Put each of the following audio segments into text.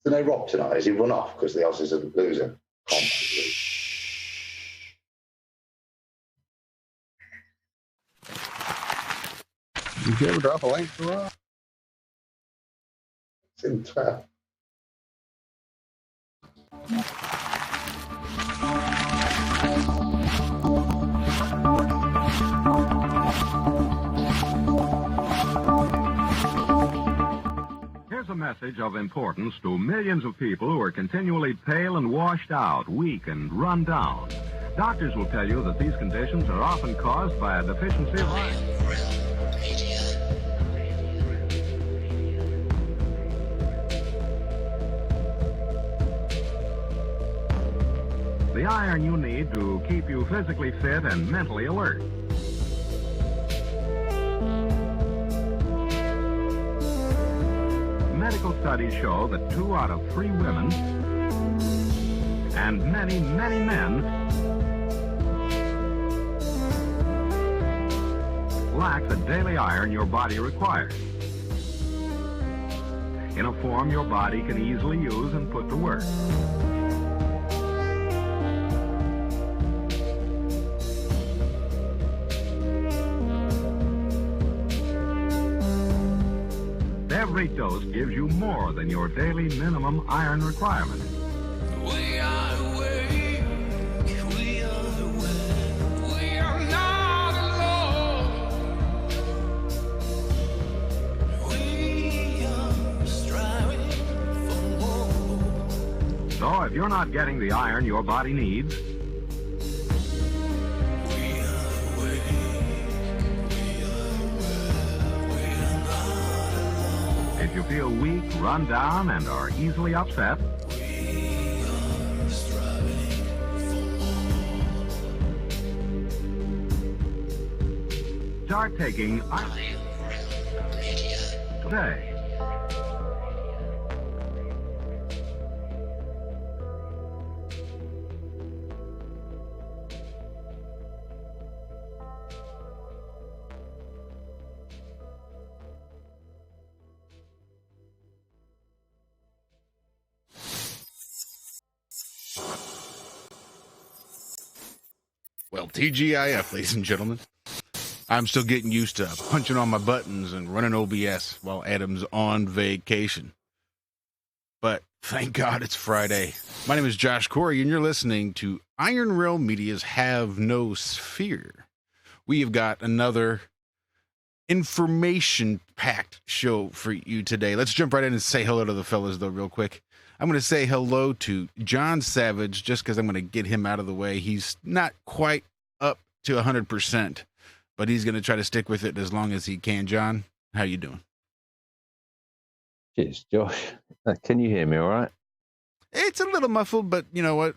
Do they rob tonight? Is he run off because the Aussies are losing? Did you ever drop a link for Rob? It's in 12. Here's a message of importance to millions of people who are continually pale and washed out, weak and run down. Doctors will tell you that these conditions are often caused by a deficiency of iron. The iron you need to keep you physically fit and mentally alert. Medical studies show that 2 out of 3 women and many, many men lack the daily iron your body requires in a form your body can easily use and put to work. Every dose gives you more than your daily minimum iron requirement. We are awake, we are awake, we are not alone. We are striving for more. So if you're not getting the iron your body needs, if you feel weak, run down, and are easily upset, start taking iron today. Well, TGIF, ladies and gentlemen. I'm still getting used to punching on my buttons and running OBS while Adam's on vacation. But thank God it's Friday. My name is Josh Corey, and you're listening to Iron Rail Media's Have No Sphere. We have got another information-packed show for you today. Let's jump right in and say hello to the fellas, though, real quick. I'm going to say hello to John Savage, just because I'm going to get him out of the way. He's not quite up to 100%, but he's going to try to stick with it as long as he can. John, how you doing? Cheers, Josh. Can you hear me all right? It's a little muffled, but you know what?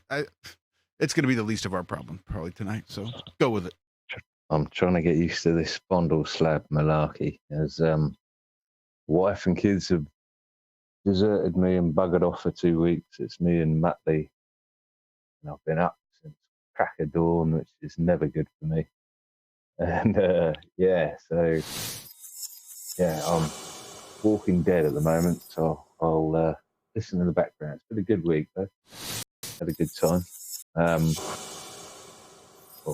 It's going to be the least of our problem probably tonight, so go with it. I'm trying to get used to this fondle slab malarkey, as wife and kids have deserted me and buggered off for 2 weeks. It's me and Muttley, and I've been up since crack of dawn, which is never good for me. And I'm walking dead at the moment, so I'll listen in the background. It's been a good week, though. Had a good time. But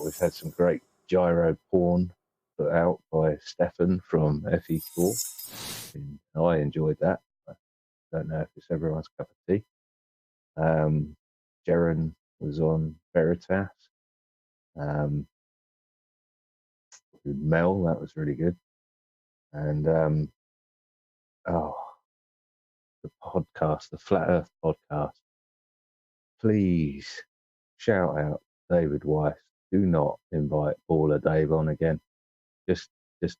we've had some great gyro porn put out by Stefan from FE4. And I enjoyed that. Don't know if it's everyone's cup of tea. Jaren was on Veritas. With Mel, that was really good. And the podcast, the Flat Earth podcast. Please shout out David Weiss. Do not invite Baller Dave on again. Just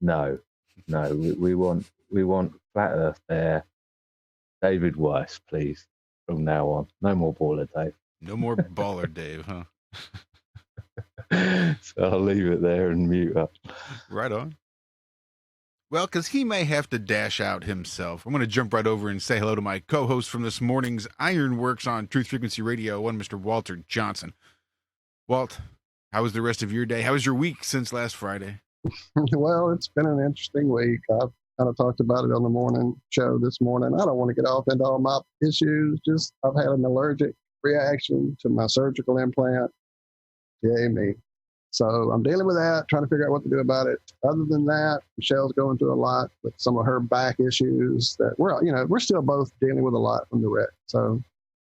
no. We want Flat Earth there. David Weiss, please, from now on. No more Baller Dave. No more Baller Dave, huh? So I'll leave it there and mute up. Right on. Well, because he may have to dash out himself. I'm going to jump right over and say hello to my co-host from this morning's Ironworks on Truth Frequency Radio, one Mr. Walter Johnson. Walt, how was the rest of your day? How was your week since last Friday? Well, it's been an interesting week. I've kind of talked about it on the morning show this morning. I don't want to get off into all my issues. Just I've had an allergic reaction to my surgical implant. Yay me. So I'm dealing with that, trying to figure out what to do about it. Other than that, Michelle's going through a lot with some of her back issues that we're still both dealing with a lot from the wreck. So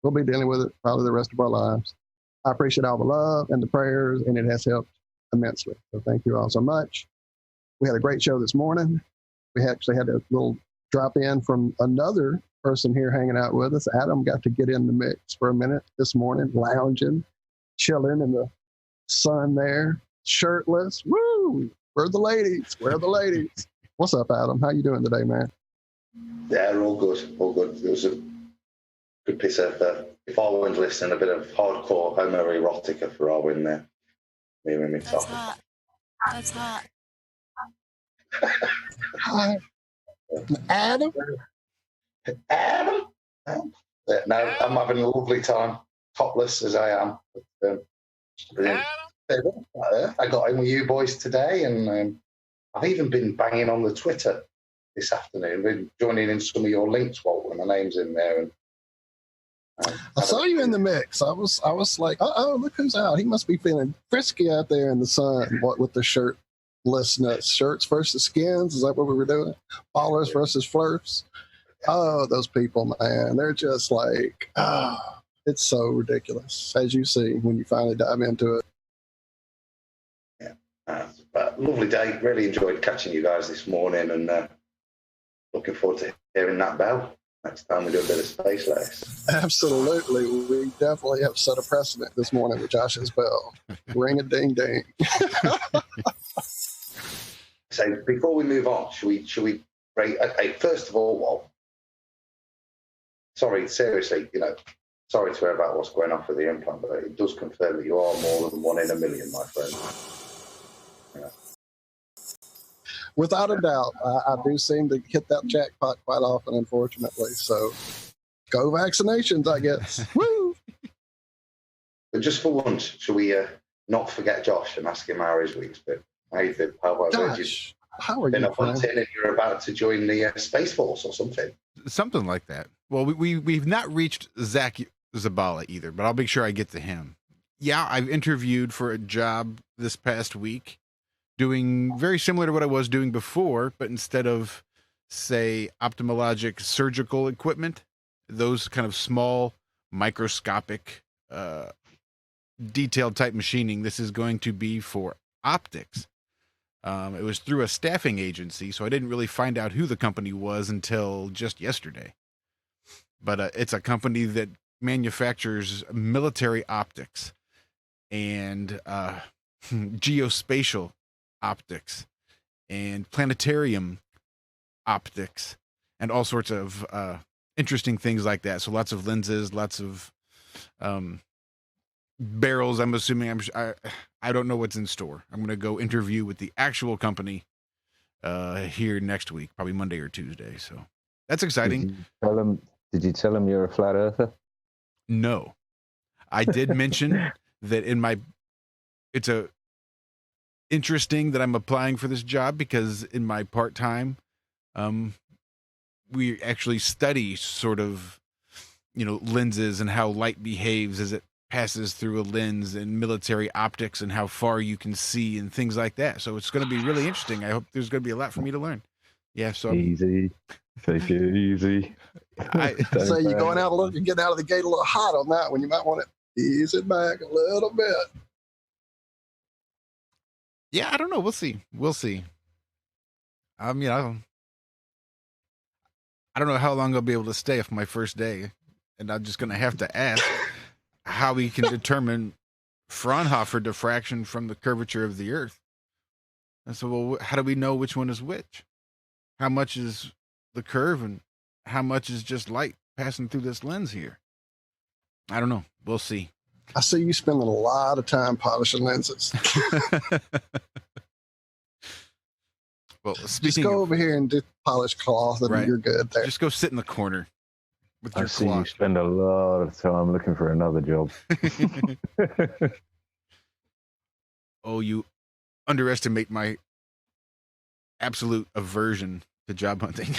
we'll be dealing with it probably the rest of our lives. I appreciate all the love and the prayers, and it has helped immensely. So thank you all so much. We had a great show this morning. We actually had a little drop in from another person here hanging out with us. Adam got to get in the mix for a minute this morning, lounging, chilling in the sun there, shirtless. Woo! Where are the ladies? Where are the ladies? What's up, Adam? How you doing today, man? Yeah, all good. All good. It was a good piece of, if I was listening, a bit of hardcore homoerotica for our win there. Me and me That's talking. hot. That's hot. Hi, Adam. Adam? No, I'm having a lovely time, topless as I am. But, I got in with you boys today, and I've even been banging on the Twitter this afternoon, been joining in some of your links, Walt, when my name's in there. And I saw you in the mix. I was like, look who's out. He must be feeling frisky out there in the sun. What with the shirtlessness? Shirts versus skins? Is that what we were doing? Followers versus flirts? Oh, those people, man. They're just like, it's so ridiculous, as you see when you finally dive into it. But lovely day. Really enjoyed catching you guys this morning, and looking forward to hearing that bell next time we do a bit of space lace. Absolutely. We definitely have set a precedent this morning with Josh's bell. Ring a ding ding. So before we move on, should we break? Okay, first of all, Walt, sorry, seriously, sorry to hear about what's going on with the implant, but it does confirm that you are more than 1 in a million, my friend. Without a doubt, I do seem to hit that jackpot quite often, unfortunately. So, go vaccinations, I guess. Woo! But just for once, should we not forget Josh and ask him how his week's been? How you been? Josh, how are been you, up on 10 and you're about to join the Space Force or something? Something like that. Well, we've not reached Zach Zabala either, but I'll make sure I get to him. Yeah, I've interviewed for a job this past week, doing very similar to what I was doing before, but instead of, say, ophthalmologic surgical equipment, those kind of small, microscopic, detailed type machining, this is going to be for optics. It was through a staffing agency, so I didn't really find out who the company was until just yesterday. But it's a company that manufactures military optics and geospatial optics and planetarium optics and all sorts of interesting things like that. So lots of lenses, lots of barrels. I'm assuming I don't know what's in store. I'm going to go interview with the actual company here next week, probably Monday or Tuesday. So that's exciting. Did you tell them you're a flat earther? No, I did mention that it's interesting that I'm applying for this job because in my part-time, we actually study sort of, lenses and how light behaves as it passes through a lens and military optics and how far you can see and things like that. So it's going to be really interesting. I hope there's going to be a lot for me to learn. Yeah. So easy. Take it easy. So you're going out and getting out of the gate a little hot on that one. You might want to ease it back a little bit. Yeah, I don't know. We'll see. I don't know how long I'll be able to stay for my first day, and I'm just going to have to ask how we can determine Fraunhofer diffraction from the curvature of the Earth. And so, well, how do we know which one is which? How much is the curve and how much is just light passing through this lens here? I don't know. We'll see. I see you spending a lot of time polishing lenses. Well, just go over here and just polish cloth, and you're good there. Just go sit in the corner with your see cloth. You spend a lot of time looking for another job. Oh, you underestimate my absolute aversion to job hunting.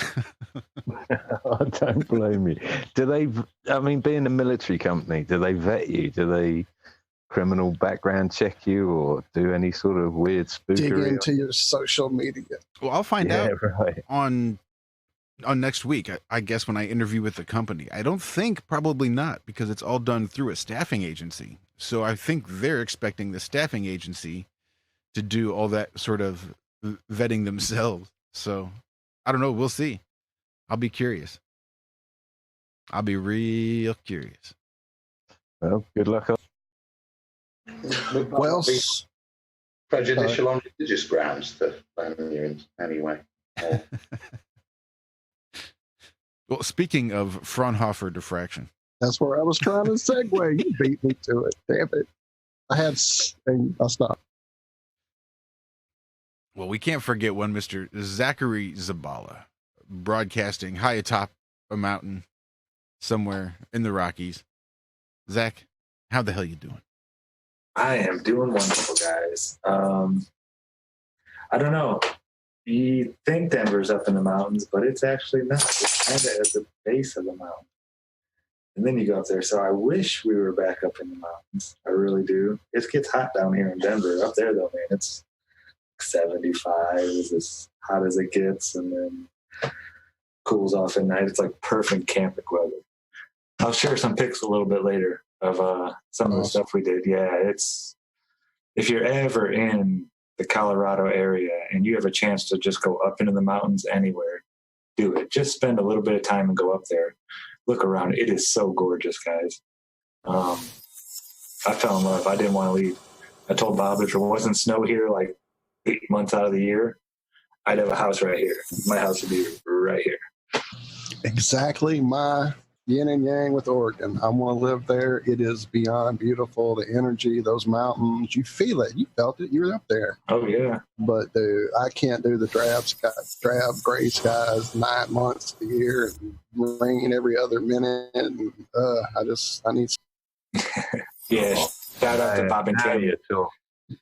I don't blame you. Do they? I mean, being a military company, do they vet you? Do they criminal background check you, or do any sort of weird Dig spookery? into your social media. Well, I'll find Yeah, out right. on next week. I guess when I interview with the company. I don't think, probably not, because it's all done through a staffing agency. So I think they're expecting the staffing agency to do all that sort of vetting themselves. So I don't know. We'll see. I'll be curious. I'll be real curious. Well, good luck. Well, Prejudicial on religious grounds to ban you in anyway. Well, speaking of Fraunhofer diffraction, that's where I was trying to segue. You beat me to it. Damn it. And I stopped. well, we can't forget one Mr. Zachary Zabala, broadcasting high atop a mountain somewhere in the Rockies. Zach, how the hell you doing? I am doing wonderful, guys. I don't know. You think Denver's up in the mountains, but it's actually not. It's kind of at the base of the mountain. And then you go up there. So I wish we were back up in the mountains. I really do. It gets hot down here in Denver. Up there, though, man, it's 75. It's as hot as it gets, and then cools off at night. It's like perfect camping weather. I'll share some pics a little bit later of some of the stuff we did. Yeah, it's if you're ever in the Colorado area and you have a chance to just go up into the mountains anywhere, do it. Just spend a little bit of time and go up there. Look around. It is so gorgeous, guys. I fell in love. I didn't want to leave. I told Bob if there wasn't snow here like 8 months out of the year, I'd have a house right here. My house would be right here. Exactly my yin and yang with Oregon. I want to live there. It is beyond beautiful. The energy, those mountains, you feel it. You felt it. You were up there. Oh, yeah. But dude, I can't do the drab gray skies 9 months a year and rain every other minute. And, I need. Yeah. Shout out to Bob and Now Kim. you're talking.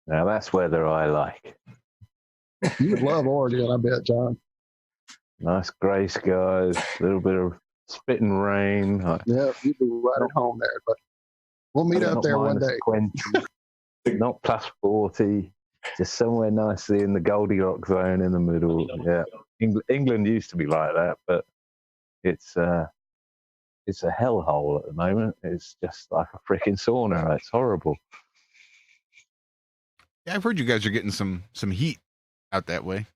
Now that's weather I like. You would love Oregon, I bet, John. Nice grey skies, a little bit of spitting rain. Yeah, you'd be right at home there. But we'll meet up there one day. 20, not plus 40, just somewhere nicely in the Goldilocks zone in the middle. Yeah, England used to be like that, but it's a hellhole at the moment. It's just like a freaking sauna. It's horrible. Yeah, I've heard you guys are getting some heat out that way.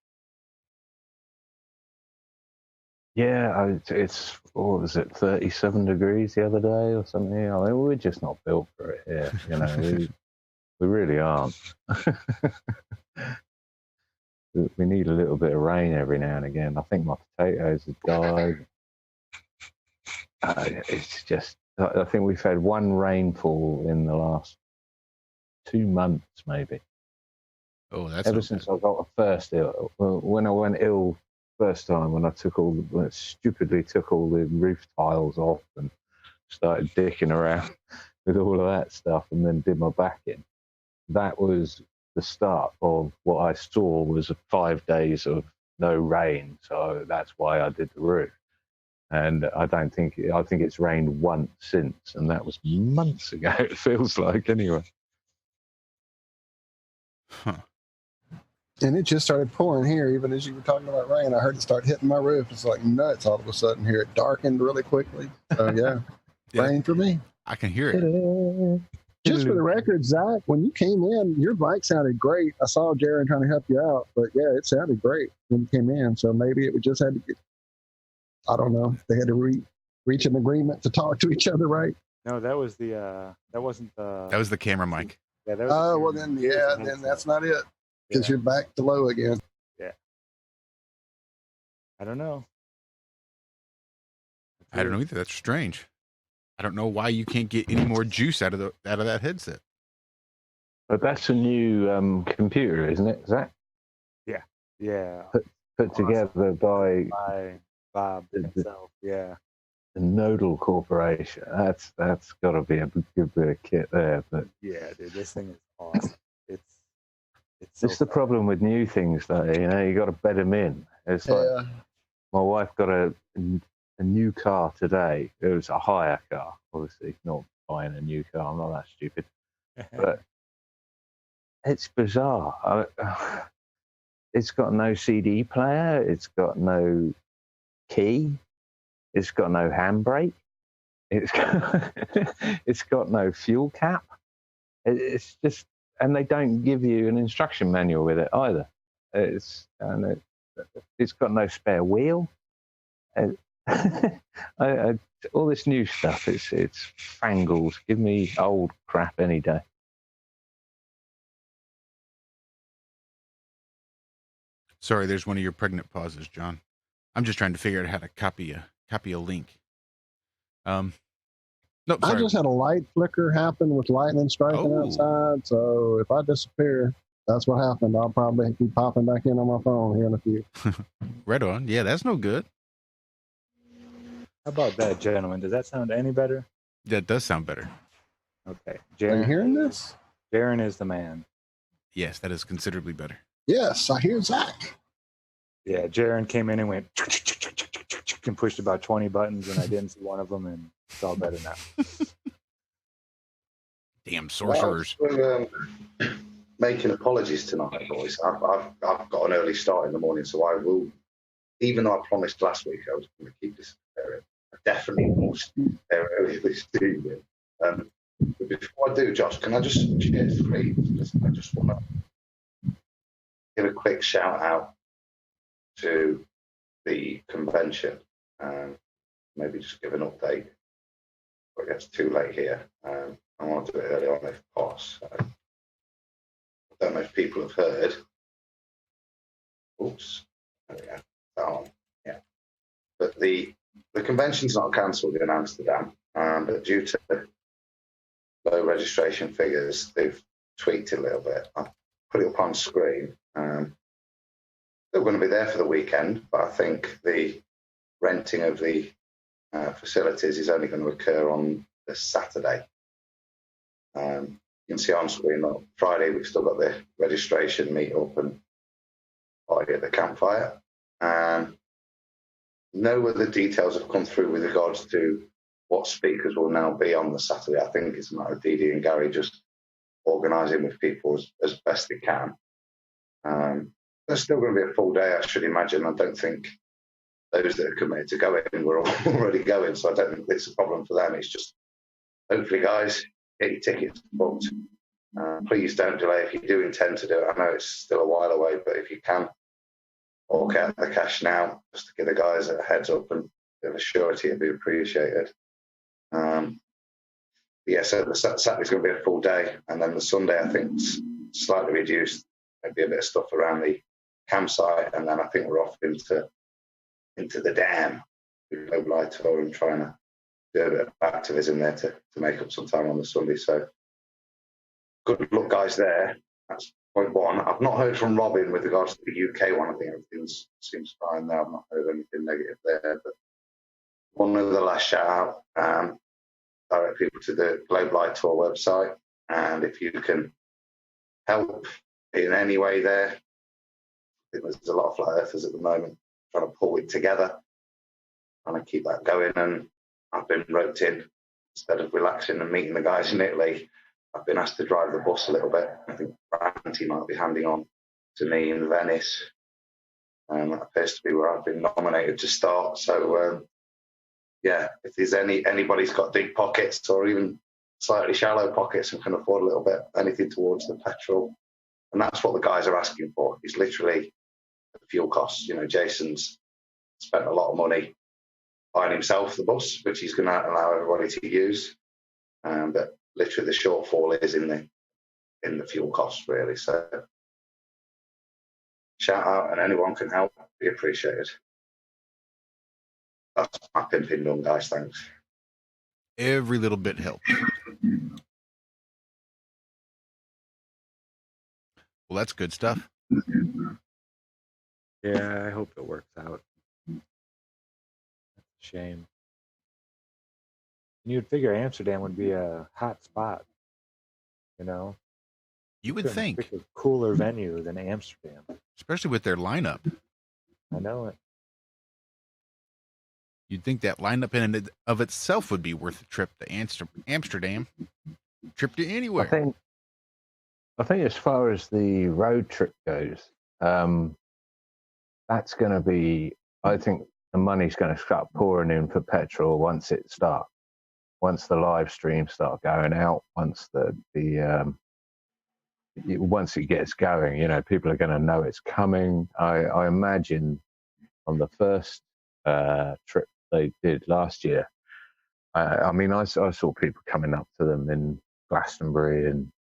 Yeah, it's what was it, 37 degrees the other day or something? I mean, we're just not built for it here. You know, we really aren't. We need a little bit of rain every now and again. I think my potatoes have died. It's just, I think we've had one rainfall in the last 2 months, maybe. Oh, that's Ever since I got first ill. When I went ill first time, when I stupidly took all the roof tiles off and started dicking around with all of that stuff and then did my back in. That was the start of what I saw was 5 days of no rain. So that's why I did the roof. And I think it's rained once since, and that was months ago, it feels like, anyway. Huh. And it just started pouring here, even as you were talking about rain. I heard it start hitting my roof. It's like nuts all of a sudden here. It darkened really quickly. So, yeah, Yeah. rain for me. I can hear it. Just for the record, Zach, when you came in, your mic sounded great. I saw Jaron trying to help you out, but yeah, it sounded great when you came in. So maybe it would just had to get, I don't know, they had to reach an agreement to talk to each other, right? No, that was the that wasn't the. That was the camera mic. Yeah, that was Oh, well then, yeah, then that's not it because you're back to low again. I don't know. I don't know either. That's strange. I don't know why you can't get any more juice out of that headset. But that's a new computer, isn't it? Is that Yeah. put together by Bob himself. Yeah. the Nodal Corporation? That's got to be a good bit of kit there. But Yeah, dude, this thing is awesome. It's so It's the fun. problem with new things, though. You got to bed them in. It's like Yeah. my wife got a new car today. It was a hire car, obviously, not buying a new car. I'm not that stupid, but it's bizarre. It's got no CD player. It's got no key. It's got no handbrake. It's got, it's got no fuel cap. It's just, and they don't give you an instruction manual with it either. It's got no spare wheel. All this new stuff, it's fangled. Give me old crap any day. Sorry, there's one of your pregnant pauses, John. I'm just trying to figure out how to copy a link. Nope, I sorry. just had a light flicker happen with lightning striking Oh. outside. So if I disappear, that's what happened. I'll probably be popping back in on my phone here in a few. Right on. Yeah, that's no good. How about that, gentlemen? Does that sound any better? That does sound better. Okay. Are you hearing this? Jaron is the man. Yes, that is considerably better. Yes, I hear Zach. Yeah, Jaron came in and went and pushed about 20 buttons, and I didn't see one of them, and it's all better now. Damn sorcerers. Well, we're making apologies tonight, boys. I've got an early start in the morning, so I will, even though I promised last week I was going to keep this area, I definitely will stay early this evening. But before I do, Josh, can I just share screen? I just want to give a quick shout out to the convention and maybe just give an update before it gets too late here. I want to do it early on if possible. So I don't know if people have heard. Oops. There we go. That on. Yeah. But the convention's not cancelled in Amsterdam, but due to low registration figures, they've tweaked it a little bit. I'll put it up on screen. Still going to be there for the weekend, but I think the renting of the facilities is only going to occur on the Saturday. You can see on screen on Friday we've still got the registration meet up and party at the campfire. No other details have come through with regards to what speakers will now be on the Saturday. I think it's a matter of Dee and Gary just organising with people as best they can. There's still going to be a full day, I should imagine. I don't think those that are committed to going were already going, so I don't think it's a problem for them. It's just, hopefully, guys, get your tickets booked. Please don't delay if you do intend to do it. I know it's still a while away, but if you can, fork out the cash now just to give the guys a heads up and a bit of a surety, it'd be appreciated. Yeah, so the Saturday's going to be a full day, and then the Sunday, I think, slightly reduced. Maybe a bit of stuff around the campsite, and then I think we're off into the dam with Global Tour and trying to do a bit of activism there to make up some time on the Sunday. So good luck, guys, there. That's point one. I've not heard from Robin with regards to the UK one. I think everything seems fine there. I've not heard anything negative there. But one other last shout out, direct people to the Global Tour website. And if you can help in any way there, I think there's a lot of flat earthers at the moment trying to pull it together, trying to keep that going. And I've been roped in, instead of relaxing and meeting the guys in Italy, I've been asked to drive the bus a little bit. I think Ranty might be handing on to me in Venice. That appears to be where I've been nominated to start. So, yeah, if there's anybody's got deep pockets or even slightly shallow pockets and can afford a little bit, anything towards the petrol. And that's what the guys are asking for. It's literally the fuel costs. You know, Jason's spent a lot of money buying himself the bus, which he's going to allow everybody to use. But literally the shortfall is in the fuel costs, really. So shout out, and anyone can help, be appreciated. That's my pimping done, guys. Thanks. Every little bit helps. Well, that's good stuff. Yeah, I hope it works out. That's a shame. And you'd figure Amsterdam would be a hot spot, you know? You would Couldn't think, pick a cooler venue than Amsterdam. especially with their lineup. I know it. You'd think that lineup in and of itself would be worth a trip to Amsterdam. Trip to anywhere. I think as far as the road trip goes, that's going to be. I think the money's going to start pouring in for petrol once the live streams start going out, once once it gets going, you know, people are going to know it's coming. I imagine on the first trip they did last year, I mean, I saw people coming up to them in Glastonbury and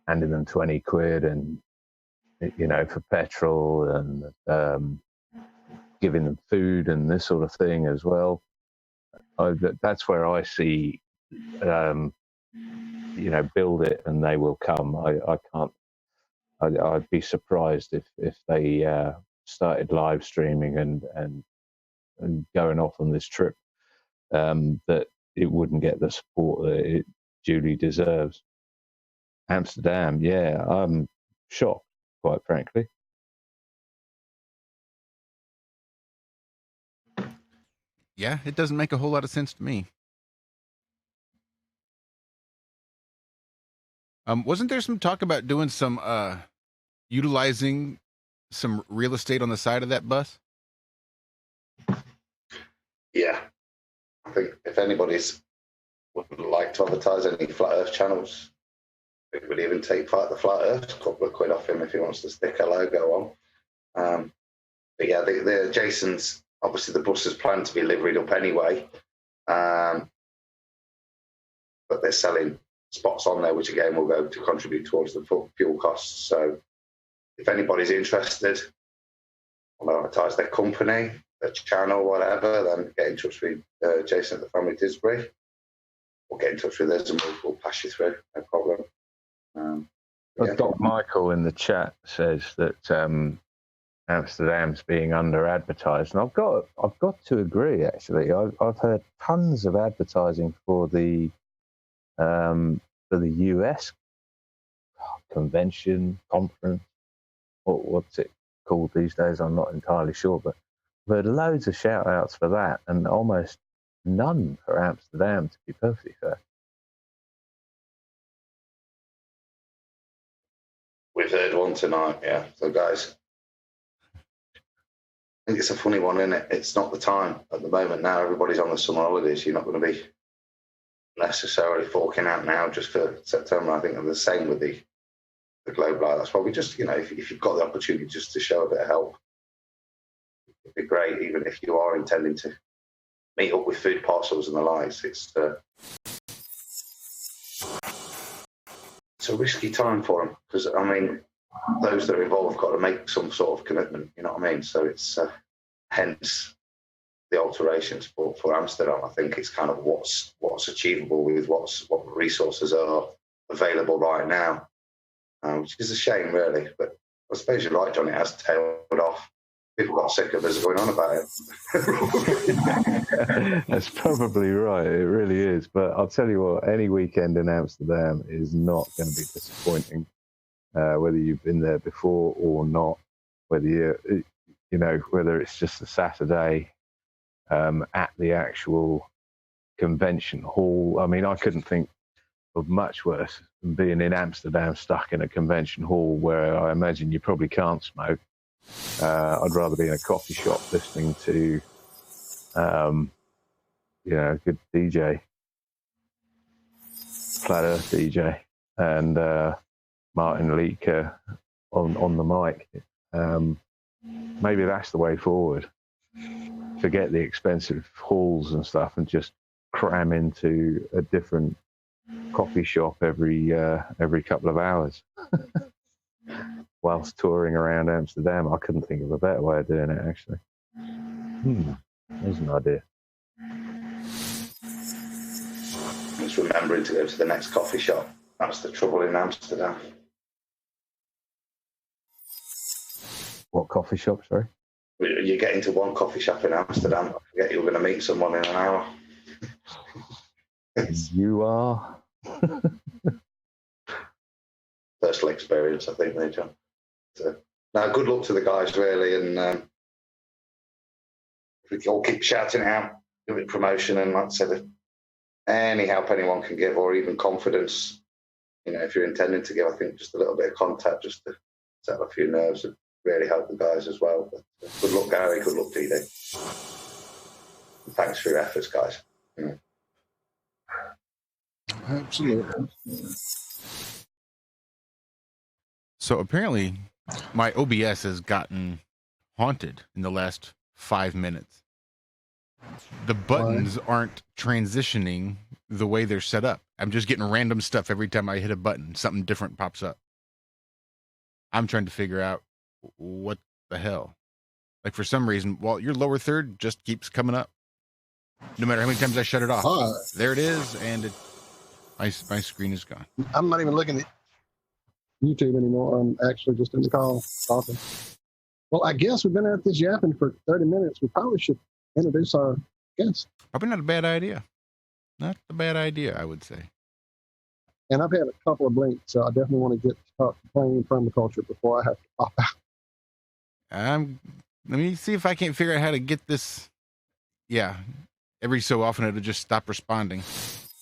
handing them 20 quid and, you know, for petrol and giving them food and this sort of thing as well. That's where I see, you know, build it and they will come. I'd be surprised if they started live streaming and going off on this trip, that it wouldn't get the support that it duly deserves. Amsterdam, yeah, I'm shocked, quite frankly. Yeah, it doesn't make a whole lot of sense to me. Wasn't there some talk about doing some utilizing some real estate on the side of that bus? Yeah. I think if anybody's would like to advertise any Flat Earth channels, we would even take part of the Flat Earth, a couple of quid off him if he wants to stick a logo on. But yeah, the Jason's, obviously the bus is planned to be liveried up anyway, but they're selling spots on there, which again will go to contribute towards the fuel costs. So if anybody's interested, want to advertise their company, their channel, whatever, then get in touch with Jason at the Family Disbury, or get in touch with us and we'll pass you through, no problem. Doc Michael in the chat says that Amsterdam's being under advertised, and I've got to agree. Actually, I've heard tons of advertising for the US convention conference. What's it called these days? I'm not entirely sure, but I've heard loads of shout outs for that, and almost none for Amsterdam, to be perfectly fair. We've heard one tonight, yeah. So guys, I think it's a funny one, isn't it? It's not the time at the moment now. Everybody's on the summer holidays. You're not going to be necessarily forking out now just for September. I think they're the same with the Globe Light. That's why we just, you know, if you've got the opportunity just to show a bit of help, it'd be great, even if you are intending to meet up with food parcels and the likes. It's a risky time for them because, I mean, those that are involved have got to make some sort of commitment, you know what I mean? So it's hence the alterations for Amsterdam. I think it's kind of what's achievable with what resources are available right now, which is a shame, really. But I suppose you're right, John, it has tailed off. People got sick of us going on about it. That's probably right. It really is. But I'll tell you what, any weekend in Amsterdam is not going to be disappointing, whether you've been there before or not, whether whether it's just a Saturday at the actual convention hall. I mean, I couldn't think of much worse than being in Amsterdam stuck in a convention hall where I imagine you probably can't smoke. I'd rather be in a coffee shop listening to, a good DJ, Flat Earth DJ, and Martin Leaker on the mic. Maybe that's the way forward. Forget the expensive halls and stuff and just cram into a different coffee shop every couple of hours. Whilst touring around Amsterdam, I couldn't think of a better way of doing it, actually. There's an idea. Just remembering to go to the next coffee shop. That's the trouble in Amsterdam. What coffee shop, sorry? You get into one coffee shop in Amsterdam, I forget you were going to meet someone in an hour. You are? personal experience, I think, there, John. So, now, good luck to the guys, really, and if we all keep shouting it out, give it promotion, and like I said, any help anyone can give, or even confidence, if you're intending to give, I think just a little bit of contact just to settle a few nerves would really help the guys as well. But good luck, Gary. Good luck, DD. Thanks for your efforts, guys. Absolutely. So apparently, my OBS has gotten haunted in the last 5 minutes. The buttons aren't transitioning the way they're set up. I'm just getting random stuff every time I hit a button. Something different pops up. I'm trying to figure out what the hell. Like, for some reason, your lower third just keeps coming up. No matter how many times I shut it off. There it is, and my screen is gone. I'm not even looking at YouTube anymore. I'm actually just in the call talking. Well, I guess we've been at this yapping for 30 minutes. We probably should introduce our guest. Probably not a bad idea. Not a bad idea, I would say. And I've had a couple of blinks, so I definitely want to get to talk plain permaculture before I have to pop out. Let me see if I can't figure out how to get this. Yeah. Every so often it'll just stop responding.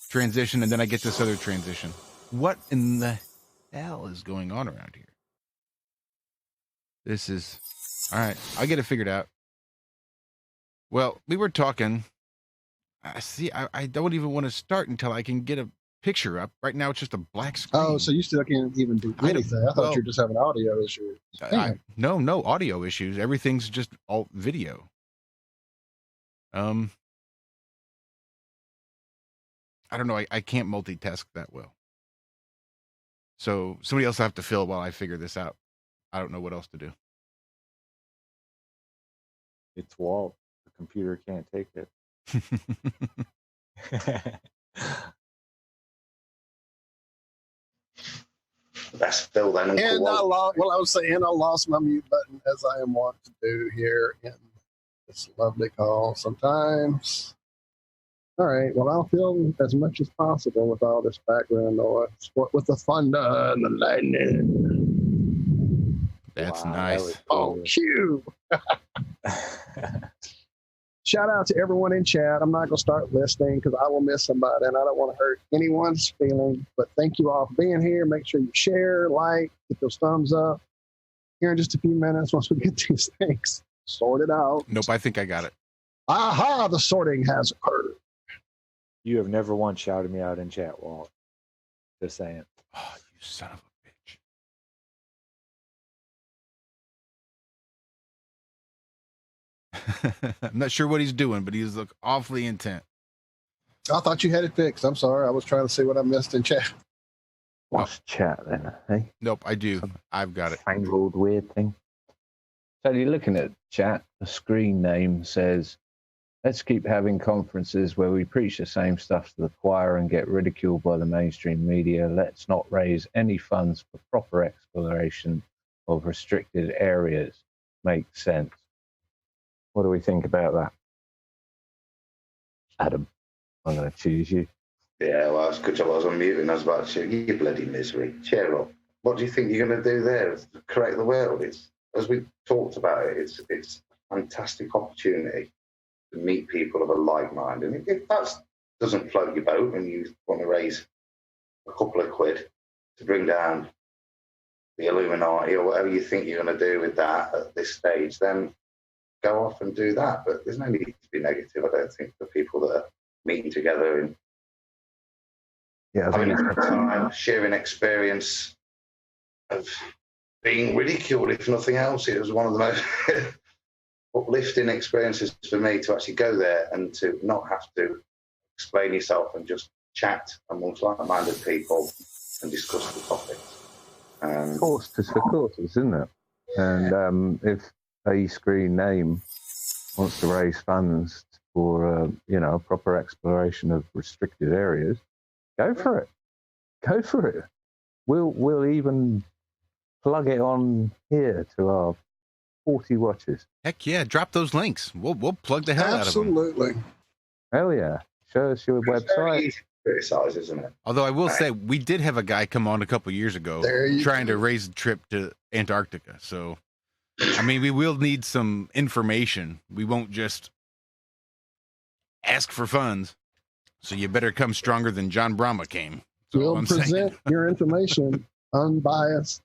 Transition, and then I get this other transition. What in the hell is going on around here? This is... All right, I'll get it figured out. Well, we were talking. I don't even want to start until I can get a picture up. Right now, it's just a black screen. Oh, so you still can't even do anything. I thought you were just having audio issues. No audio issues. Everything's just all video. I don't know. I can't multitask that well. So somebody else will have to fill while I figure this out. I don't know what else to do. It's Walt. The computer can't take it. That's Phil then. And I lost my mute button, as I am wont to do here in this lovely call sometimes. All right, well, I'll fill as much as possible with all this background noise, with the thunder and the lightning. That's nice. That cool. Cue. Shout out to everyone in chat. I'm not going to start listing because I will miss somebody, and I don't want to hurt anyone's feelings. But thank you all for being here. Make sure you share, like, get those thumbs up. Here in just a few minutes, once we get these things sorted out. Nope, I think I got it. Aha, the sorting has occurred. You have never once shouted me out in chat, Walt. Just saying. Oh, you son of a bitch. I'm not sure what he's doing, but he's look awfully intent. I thought you had it fixed. I'm sorry. I was trying to see what I missed in chat. What's chat then? Hey? Nope, I do. I've got it. Fangled weird thing. So you're looking at chat. The screen name says, "Let's keep having conferences where we preach the same stuff to the choir and get ridiculed by the mainstream media. Let's not raise any funds for proper exploration of restricted areas." Makes sense. What do we think about that? Adam, I'm going to choose you. Yeah, well, it's good job I was unmuting. I was about to shoot you, bloody misery. Cheer up. What do you think you're going to do there to correct the world? It's, as we talked about it, it's a fantastic opportunity to meet people of a like mind. And if that doesn't float your boat and you want to raise a couple of quid to bring down the Illuminati or whatever you think you're going to do with that at this stage, then go off and do that. But there's no need to be negative, I don't think, for people that are meeting together and having a good time, sharing experience of being ridiculed, if nothing else. It was one of the most uplifting experiences for me to actually go there and to not have to explain yourself and just chat amongst like-minded people and discuss the topics. Of course, isn't it? And if a screen name wants to raise funds for proper exploration of restricted areas, go for it. Go for it. We'll even plug it on here to our 40 watchers. Heck yeah, drop those links. We'll plug the hell out of them. Absolutely. Hell yeah. Show us your website. criticize, isn't it? Although I will say, we did have a guy come on a couple years ago trying to raise a trip to Antarctica. So, I mean, we will need some information. We won't just ask for funds. So you better come stronger than John Brahma came. That's all We'll I'm saying. present your information unbiased.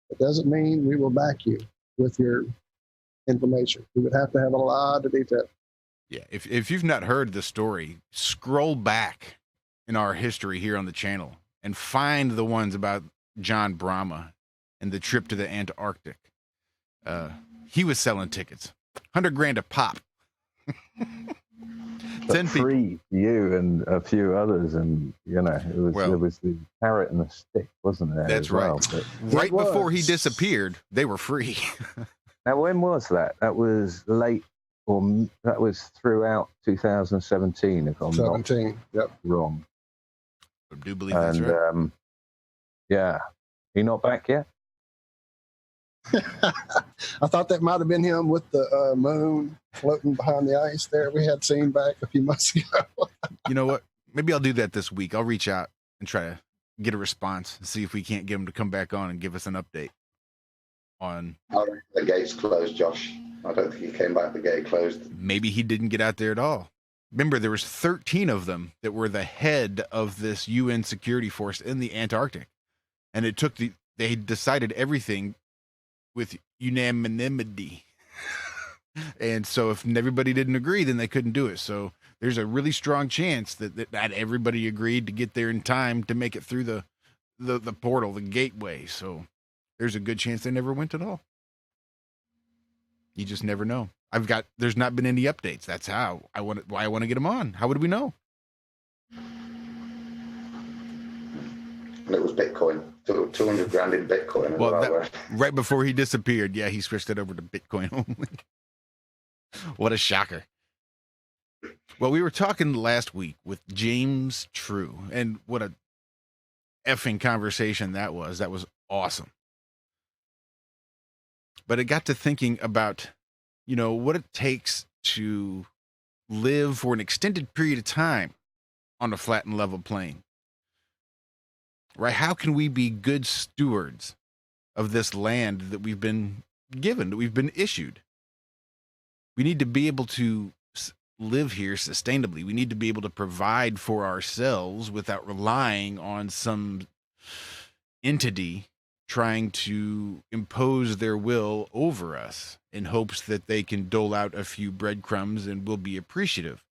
It doesn't mean we will back you with your information. We would have to have a lot of detail. Yeah, if you've not heard the story, scroll back in our history here on the channel and find the ones about John Brahma and the trip to the Antarctic. He was selling tickets, $100,000 a pop. But free, you and a few others, and you know, there was the carrot and the stick, wasn't there? That's right. But right before he disappeared, they were free. Now, when was that? That was late, or that was throughout 2017, if I'm not wrong. I do believe that's right. Yeah, he not back yet? I thought that might have been him with the moon floating behind the ice there we had seen back a few months ago. You know what? Maybe I'll do that this week. I'll reach out and try to get a response and see if we can't get him to come back on and give us an update on. The gate's closed, Josh. I don't think he came back. The gate closed. Maybe he didn't get out there at all. Remember, there was 13 of them that were the head of this UN security force in the Antarctic. And it took they decided everything with unanimity. And so if everybody didn't agree, then they couldn't do it. So there's a really strong chance that not everybody agreed to get there in time to make it through the portal, the gateway. So there's a good chance they never went at all. You just never know. There's not been any updates. That's why I want to get them on. How would we know? And it was Bitcoin. 200 grand in Bitcoin. Well, right before he disappeared, yeah, he switched it over to Bitcoin only. What a shocker. Well, we were talking last week with James True, and what a effing conversation that was. That was awesome. But it got to thinking about, what it takes to live for an extended period of time on a flat and level plane. Right? How can we be good stewards of this land that we've been given, that we've been issued? We need to be able to live here sustainably. We need to be able to provide for ourselves without relying on some entity trying to impose their will over us in hopes that they can dole out a few breadcrumbs and we'll be appreciative.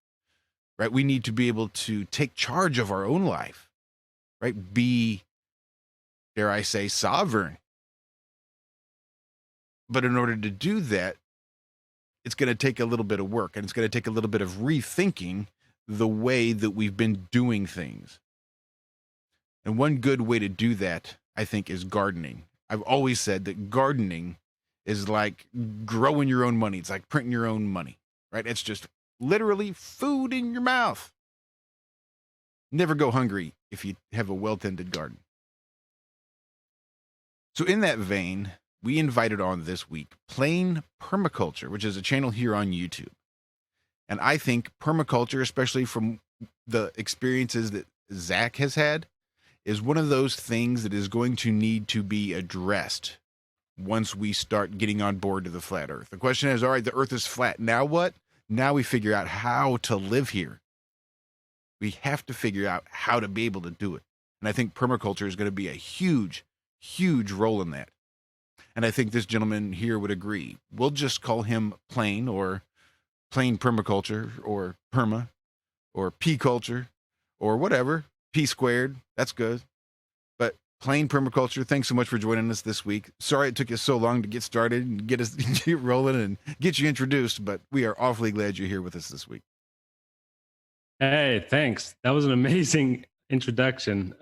Right? We need to be able to take charge of our own life. Right? Be, dare I say, sovereign. But in order to do that, it's going to take a little bit of work, and it's going to take a little bit of rethinking the way that we've been doing things. And one good way to do that, I think, is gardening. I've always said that gardening is like growing your own money. It's like printing your own money, right? It's just literally food in your mouth. Never go hungry if you have a well-tended garden. So in that vein, we invited on this week Plain Permaculture, which is a channel here on YouTube. And I think permaculture, especially from the experiences that Zach has had, is one of those things that is going to need to be addressed once we start getting on board to the flat earth. The question is, all right, the earth is flat. Now what? Now we figure out how to live here. We have to figure out how to be able to do it. And I think permaculture is going to be a huge, huge role in that. And I think this gentleman here would agree. We'll just call him Plain, or Plain Permaculture, or Perma, or P-Culture, or whatever. P squared. That's good. But Plain Permaculture, thanks so much for joining us this week. Sorry it took you so long to get started and get rolling and get you introduced, but we are awfully glad you're here with us this week. Hey, thanks. That was an amazing introduction.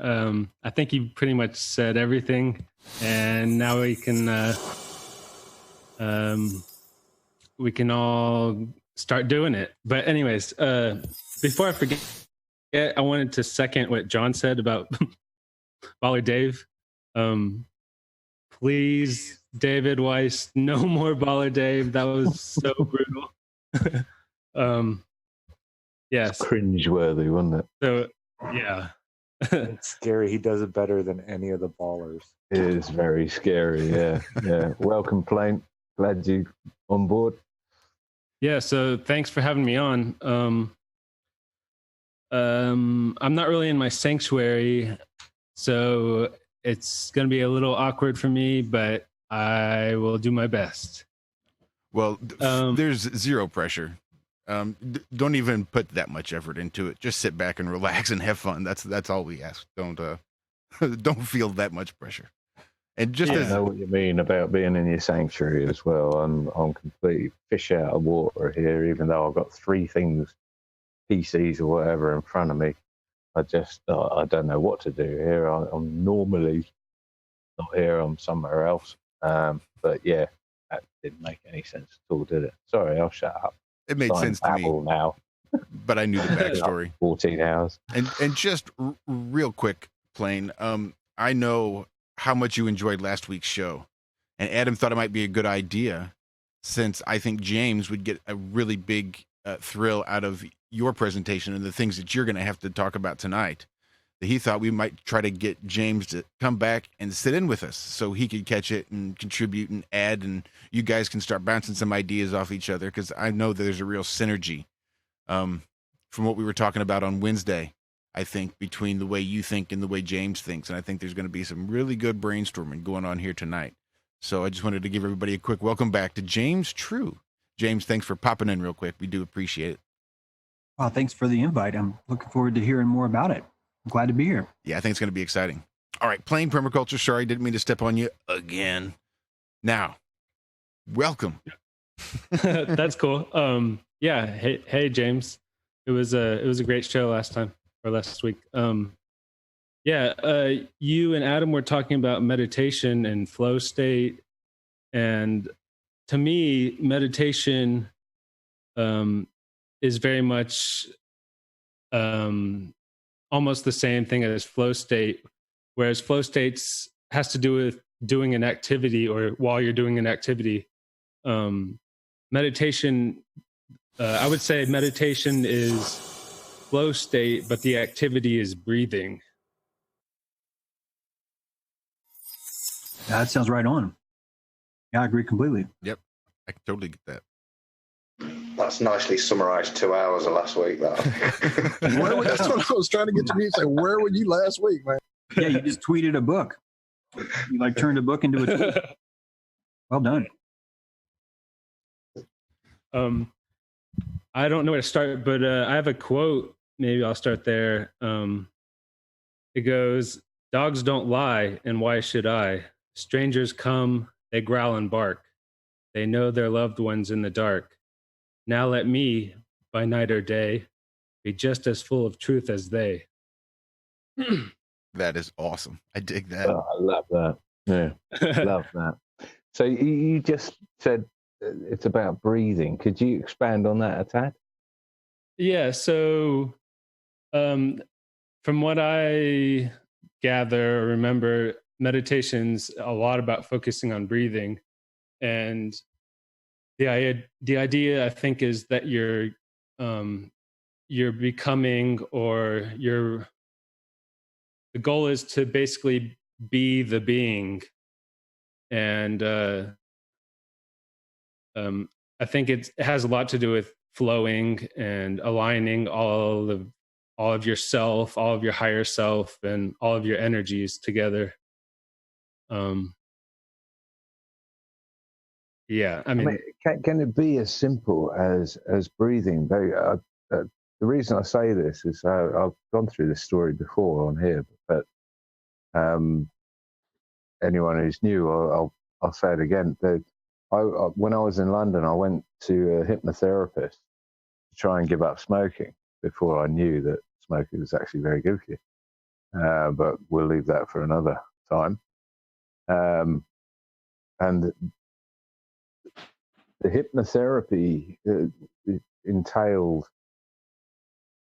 I think you pretty much said everything, and now we can all start doing it. But anyways, before I forget, I wanted to second what John said about Baller Dave. Please, David Weiss, no more Baller Dave. That was so brutal. Yes, it's cringeworthy, wasn't it? So Yeah. It's scary. He does it better than any of the ballers. It is very scary. Yeah, yeah. Welcome, Plain. Glad you on board. Yeah, so thanks for having me on. I'm not really in my sanctuary, so it's going to be a little awkward for me, but I will do my best. Well, there's zero pressure. Don't even put that much effort into it. Just sit back and relax and have fun. That's all we ask. Don't don't feel that much pressure. And just I as know what you mean about being in your sanctuary as well. I'm completely fish out of water here, even though I've got 3 things, PCs or whatever, in front of me. I just I don't know what to do here. I'm normally not here. I'm somewhere else. But yeah, that didn't make any sense at all, did it? Sorry, I'll shut up. it made sense to me, Now, but I knew the backstory. 14 hours. And just real quick, Plain. I know how much you enjoyed last week's show, and Adam thought it might be a good idea, since I think James would get a really big thrill out of your presentation and the things that you're going to have to talk about tonight. That he thought we might try to get James to come back and sit in with us so he could catch it and contribute and add, and you guys can start bouncing some ideas off each other, because I know there's a real synergy from what we were talking about on Wednesday, I think, between the way you think and the way James thinks. And I think there's going to be some really good brainstorming going on here tonight. So I just wanted to give everybody a quick welcome back to James True. James, thanks for popping in real quick. We do appreciate it. Well, thanks for the invite. I'm looking forward to hearing more about it. I'm glad to be here. Yeah, I think it's going to be exciting. All right, Plain Permaculture. Sorry, didn't mean to step on you again. Now, welcome. That's cool. Yeah. Hey, James. It was a great show last week. You and Adam were talking about meditation and flow state, and to me, meditation is very much almost the same thing as flow state, whereas flow states has to do with doing an activity or while you're doing an activity. Meditation, I would say meditation is flow state, but the activity is breathing. That sounds right on. Yeah, I agree completely. Yep, I can totally get that. That's nicely summarised 2 hours of last week. That That's what I was trying to get to me. Say, where were you last week, man? Yeah, you just tweeted a book. You like turned a book into a tweet. Well done. I don't know where to start, but I have a quote. Maybe I'll start there. It goes, "Dogs don't lie, and why should I? Strangers come, they growl and bark. They know their loved ones in the dark. Now let me, by night or day, be just as full of truth as they." That is awesome. I dig that. Oh, I love that. Yeah, love that. So you just said it's about breathing. Could you expand on that a tad? Yeah, so from what I gather or remember, meditation's a lot about focusing on breathing. And the idea, I think, is that you're becoming, or the goal is to basically be the being. And I think it has a lot to do with flowing and aligning all of yourself, all of your higher self, and all of your energies together. Yeah, I mean, can it be as simple as breathing? The reason I say this is I've gone through this story before on here, but anyone who's new, I'll say it again. When I was in London, I went to a hypnotherapist to try and give up smoking before I knew that smoking was actually very good for you. But we'll leave that for another time. And the hypnotherapy entailed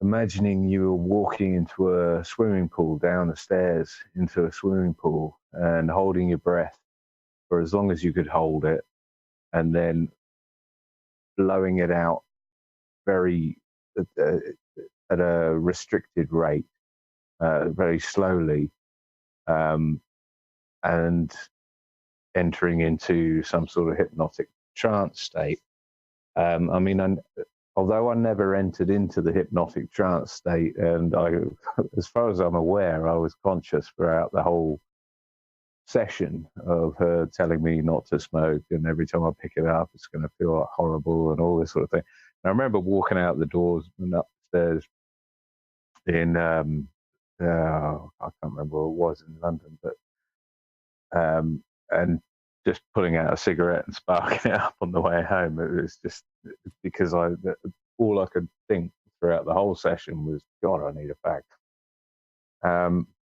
imagining you were walking into a swimming pool, down the stairs into a swimming pool, and holding your breath for as long as you could hold it, and then blowing it out very at a restricted rate, very slowly, and entering into some sort of hypnotic trance state. I mean, although I never entered into the hypnotic trance state, and as far as I'm aware, I was conscious throughout the whole session of her telling me not to smoke, and every time I pick it up, it's going to feel horrible and all this sort of thing. And I remember walking out the doors and upstairs in, I can't remember where it was in London, but, and just pulling out a cigarette and sparking it up on the way home. It was just because all I could think throughout the whole session was, God, I need a fag.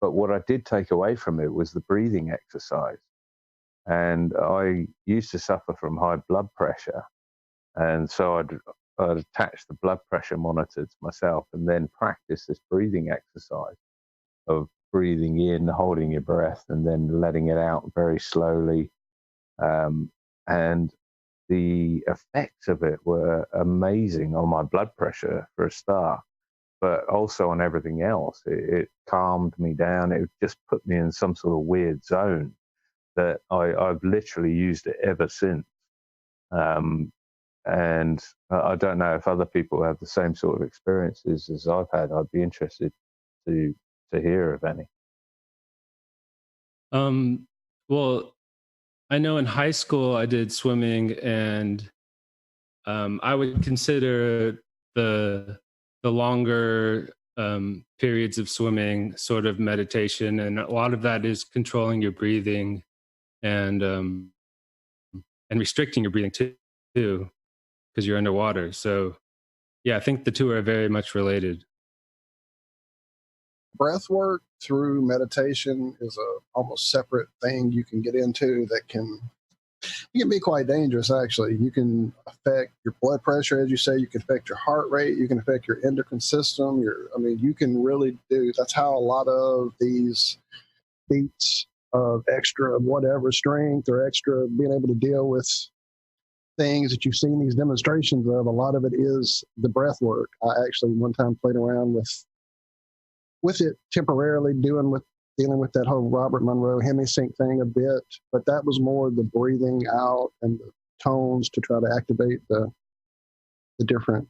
But what I did take away from it was the breathing exercise. And I used to suffer from high blood pressure. And so I'd attach the blood pressure monitor to myself and then practice this breathing exercise of breathing in, holding your breath, and then letting it out very slowly. And the effects of it were amazing on my blood pressure for a start, but also on everything else. It calmed me down. It just put me in some sort of weird zone that I've literally used it ever since. And I don't know if other people have the same sort of experiences as I've had. I'd be interested to hear of any. Well, I know in high school I did swimming, and I would consider the longer periods of swimming sort of meditation, and a lot of that is controlling your breathing and restricting your breathing too, because you're underwater. So yeah, I think the two are very much related. Breath work through meditation is a almost separate thing you can get into that can be quite dangerous. Actually, you can affect your blood pressure, as you say. You can affect your heart rate. You can affect your endocrine system. You can really do. That's how a lot of these feats of extra whatever strength or extra being able to deal with things that you've seen these demonstrations of. A lot of it is the breath work. I actually one time played around with it temporarily, dealing with that whole Robert Monroe hemisync thing a bit, but that was more the breathing out and the tones to try to activate the different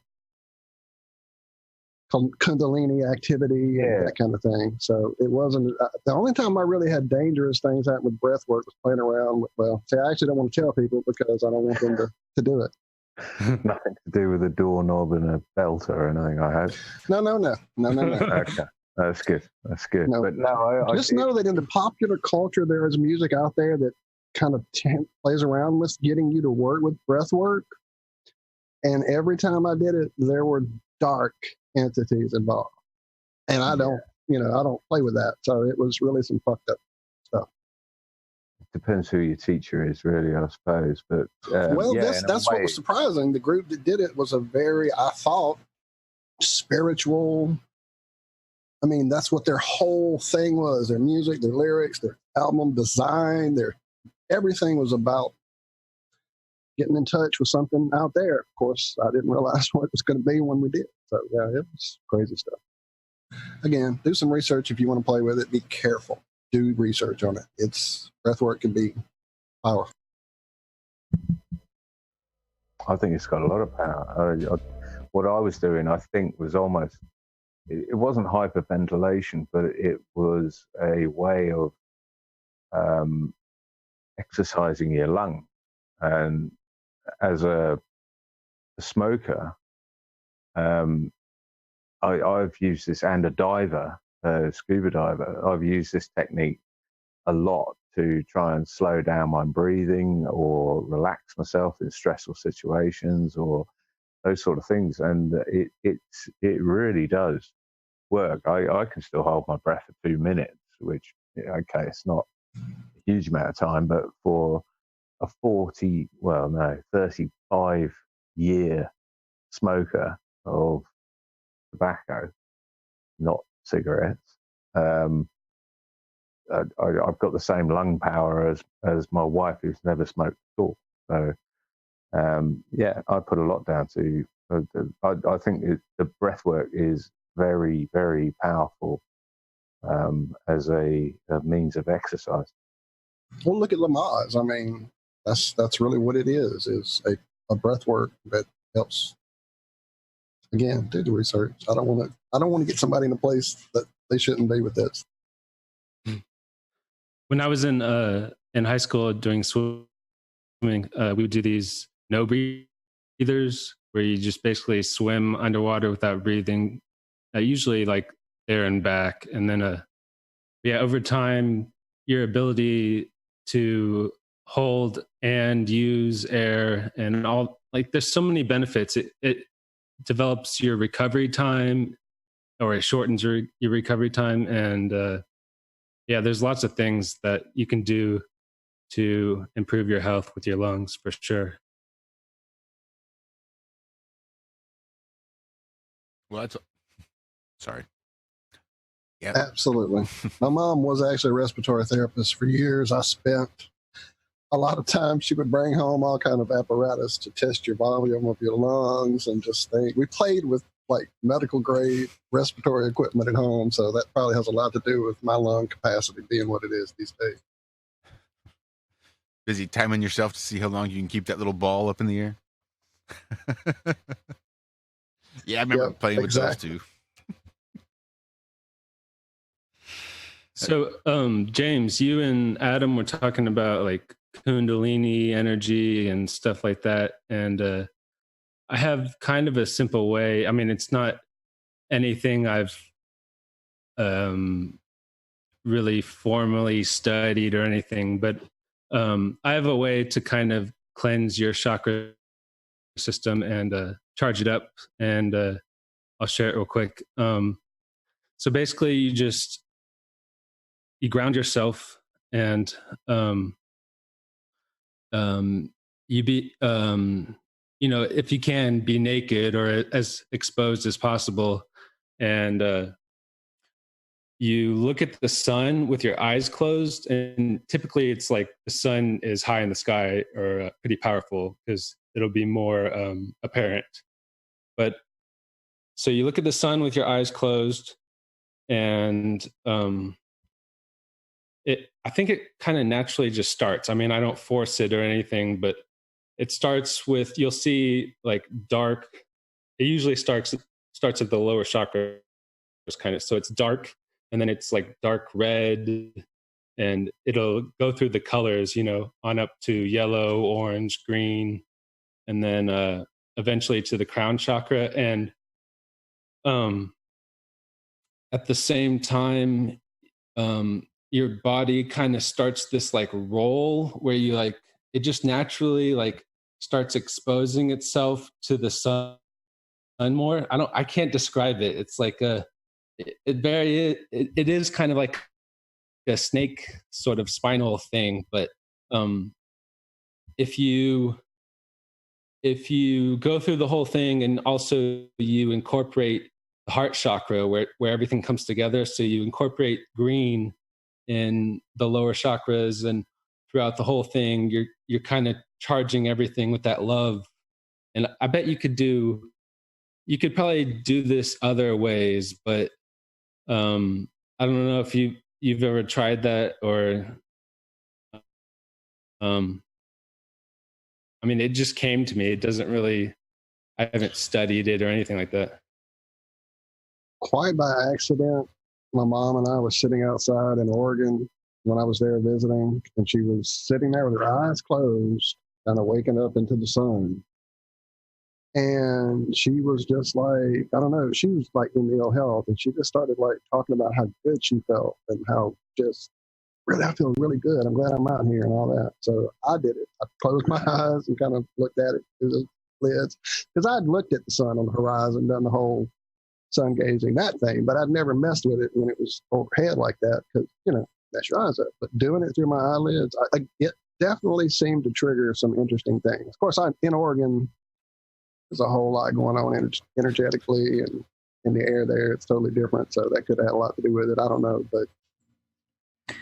Kundalini activity and that kind of thing. So it wasn't the only time I really had dangerous things happen with breath work was playing around with, I actually don't want to tell people because I don't want them to do it. Nothing to do with a doorknob and a belt or anything, I hope. No. Okay. That's good. No, but no, just know that in the popular culture, there is music out there that kind of plays around with getting you to work with breath work. And every time I did it, there were dark entities involved. And I don't play with that. So it was really some fucked up stuff. Depends who your teacher is, really, I suppose. But that's what was surprising. The group that did it was a very, I thought, spiritual. I mean, that's what their whole thing was. Their music, their lyrics, their album design, everything was about getting in touch with something out there. Of course, I didn't realize what it was going to be when we did. So, yeah, it was crazy stuff. Again, do some research if you want to play with it. Be careful. Do research on it. Breathwork can be powerful. I think it's got a lot of power. What I was doing, I think, was almost, it wasn't hyperventilation, but it was a way of exercising your lung. And as a smoker, I've used this, and a diver, scuba diver, I've used this technique a lot to try and slow down my breathing or relax myself in stressful situations or those sort of things. And it really does work. I can still hold my breath for 2 minutes, which, okay, it's not a huge amount of time, but for a 35-year smoker of tobacco, not cigarettes, I've got the same lung power as my wife, who's never smoked at all. So, I put a lot down to. I think the breath work is very, very powerful as a means of exercise. Well, look at Lamaze. I mean, that's really what it is a breath work that helps. Again, do the research. I don't want to get somebody in a place that they shouldn't be with this. When I was in high school doing swimming, we would do these no breathers where you just basically swim underwater without breathing, usually like there and back. And then, over time, your ability to hold and use air and all, like, there's so many benefits. It develops your recovery time, or it shortens your recovery time. And there's lots of things that you can do to improve your health with your lungs, for sure. Well, sorry. Yeah, absolutely. My mom was actually a respiratory therapist for years. I spent a lot of time. She would bring home all kind of apparatus to test your volume of your lungs and just think. We played with like medical grade respiratory equipment at home, so that probably has a lot to do with my lung capacity being what it is these days. Busy timing yourself to see how long you can keep that little ball up in the air. Yeah, I remember playing with those too. So, James, you and Adam were talking about like Kundalini energy and stuff like that. And I have kind of a simple way. I mean, it's not anything I've really formally studied or anything, but I have a way to kind of cleanse your chakra system and charge it up. And I'll share it real quick. So basically, you ground yourself, and you be if you can, be naked or as exposed as possible, and you look at the sun with your eyes closed. And typically it's like the sun is high in the sky or pretty powerful because it'll be more apparent. But so you look at the sun with your eyes closed, and I think it kind of naturally just starts. I mean, I don't force it or anything, but it starts with, you'll see like dark. It usually starts at the lower chakra, kind of. So it's dark, and then it's like dark red, and it'll go through the colors, on up to yellow, orange, green, and then eventually to the crown chakra. And at the same time, your body kind of starts this like roll where you like, it just naturally like starts exposing itself to the sun more. I can't describe it. It's like it is kind of like a snake sort of spinal thing. But if you go through the whole thing, and also you incorporate the heart chakra where everything comes together. So you incorporate green in the lower chakras, and throughout the whole thing, you're kind of charging everything with that love. And I bet you could probably do this other ways, but I don't know if you've ever tried that, or I mean, it just came to me. It doesn't really, I haven't studied it or anything like that. Quite by accident, my mom and I were sitting outside in Oregon when I was there visiting, and she was sitting there with her eyes closed, kind of waking up into the sun. And she was just like, I don't know, she was like in ill health, and she just started like talking about how good she felt and how just really, I feel really good. I'm glad I'm out here and all that. So I did it. I closed my eyes and kind of looked at it through the lids, because I'd looked at the sun on the horizon, done the whole sun gazing, that thing, but I'd never messed with it when it was overhead like that, because that's your eyes up. But doing it through my eyelids, it definitely seemed to trigger some interesting things. Of course, I'm in Oregon. There's a whole lot going on energetically, and in the air there, it's totally different. So that could have had a lot to do with it. I don't know, but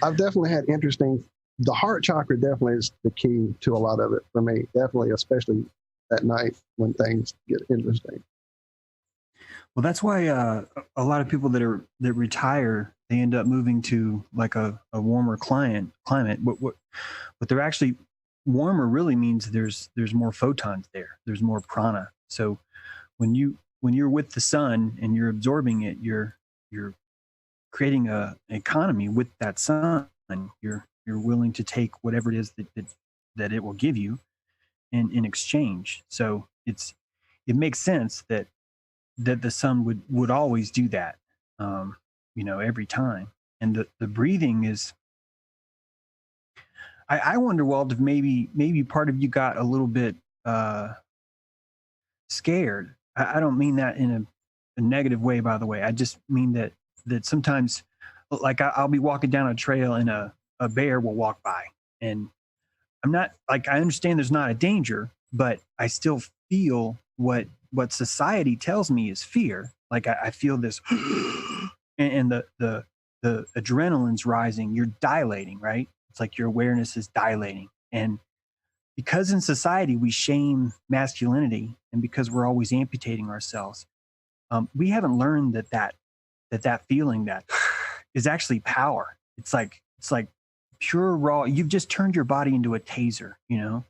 I've definitely had the heart chakra definitely is the key to a lot of it for me. Definitely, especially at night when things get interesting. Well, that's why a lot of people that retire they end up moving to like a warmer climate. What they're actually warmer really means there's more photons there. There's more prana. So when you're with the sun and you're absorbing it, you're creating an economy with that sun. You're willing to take whatever it is that it will give you in exchange. So it makes sense that the sun would always do that, every time. And the breathing is, I wonder, Walt, if maybe part of you got a little bit scared. I don't mean that in a negative way, by the way. I just mean that sometimes, like I'll be walking down a trail and a bear will walk by, and I'm not like, I understand there's not a danger, but I still feel what society tells me is fear. Like I feel this, and the adrenaline's rising. You're dilating, right? It's like your awareness is dilating. And because in society we shame masculinity, and because we're always amputating ourselves, we haven't learned that feeling that is actually power. It's like pure raw. You've just turned your body into a taser,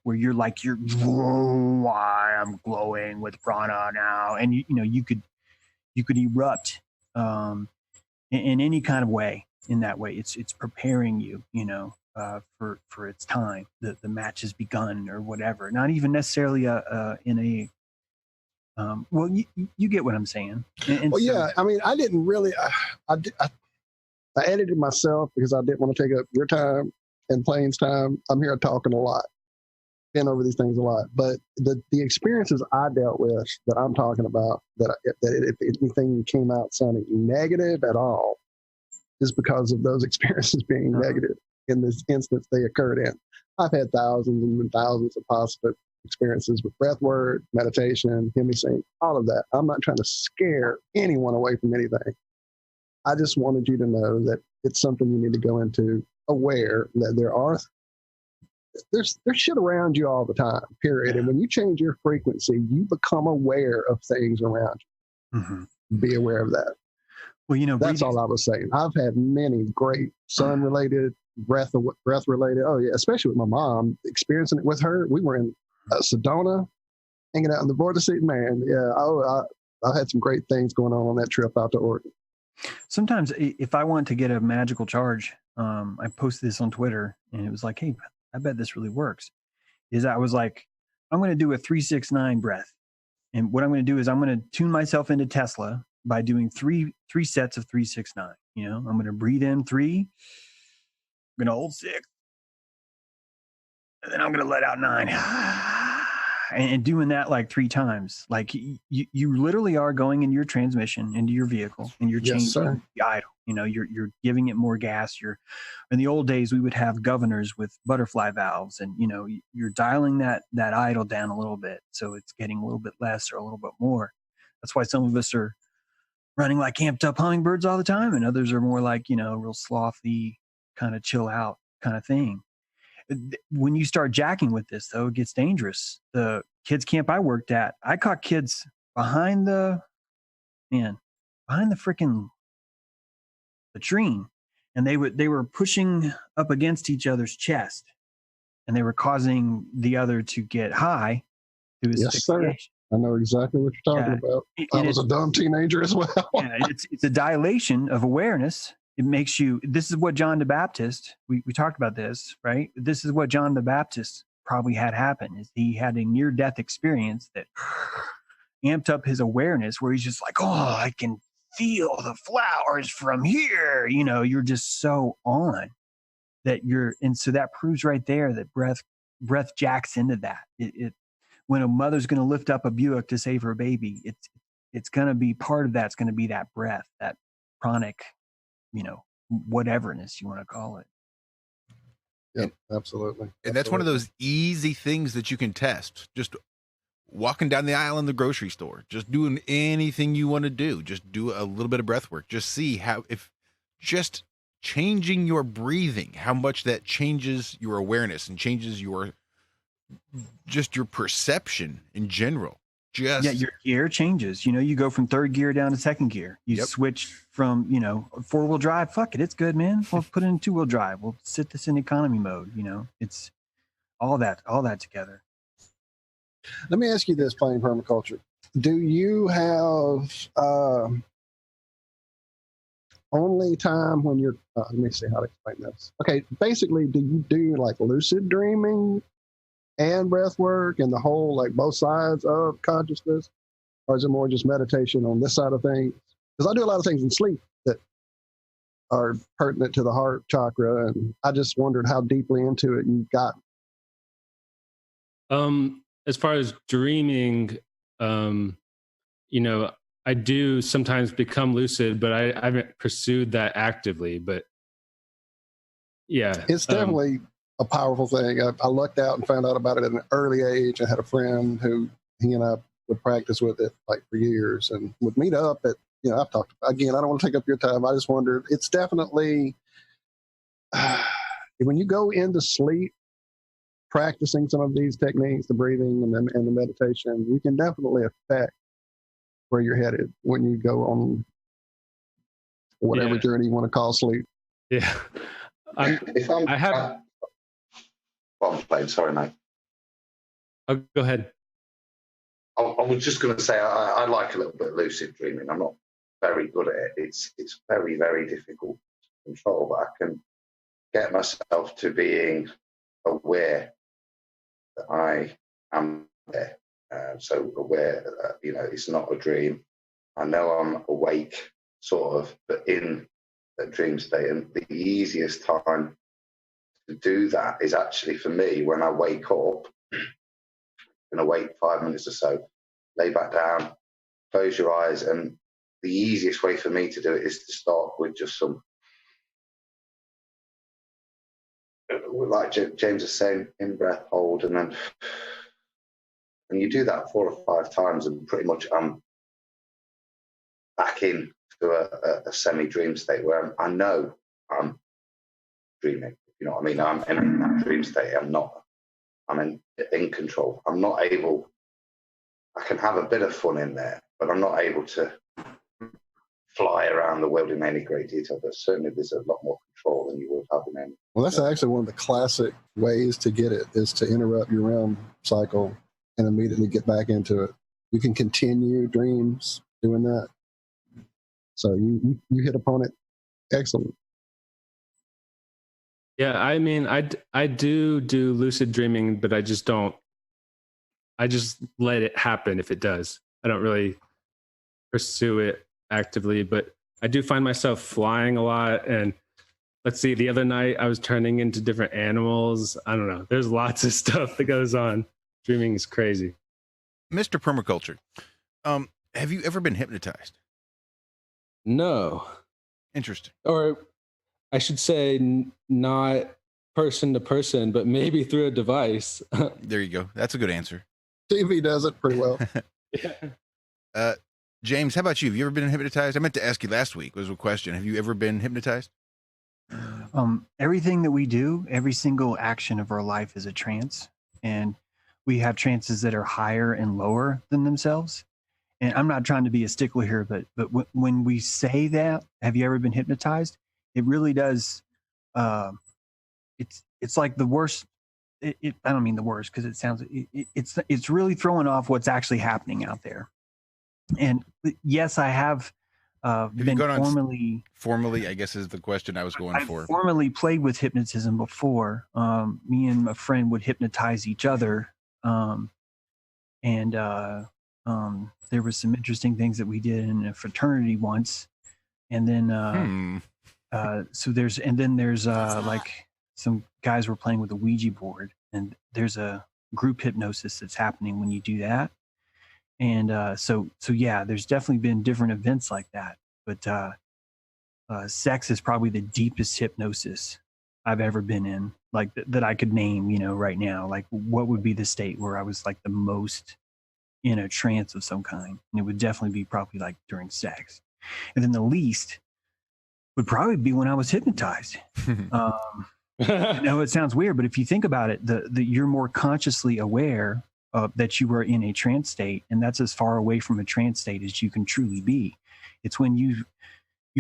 where you're like, I'm glowing with prana now, and you could erupt in any kind of way. In that way, it's preparing you, for its time. The match has begun, or whatever. Not even necessarily in a well, you get what I'm saying. And Well, so, yeah. I mean, I didn't really. I edited myself because I didn't want to take up your time and Plain's time. I'm here talking a lot, been over these things a lot. But the experiences I dealt with that I'm talking about, that if anything came out sounding negative at all, is because of those experiences being negative. In this instance they occurred in. I've had thousands and thousands of positive experiences with breath work, meditation, hemisync, all of that. I'm not trying to scare anyone away from anything. I just wanted you to know that it's something you need to go into aware that there's shit around you all the time, period. And when you change your frequency, you become aware of things around you. Mm-hmm. Be aware of that. Well, that's all I was saying. I've had many great sun-related, breath-related. Oh yeah, especially with my mom, experiencing it with her. We were in Sedona, hanging out in the border seat. Man, yeah. I had some great things going on that trip out to Oregon. Sometimes if I want to get a magical charge, I posted this on Twitter, and it was like, hey, I bet this really works. I was like, I'm going to do a 3-6-9 breath. And what I'm going to do is I'm going to tune myself into Tesla by doing three sets of 3-6-9. I'm going to breathe in 3, I'm going to hold 6, and then I'm going to let out 9. And doing that like 3 times. Like you literally are going into your transmission, into your vehicle, and you're changing the idle. You're giving it more gas. In the old days, we would have governors with butterfly valves, and you're dialing that idle down a little bit, so it's getting a little bit less or a little bit more. That's why some of us are running like amped up hummingbirds all the time, and others are more like real slothy, kind of chill out kind of thing. When you start jacking with this, though, it gets dangerous. The kids camp I worked at, I caught kids behind the freaking latrine, and they were pushing up against each other's chest, and they were causing the other to get high through his asphyxiation. Sir. I know exactly what you're talking about. I was a dumb teenager as well. It's a dilation of awareness. It makes you, this is what John the Baptist, we talked about this, right? This is what John the Baptist probably had happen, is he had a near-death experience that amped up his awareness, where he's just like, oh, I can feel the flowers from here. You're just so on that and so that proves right there that breath jacks into that. When a mother's going to lift up a Buick to save her baby, it's going to be part of that's going to be that breath, that pranic, whateverness you want to call it. Yeah, absolutely. And that's one of those easy things that you can test. Just walking down the aisle in the grocery store, just doing anything you want to do. Just do a little bit of breath work. Just see if just changing your breathing, how much that changes your awareness and changes your perception in general. Just Yeah, your gear changes. You go from third gear down to second gear. You Yep. switch from, 4-wheel drive. Fuck it, it's good, man. We'll put it in 2-wheel drive. We'll sit this in economy mode. It's all that together. Let me ask you this, playing permaculture. Do you have only time when you're, let me see how to explain this. Okay, basically, do you do like lucid dreaming and breath work and the whole, like both sides of consciousness? Or is it more just meditation on this side of things? Because I do a lot of things in sleep that are pertinent to the heart chakra, and I just wondered how deeply into it you got. As far as dreaming, I do sometimes become lucid, but I haven't pursued that actively. But yeah, It's definitely a powerful thing. I lucked out and found out about it at an early age. I had a friend who he and I would practice with it like for years and would meet up at, I've talked again, I don't want to take up your time. I just wondered, it's definitely, when you go into sleep, practicing some of these techniques, the breathing and the meditation, you can definitely affect where you're headed when you go on whatever journey you want to call sleep. Yeah. I have. I'm playing. Sorry, mate. Oh, go ahead. I was just going to say I like a little bit of lucid dreaming. I'm not very good at it. It's very, very difficult to control, but I can get myself to being aware that I am there. So aware that, it's not a dream. I know I'm awake, sort of, but in a dream state. And the easiest time to do that is actually for me when I wake up, I'm going to wait 5 minutes or so, lay back down, close your eyes. And the easiest way for me to do it is to start with just some, like James is saying, in breath, hold, and then. And you do that 4 or 5 times, and pretty much I'm back in to a semi-dream state where I know I'm dreaming. You know what I mean? I'm in that dream state. I'm in control. I'm not able. I can have a bit of fun in there, but I'm not able to fly around the world in any great detail. But certainly, there's a lot more control than you would have in any. Well, that's actually one of the classic ways to get it, is to interrupt your REM cycle and immediately get back into it. You can continue dreams doing that. So you hit upon it. Excellent. Yeah, I mean, I do lucid dreaming, but I just let it happen if it does. I don't really pursue it actively, but I do find myself flying a lot. And let's see, the other night I was turning into different animals. I don't know. There's lots of stuff that goes on. Dreaming is crazy. Mr. Permaculture, have you ever been hypnotized? No. Interesting. Or I should say not person to person, but maybe through a device. There you go. That's a good answer. TV does it pretty well. Yeah. James, how about you? Have you ever been hypnotized? I meant to ask you last week was a question. Have you ever been hypnotized? Everything that we do, every single action of our life is a trance. And we have trances that are higher and lower than themselves. And I'm not trying to be a stickler here, but when we say that, have you ever been hypnotized? It really does. It's like the worst. I don't mean the worst because it sounds. It's really throwing off what's actually happening out there. And yes, I have been formally, I guess is the question I was going for. I formally played with hypnotism before. Me and a friend would hypnotize each other. There was some interesting things that we did in a fraternity once. And then, there's like some guys were playing with a Ouija board, and there's a group hypnosis that's happening when you do that. And so yeah, there's definitely been different events like that. But sex is probably the deepest hypnosis I've ever been in, like that I could name, right now. Like, what would be the state where I was like the most in a trance of some kind? And it would definitely be probably like during sex. And then the least would probably be when I was hypnotized. It sounds weird, but if you think about it, the you're more consciously aware that you are in a trance state, and that's as far away from a trance state as you can truly be. It's when you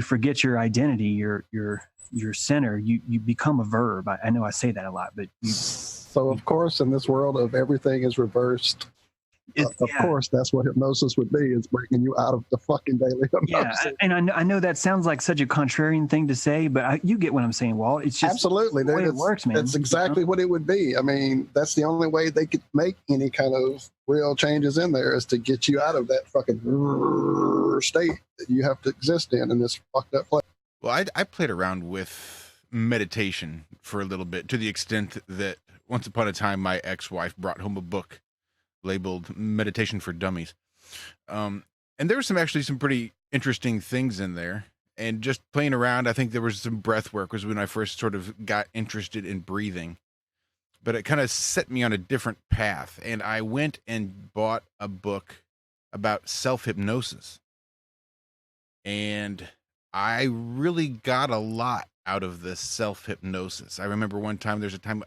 forget your identity, your center, you become a verb. I know I say that a lot, but so of course, in this world of everything is reversed, of course, that's what hypnosis would be, is bringing you out of the fucking daily hypnosis. Yeah, and I know that sounds like such a contrarian thing to say, but you get what I'm saying, Walt. It's just absolutely the way it works, man. That's exactly what it would be. I mean, that's the only way they could make any kind of real changes in there, is to get you out of that fucking state that you have to exist in this fucked up place. Well, I played around with meditation for a little bit, to the extent that once upon a time my ex-wife brought home a book labeled Meditation for Dummies. And there were actually some pretty interesting things in there. And just playing around, I think there was some breath work was when I first sort of got interested in breathing. But it kind of set me on a different path. And I went and bought a book about self-hypnosis. And I really got a lot out of this self-hypnosis. I remember one time, there's a time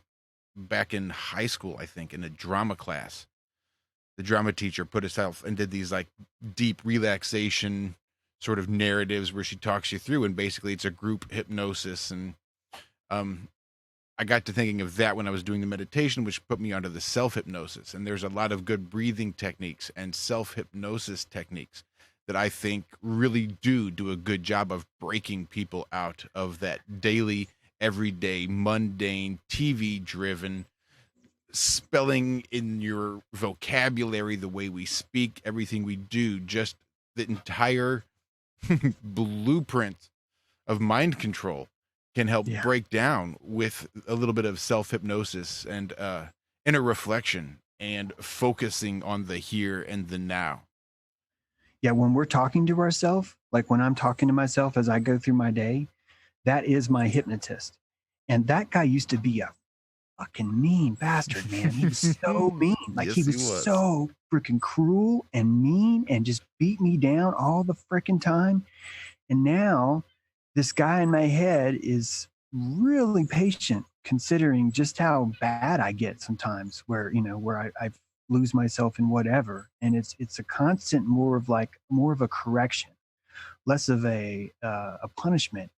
back in high school, I think, in a drama class, the drama teacher put herself and did these like deep relaxation sort of narratives where she talks you through, and basically it's a group hypnosis. And I got to thinking of that when I was doing the meditation, which put me onto the self-hypnosis. And there's a lot of good breathing techniques and self-hypnosis techniques that I think really do a good job of breaking people out of that daily, everyday, mundane, TV-driven, spelling in your vocabulary, the way we speak, everything we do, just the entire blueprint of mind control can help break down with a little bit of self-hypnosis and inner reflection and focusing on the here and the now. Yeah, when we're talking to ourselves, like when I'm talking to myself as I go through my day, that is my hypnotist. And that guy used to be a fucking mean bastard, man. He was so mean. Like, Yes, he was so freaking cruel and mean and just beat me down all the freaking time. And now this guy in my head is really patient, considering just how bad I get sometimes, where, you know, where I lose myself in whatever. And it's a constant, more of a correction, less of a punishment,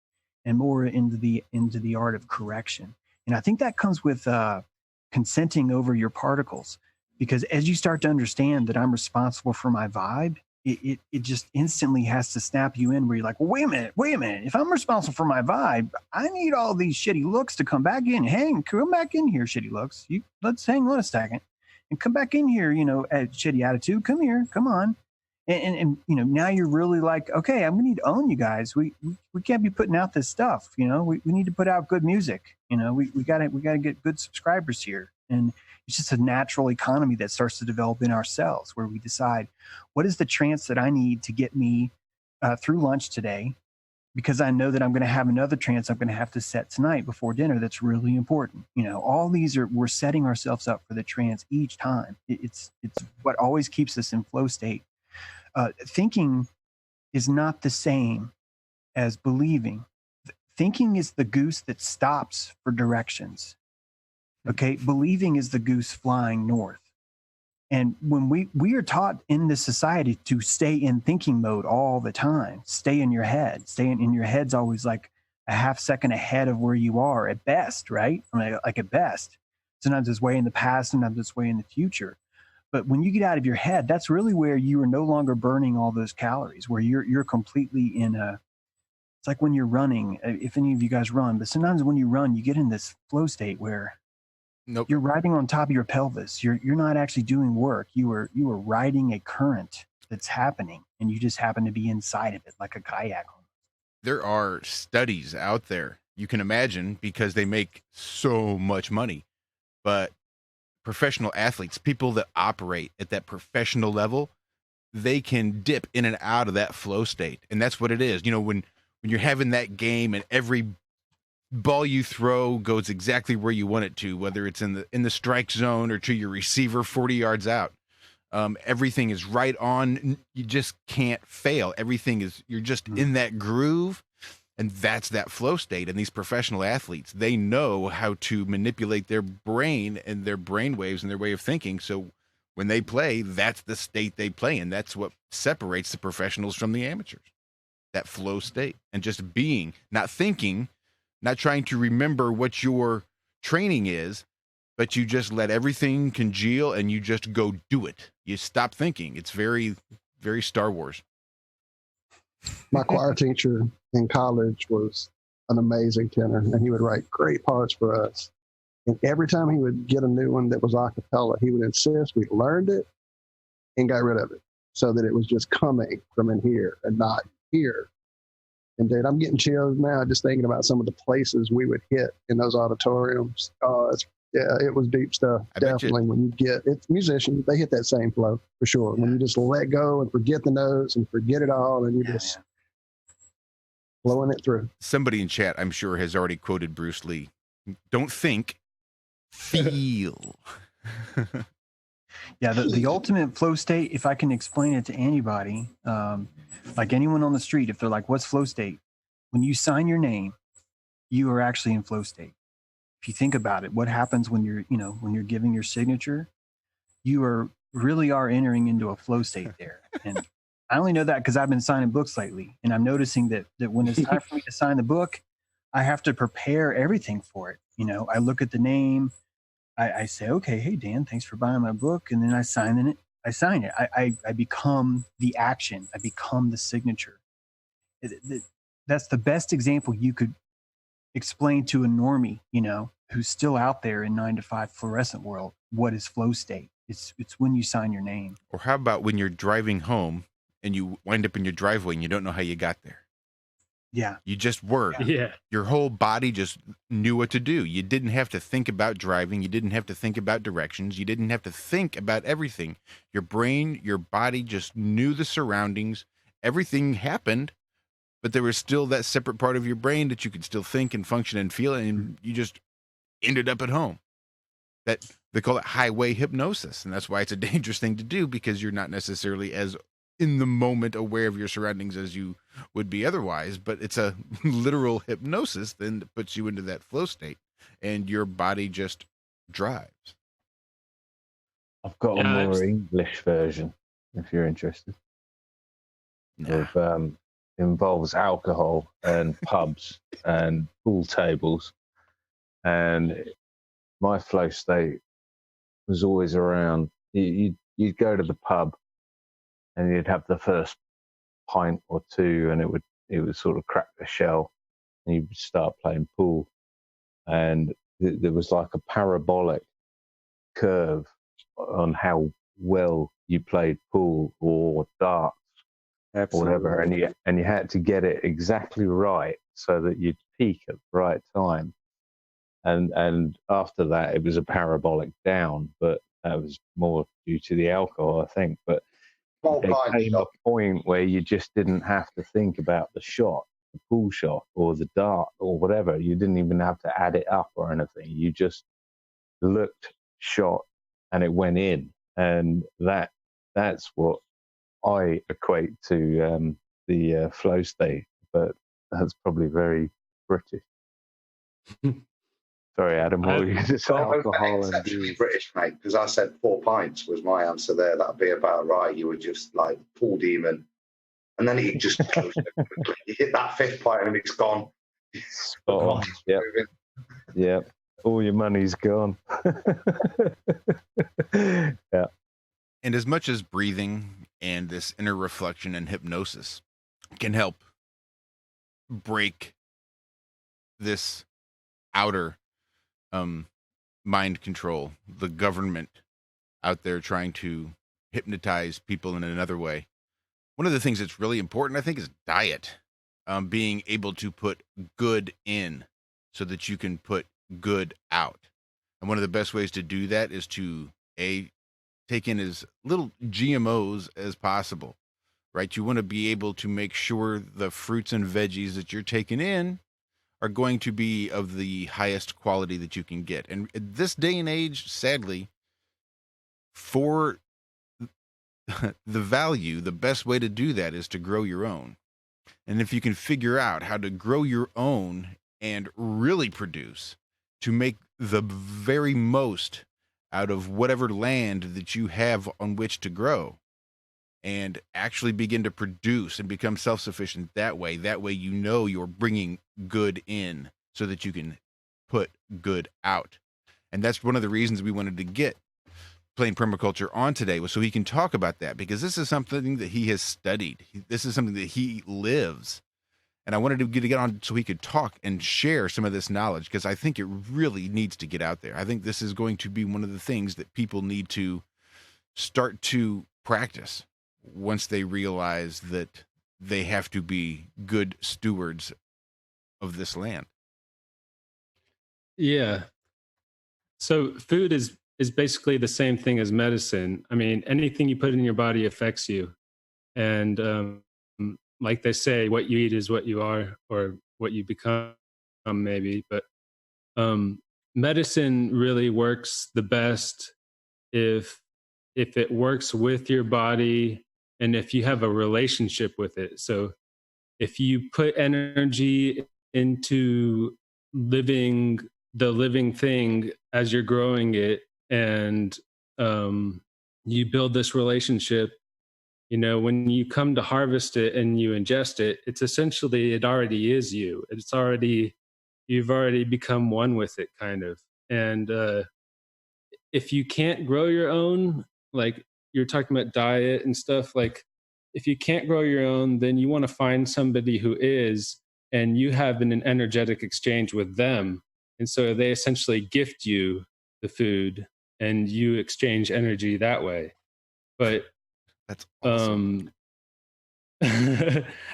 and more into the art of correction. And I think that comes with consenting over your particles, because as you start to understand that I'm responsible for my vibe, it just instantly has to snap you in, where you're like, well, wait a minute. If I'm responsible for my vibe, I need all these shitty looks to come back in. Come back in here, shitty looks. Let's hang on a second and come back in here, you know, at shitty attitude. Come here, come on. And you know, now you're really like, okay, I'm gonna need to own you guys. We can't be putting out this stuff, you know. We need to put out good music, you know. We gotta get good subscribers here. And it's just a natural economy that starts to develop in ourselves, where we decide, what is the trance that I need to get me through lunch today, because I know that I'm going to have another trance I'm going to have to set tonight before dinner that's really important. You know, all these we're setting ourselves up for the trance each time. It's what always keeps us in flow state. Thinking is not the same as believing. Thinking is the goose that stops for directions. Okay, believing is the goose flying north. And when we are taught in this society to stay in thinking mode all the time, stay in your head. Stay in your head's always like a half second ahead of where you are at best, right? I mean, like at best. Sometimes it's way in the past, sometimes it's way in the future. But when you get out of your head, that's really where you are no longer burning all those calories, where you're completely in it's like when you're running, if any of you guys run, but sometimes when you run, you get in this flow state where you're riding on top of your pelvis. You're not actually doing work. You are riding a current that's happening, and you just happen to be inside of it, like a kayak. There are studies out there, you can imagine, because they make so much money, but professional athletes, people that operate at that professional level, they can dip in and out of that flow state. And that's what it is. You know, when you're having that game and every ball you throw goes exactly where you want it to, whether it's in the strike zone or to your receiver 40 yards out, everything is right on. You just can't fail. You're just in that groove. And that's that flow state. And these professional athletes, they know how to manipulate their brain and their brain waves and their way of thinking. So when they play, that's the state they play in. That's what separates the professionals from the amateurs. That flow state, and just being, not thinking, not trying to remember what your training is, but you just let everything congeal and you just go do it. You stop thinking. It's very, very Star Wars. My choir teacher in college was an amazing tenor, and he would write great parts for us. And every time he would get a new one that was a cappella, he would insist we learned it and got rid of it so that it was just coming from in here and not here. And dude, I'm getting chills now just thinking about some of the places we would hit in those auditoriums. It was deep stuff. Definitely, when you get it's musicians, they hit that same flow for sure. When you just let go and forget the notes and forget it all, and you're just flowing it through. Somebody in chat, I'm sure, has already quoted Bruce Lee. Don't think, feel. Yeah, the ultimate flow state, if I can explain it to anybody, like anyone on the street, if they're like, what's flow state? When you sign your name, you are actually in flow state. If you think about it, what happens when you're giving your signature, you really are entering into a flow state there. And I only know that because I've been signing books lately, and I'm noticing that when it's time for me to sign the book, I have to prepare everything for it. I look at the name, I say, okay, hey Dan, thanks for buying my book, and then I sign it. I become the action. I become the signature. That's the best example you could explain to a normie, who's still out there in 9-to-5 fluorescent world. What is flow state? It's when you sign your name. Or how about when you're driving home and you wind up in your driveway and you don't know how you got there? Yeah. You just were. Yeah. Your whole body just knew what to do. You didn't have to think about driving. You didn't have to think about directions. You didn't have to think about everything. Your brain, your body just knew the surroundings. Everything happened, but there was still that separate part of your brain that you could still think and function and feel, and you just ended up at home. That they call it highway hypnosis, and that's why it's a dangerous thing to do, because you're not necessarily as in the moment aware of your surroundings as you would be otherwise, but it's a literal hypnosis then that puts you into that flow state, and your body just drives. I've got a more English version if you're interested. Nah. Involves alcohol and pubs and pool tables, and my flow state was always around. You'd go to the pub and you'd have the first pint or two, and it would sort of crack the shell, and you'd start playing pool, and there was like a parabolic curve on how well you played pool or darts. Absolutely. Or whatever, and you had to get it exactly right so that you'd peak at the right time, and after that it was a parabolic down, but that was more due to the alcohol, I think. But there came a point where you just didn't have to think about the shot, the pool shot, or the dart, or whatever. You didn't even have to add it up or anything. You just looked, shot, and it went in, and that's what I equate to the flow state, but that's probably very British. Sorry, Adam, what were you to say? Alcohol and British, mate, because I said 4 pints was my answer there. That'd be about right. You were just like pool demon, and then you just you hit that 5th pint and it's gone. Spot on. Yep. All your money's gone. Yeah. And as much as breathing and this inner reflection and hypnosis can help break this outer mind control, the government out there trying to hypnotize people in another way, one of the things that's really important, I think, is diet. Being able to put good in so that you can put good out. And one of the best ways to do that is to take in as little GMOs as possible, right? You want to be able to make sure the fruits and veggies that you're taking in are going to be of the highest quality that you can get. And at this day and age, sadly, for the value, the best way to do that is to grow your own. And if you can figure out how to grow your own and really produce to make the very most out of whatever land that you have on which to grow, and actually begin to produce and become self-sufficient that way. That way, you know, you're bringing good in so that you can put good out. And that's one of the reasons we wanted to get Plain Permaculture on today, was so he can talk about that, because this is something that he has studied. This is something that he lives. And I wanted to get on so he could talk and share some of this knowledge, because I think it really needs to get out there. I think this is going to be one of the things that people need to start to practice once they realize that they have to be good stewards of this land. Yeah. So food is basically the same thing as medicine. I mean, anything you put in your body affects you. And like they say, what you eat is what you are, or what you become, maybe. But medicine really works the best if it works with your body and if you have a relationship with it. So if you put energy into living the living thing as you're growing it, and you build this relationship, you know, when you come to harvest it and you ingest it, it's essentially, it already is you. You've already become one with it, kind of. And if you can't grow your own, like you're talking about diet and stuff, like if you can't grow your own, then you want to find somebody who is, and you have an energetic exchange with them. And so they essentially gift you the food and you exchange energy that way. But that's awesome.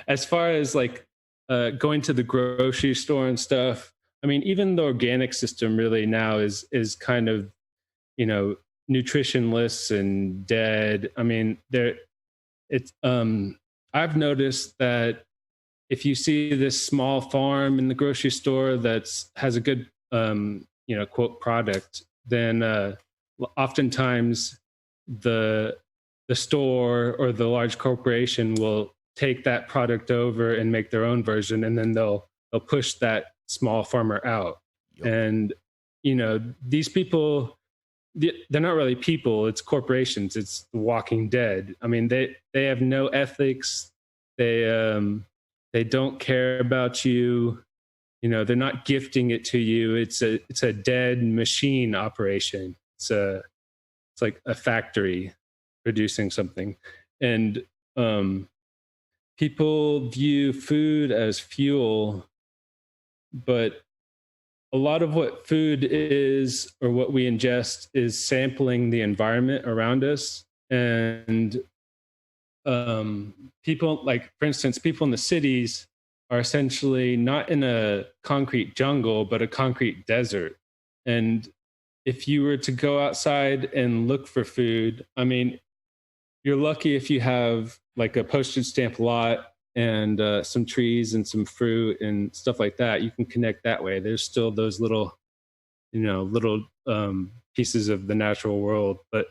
As far as like going to the grocery store and stuff, I mean, even the organic system really now is kind of, you know, nutritionless and dead. I mean, I've noticed that if you see this small farm in the grocery store that has a good, you know, quote product, then oftentimes the store or the large corporation will take that product over and make their own version, and then they'll push that small farmer out. Yep. And you know, these people, they're not really people, it's corporations, it's the Walking Dead. I mean, they have no ethics. They don't care about you. You know, they're not gifting it to you. It's a dead machine operation. It's like a factory producing something. And people view food as fuel, but a lot of what food is, or what we ingest, is sampling the environment around us. And people, like, for instance, people in the cities are essentially not in a concrete jungle, but a concrete desert. And if you were to go outside and look for food, I mean, you're lucky if you have like a postage stamp lot and some trees and some fruit and stuff like that. You can connect that way. There's still those little, you know, pieces of the natural world. But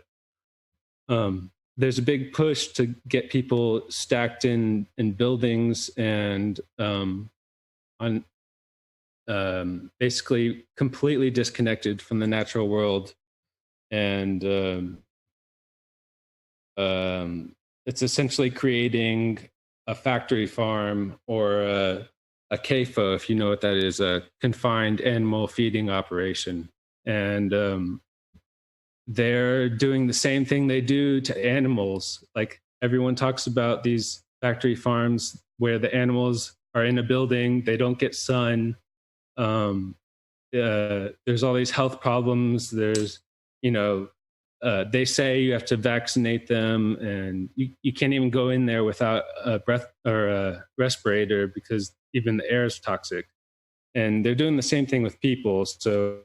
there's a big push to get people stacked in buildings and on basically completely disconnected from the natural world. And it's essentially creating a factory farm, or a CAFO, if you know what that is, a confined animal feeding operation. And they're doing the same thing they do to animals. Like, everyone talks about these factory farms where the animals are in a building, they don't get sun. There's all these health problems. There's, you know, they say you have to vaccinate them, and you can't even go in there without a breath or a respirator, because even the air is toxic. And they're doing the same thing with people. So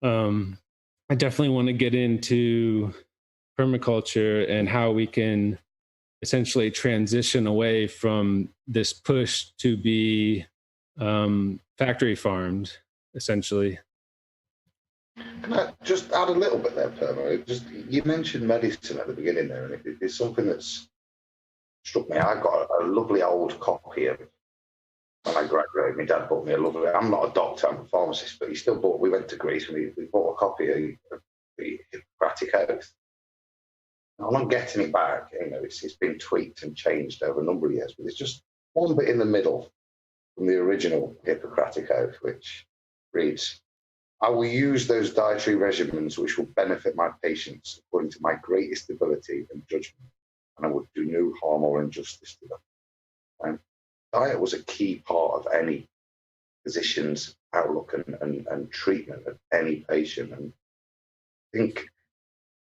I definitely want to get into permaculture and how we can essentially transition away from this push to be factory farmed, essentially. Can I just add a little bit there, Perma? You mentioned medicine at the beginning there, and it's something that's struck me. I got a lovely old copy of, when I graduated, my dad bought me a lovely, I'm not a doctor, I'm a pharmacist, but he still bought, we went to Greece and we bought a copy of the Hippocratic Oath. I'm not getting it back. It's been tweaked and changed over a number of years, but there's just one bit in the middle from the original Hippocratic Oath, which reads, "I will use those dietary regimens which will benefit my patients according to my greatest ability and judgment, and I would do no harm or injustice to them." And diet was a key part of any physician's outlook and treatment of any patient. And I think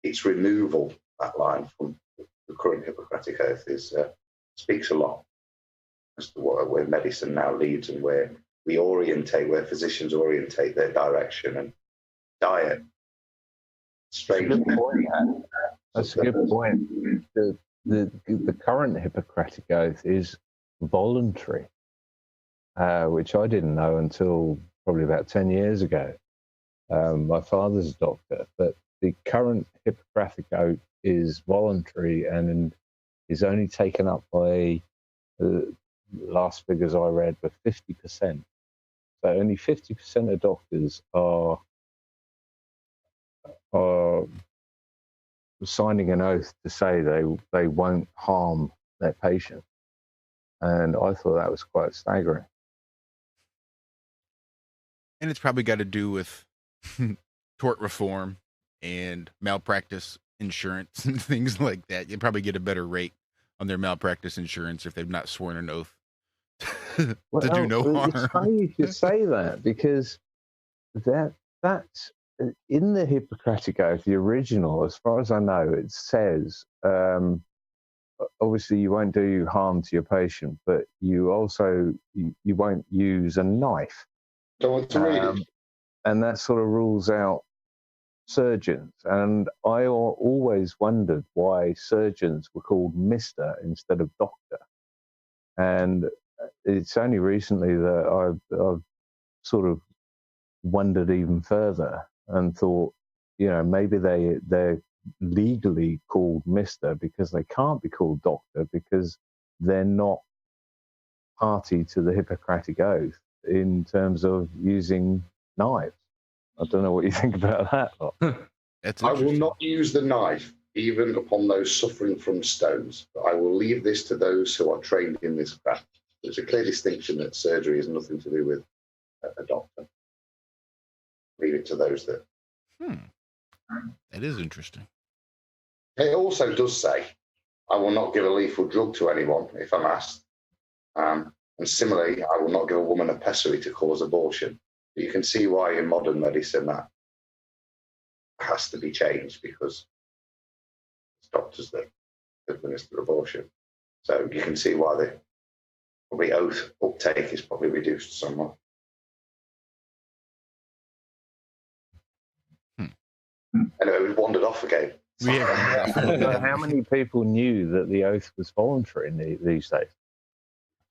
its removal, that line from the current Hippocratic Oath, speaks a lot as to where medicine now leads and where physicians orientate their direction. And diet, strange. That's a good point. That's a good point. The current Hippocratic Oath is voluntary, which I didn't know until probably about 10 years ago. My father's a doctor, but the current Hippocratic Oath is voluntary and is only taken up by, the last figures I read were 50%. So only 50% of doctors are signing an oath to say they won't harm their patient. And I thought that was quite staggering. And it's probably got to do with tort reform and malpractice insurance and things like that. You probably get a better rate on their malpractice insurance if they've not sworn an oath to do no harm. It's funny you should say that, because that's in the Hippocratic Oath, the original, as far as I know, it says, obviously you won't do harm to your patient, but you also, you won't use a knife. Don't want to read it. And that sort of rules out surgeons. And I always wondered why surgeons were called Mr. instead of Doctor. And it's only recently that I've sort of wondered even further and thought, maybe they're legally called Mr. because they can't be called Doctor because they're not party to the Hippocratic Oath in terms of using knives. I don't know what you think about that. I will not use the knife, even upon those suffering from stones. But I will leave this to those who are trained in this craft. There's a clear distinction that surgery has nothing to do with a doctor. Leave it to those that. That is interesting. It also does say, I will not give a lethal drug to anyone if I'm asked. And similarly, I will not give a woman a pessary to cause abortion. But you can see why in modern medicine that has to be changed, because it's doctors that administer abortion. So you can see why the probably oath uptake is probably reduced somewhat. Anyway, we've wandered off again. How many people knew that the oath was voluntary these days?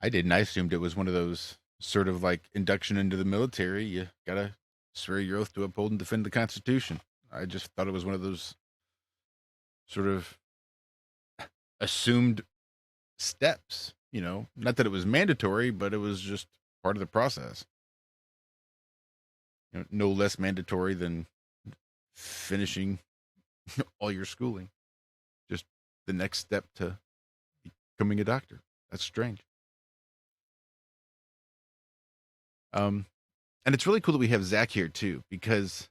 I didn't. I assumed it was one of those sort of like induction into the military. You gotta swear your oath to uphold and defend the Constitution. I just thought it was one of those sort of assumed steps, not that it was mandatory, but it was just part of the process. No less mandatory than finishing all your schooling. Just the next step to becoming a doctor. That's strange. And it's really cool that we have Zach here too, because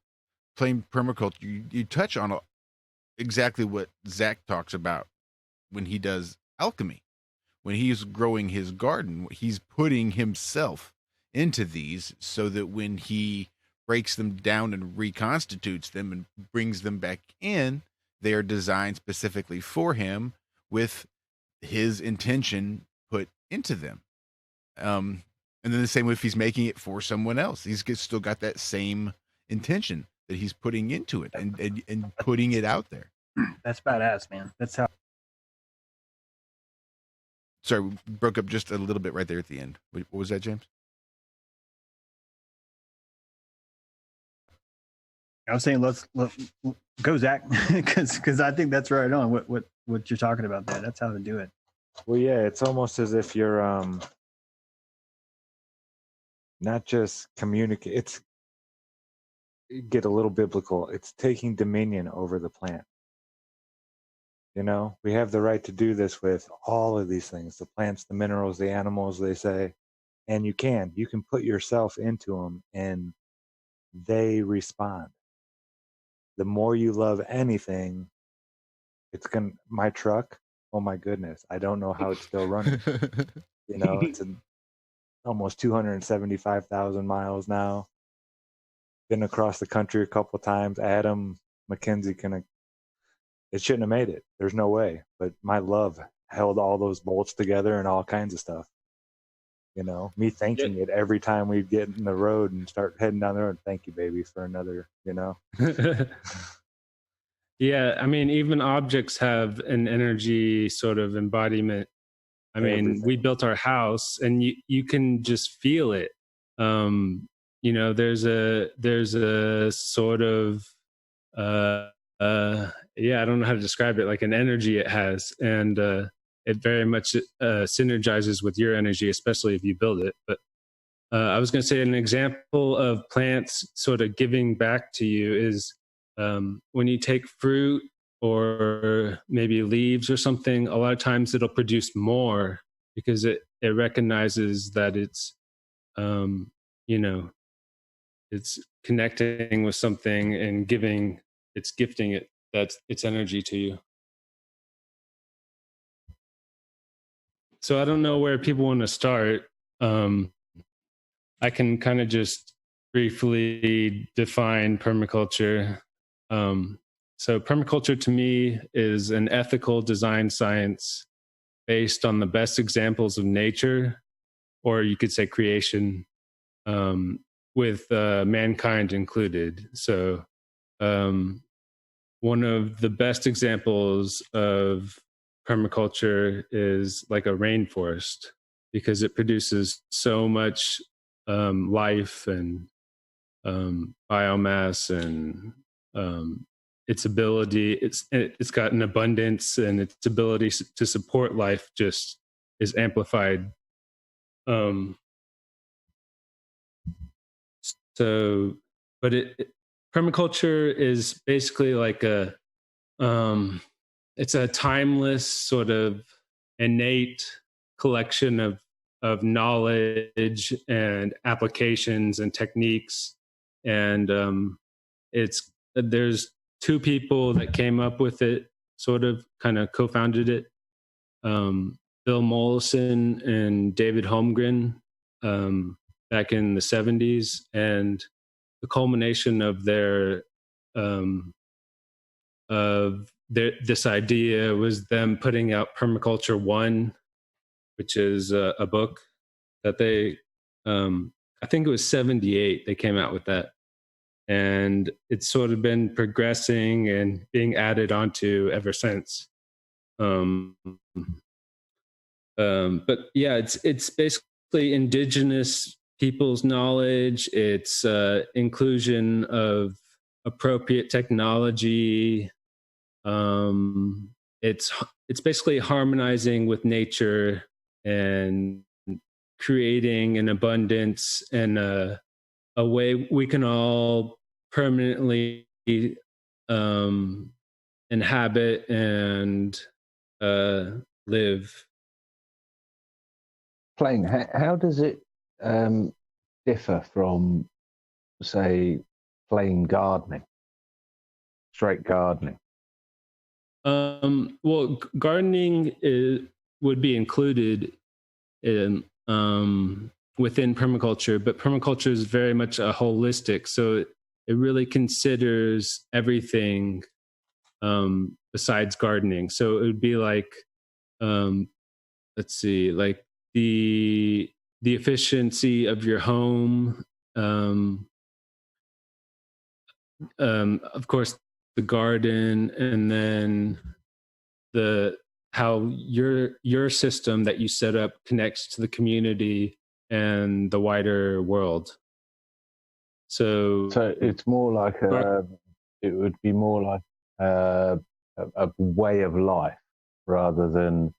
playing permaculture, you touch on exactly what Zach talks about when he does alchemy. When he's growing his garden, he's putting himself into these so that when he breaks them down and reconstitutes them and brings them back in, they are designed specifically for him with his intention put into them. And then the same way if he's making it for someone else, he's still got that same intention that he's putting into it and putting it out there. That's badass, man. That's how. Sorry, we broke up just a little bit right there at the end. What was that, James? I was saying let's go, Zach, because I think that's right on what you're talking about there. That's how to do it. Well, yeah, it's almost as if you're not just communicate. get a little biblical. It's taking dominion over the plant. You know, we have the right to do this with all of these things, the plants, the minerals, the animals, they say. And you can put yourself into them and they respond. The more you love anything, my truck, oh my goodness, I don't know how it's still running. You know, it's almost 275,000 miles now. Been across the country a couple of times. Adam McKenzie it shouldn't have made it. There's no way. But my love held all those bolts together and all kinds of stuff. You know, me thanking it every time we get in the road and start heading down the road. Thank you, baby, for another, you know. Yeah, I mean, even objects have an energy sort of embodiment. I mean, we built our house and you can just feel it. You know, there's a sort of I don't know how to describe it, like an energy it has, and it very much synergizes with your energy, especially if you build it. But I was going to say an example of plants sort of giving back to you is when you take fruit or maybe leaves or something, a lot of times it'll produce more because it recognizes that it's, you know, it's connecting with something and gifting it that's its energy to you. So I don't know where people want to start. I can kind of just briefly define permaculture. So permaculture to me is an ethical design science based on the best examples of nature, or you could say creation, with mankind included. So one of the best examples of permaculture is like a rainforest, because it produces so much life and biomass, and its ability, it's got an abundance, and its ability to support life just is amplified. So, but permaculture is basically like it's a timeless sort of innate collection of knowledge and applications and techniques. And there's two people that came up with it, sort of kind of co-founded it, Bill Mollison and David Holmgren, back in the 70s. And the culmination of this idea was them putting out Permaculture 1, which is a book that they, I think it was 78, they came out with that. And it's sort of been progressing and being added onto ever since. But yeah, it's basically indigenous people's knowledge. It's inclusion of appropriate technology. It's basically harmonizing with nature and creating an abundance and a way we can all permanently inhabit and live. Plain, how does it differ from, say, plain gardening, straight gardening? Well, gardening would be included in within permaculture, but permaculture is very much a holistic. So it really considers everything besides gardening. So it would be like, let's see, like the efficiency of your home, of course, the garden, and then how your system that you set up connects to the community and the wider world. So it's more like it would be more like a way of life rather than,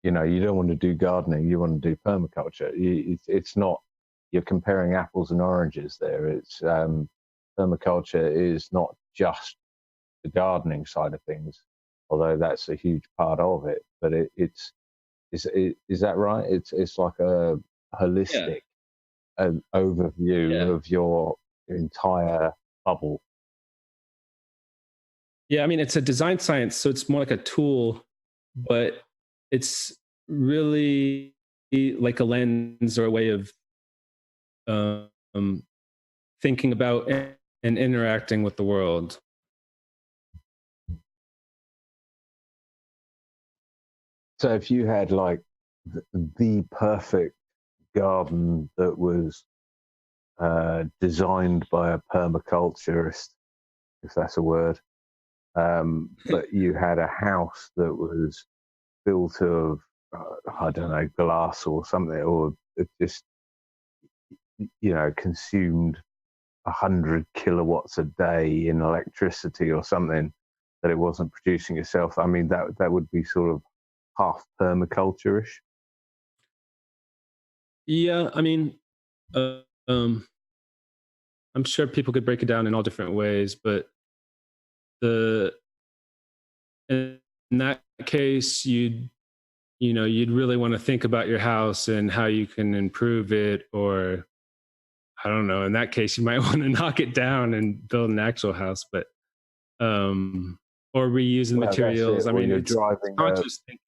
you know, you don't want to do gardening, you want to do permaculture. It's not, you're comparing apples and oranges there. It's permaculture is not just the gardening side of things, although that's a huge part of it. But is that right? It's like a holistic an overview of your entire bubble. Yeah, I mean, it's a design science, so it's more like a tool, but it's really like a lens or a way of thinking about and interacting with the world. So if you had like the perfect garden that was designed by a permaculturist, if that's a word, but you had a house that was built of, I don't know, glass or something, or it just, consumed 100 kilowatts a day in electricity or something, that it wasn't producing itself. I mean, that would be sort of half permaculture-ish. Yeah, I mean, I'm sure people could break it down in all different ways, but in that case, you'd really want to think about your house and how you can improve it, or I don't know. In that case, you might want to knock it down and build an actual house, but or reuse the materials. I mean, it's conscious thinking.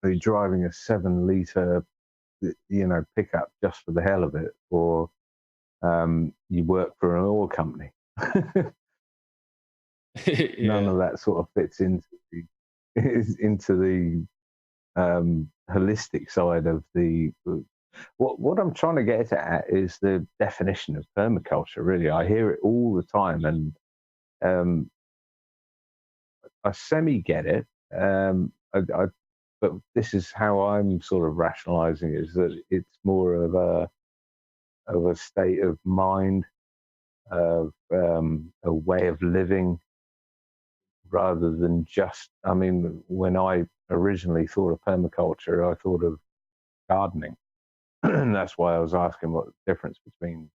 Are you driving a 7-liter, pickup just for the hell of it, or you work for an oil company? None of that sort of fits into the holistic side of the. What I'm trying to get at is the definition of permaculture. Really, I hear it all the time, and I semi get it. But this is how I'm sort of rationalizing it, is that it's more of a state of mind, of a way of living, rather than just, I mean, when I originally thought of permaculture, I thought of gardening. And that's why I was asking what the difference between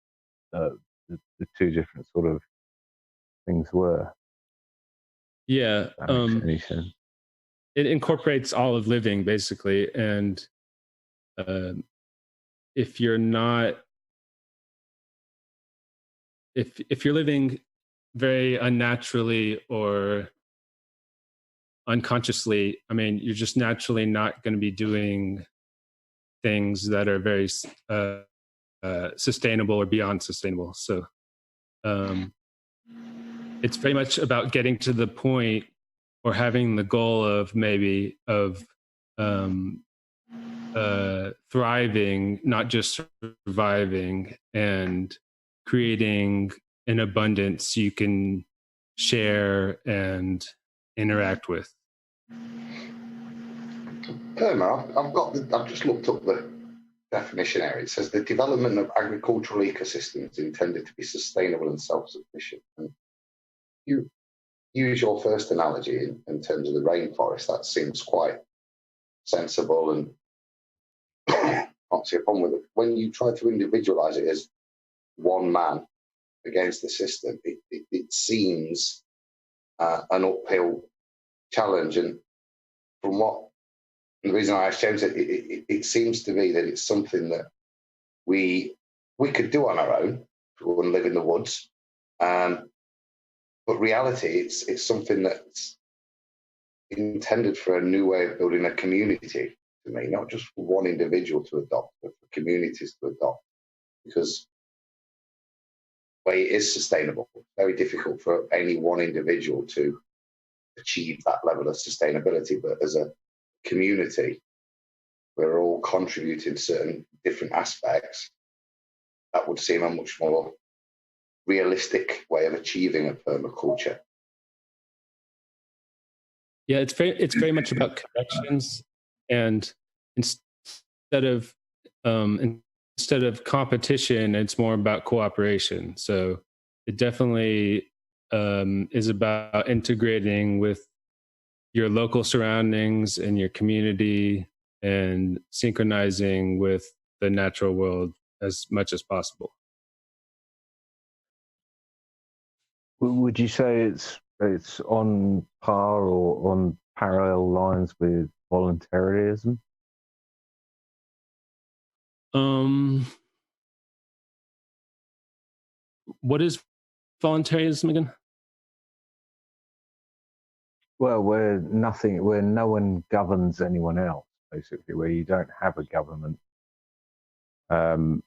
the two different sort of things were. Yeah. If that makes any sense. It incorporates all of living, basically. And if you're not, if you're living very unnaturally or unconsciously, I mean, you're just naturally not going to be doing things that are very sustainable or beyond sustainable. So it's very much about getting to the point, or having the goal of thriving, not just surviving, and creating an abundance you can share and interact with. I've just looked up the definition area. It says the development of agricultural ecosystems intended to be sustainable and self-sufficient. And you use your first analogy in terms of the rainforest. That seems quite sensible, and can't see a problem with it. When you try to individualize it as one man against the system, it seems an uphill challenge. And from the reason I asked James, it seems to be that it's something that we could do on our own if we want to live in the woods. But reality, it's something that's intended for a new way of building a community, to me, not just for one individual to adopt, but for communities to adopt. Because the way it is sustainable, it's very difficult for any one individual to achieve that level of sustainability. But as a community, we're all contributing certain different aspects. That would seem a much more realistic way of achieving a permaculture. Yeah, it's very much about connections, and instead of competition, it's more about cooperation. So it definitely is about integrating with your local surroundings and your community, and synchronizing with the natural world as much as possible. Would you say it's on par or on parallel lines with voluntarism? What is voluntarism again? Well, where no one governs anyone else, basically, where you don't have a government. Well,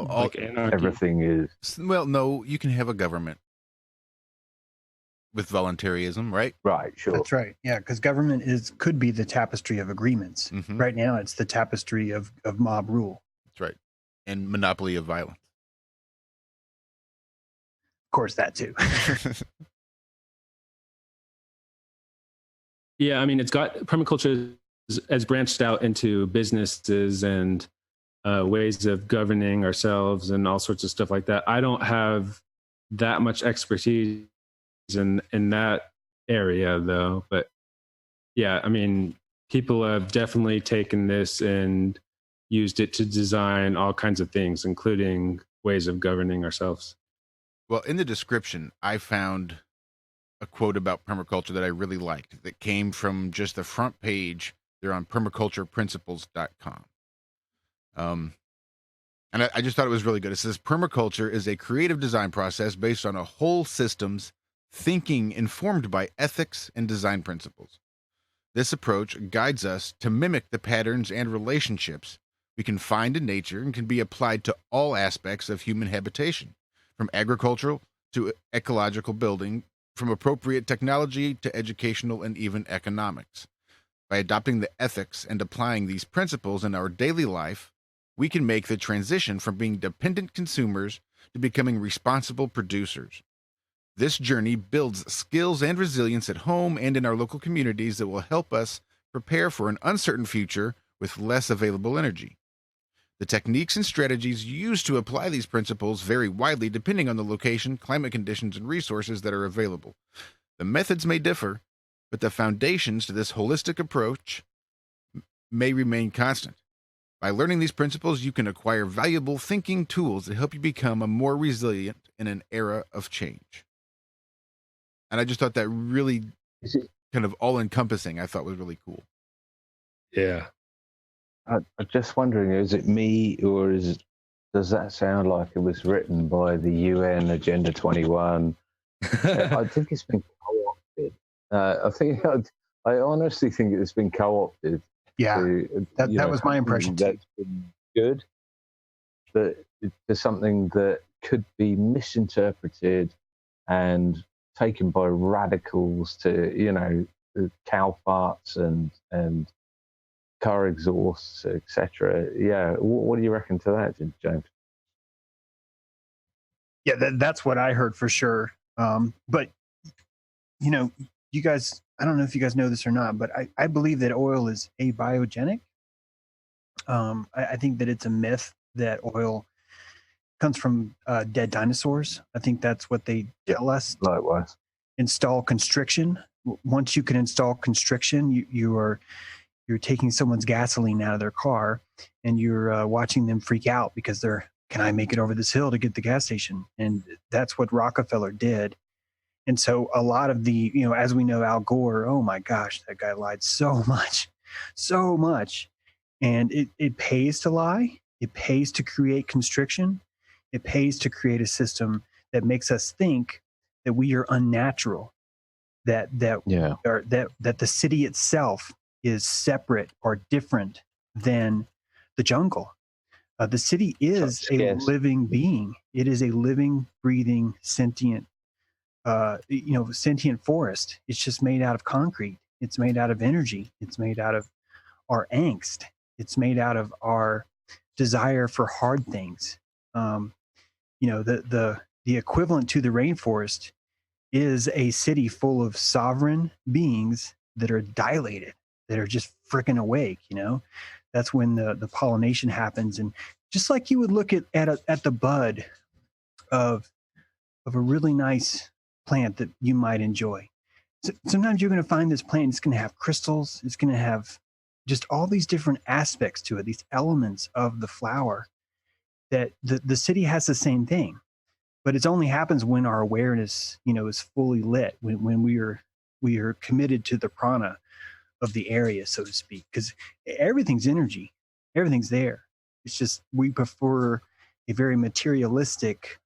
Like anarchy? Everything is. well, no, you can have a government with voluntarism, right? Right, sure. That's right. Yeah, because government could be the tapestry of agreements. Mhm. Right now, it's the tapestry of mob rule. That's right. And monopoly of violence. Of course, that too. Yeah, I mean, it's got permaculture has branched out into businesses and ways of governing ourselves and all sorts of stuff like that. I don't have that much expertise in that area, though. But yeah, I mean, people have definitely taken this and used it to design all kinds of things, including ways of governing ourselves. Well, in the description, I found a quote about permaculture that I really liked that came from just the front page. They're on permacultureprinciples.com. And I just thought it was really good. It says, permaculture is a creative design process based on a whole system's thinking informed by ethics and design principles. This approach guides us to mimic the patterns and relationships we can find in nature and can be applied to all aspects of human habitation, from agricultural to ecological building, from appropriate technology to educational and even economics. By adopting the ethics and applying these principles in our daily life, we can make the transition from being dependent consumers to becoming responsible producers. This journey builds skills and resilience at home and in our local communities that will help us prepare for an uncertain future with less available energy. The techniques and strategies used to apply these principles vary widely depending on the location, climate conditions, and resources that are available. The methods may differ, but the foundations to this holistic approach may remain constant. By learning these principles, you can acquire valuable thinking tools that help you become a more resilient in an era of change. And I just thought that really kind of all-encompassing, I thought was really cool. Yeah. I'm just wondering, is it me or does that sound like it was written by the UN Agenda 21? I think it's been co-opted. I honestly think it's been co-opted. Yeah, that was my impression too. That's been good, but there's something that could be misinterpreted and taken by radicals to, cow farts and car exhausts, etc. Yeah, what do you reckon to that, James? Yeah, that's what I heard for sure. But you guys, I don't know if you guys know this or not, but I believe that oil is abiogenic. I think that it's a myth that oil comes from dead dinosaurs. I think that's what they tell us. Likewise. Install constriction. Once you can install constriction, you're taking someone's gasoline out of their car and you're watching them freak out because can I make it over this hill to get the gas station? And that's what Rockefeller did. And so a lot of the, as we know, Al Gore, oh my gosh, that guy lied so much. And it pays to lie. It pays to create constriction. It pays to create a system that makes us think that we are unnatural, that the city itself is separate or different than the jungle. The city is a living being. It is a living, breathing, sentient forest. It's just made out of concrete. It's made out of energy. It's made out of our angst. It's made out of our desire for hard things. The equivalent to the rainforest is a city full of sovereign beings that are dilated, that are just freaking awake. That's when the pollination happens. And just like you would look at the bud of a really nice plant that you might enjoy. So sometimes you're going to find this plant, it's going to have crystals, it's going to have just all these different aspects to it, these elements of the flower, that the city has the same thing. but it only happens when our awareness, is fully lit, when we are committed to the prana of the area, so to speak, because everything's energy, everything's there. It's just we prefer a very materialistic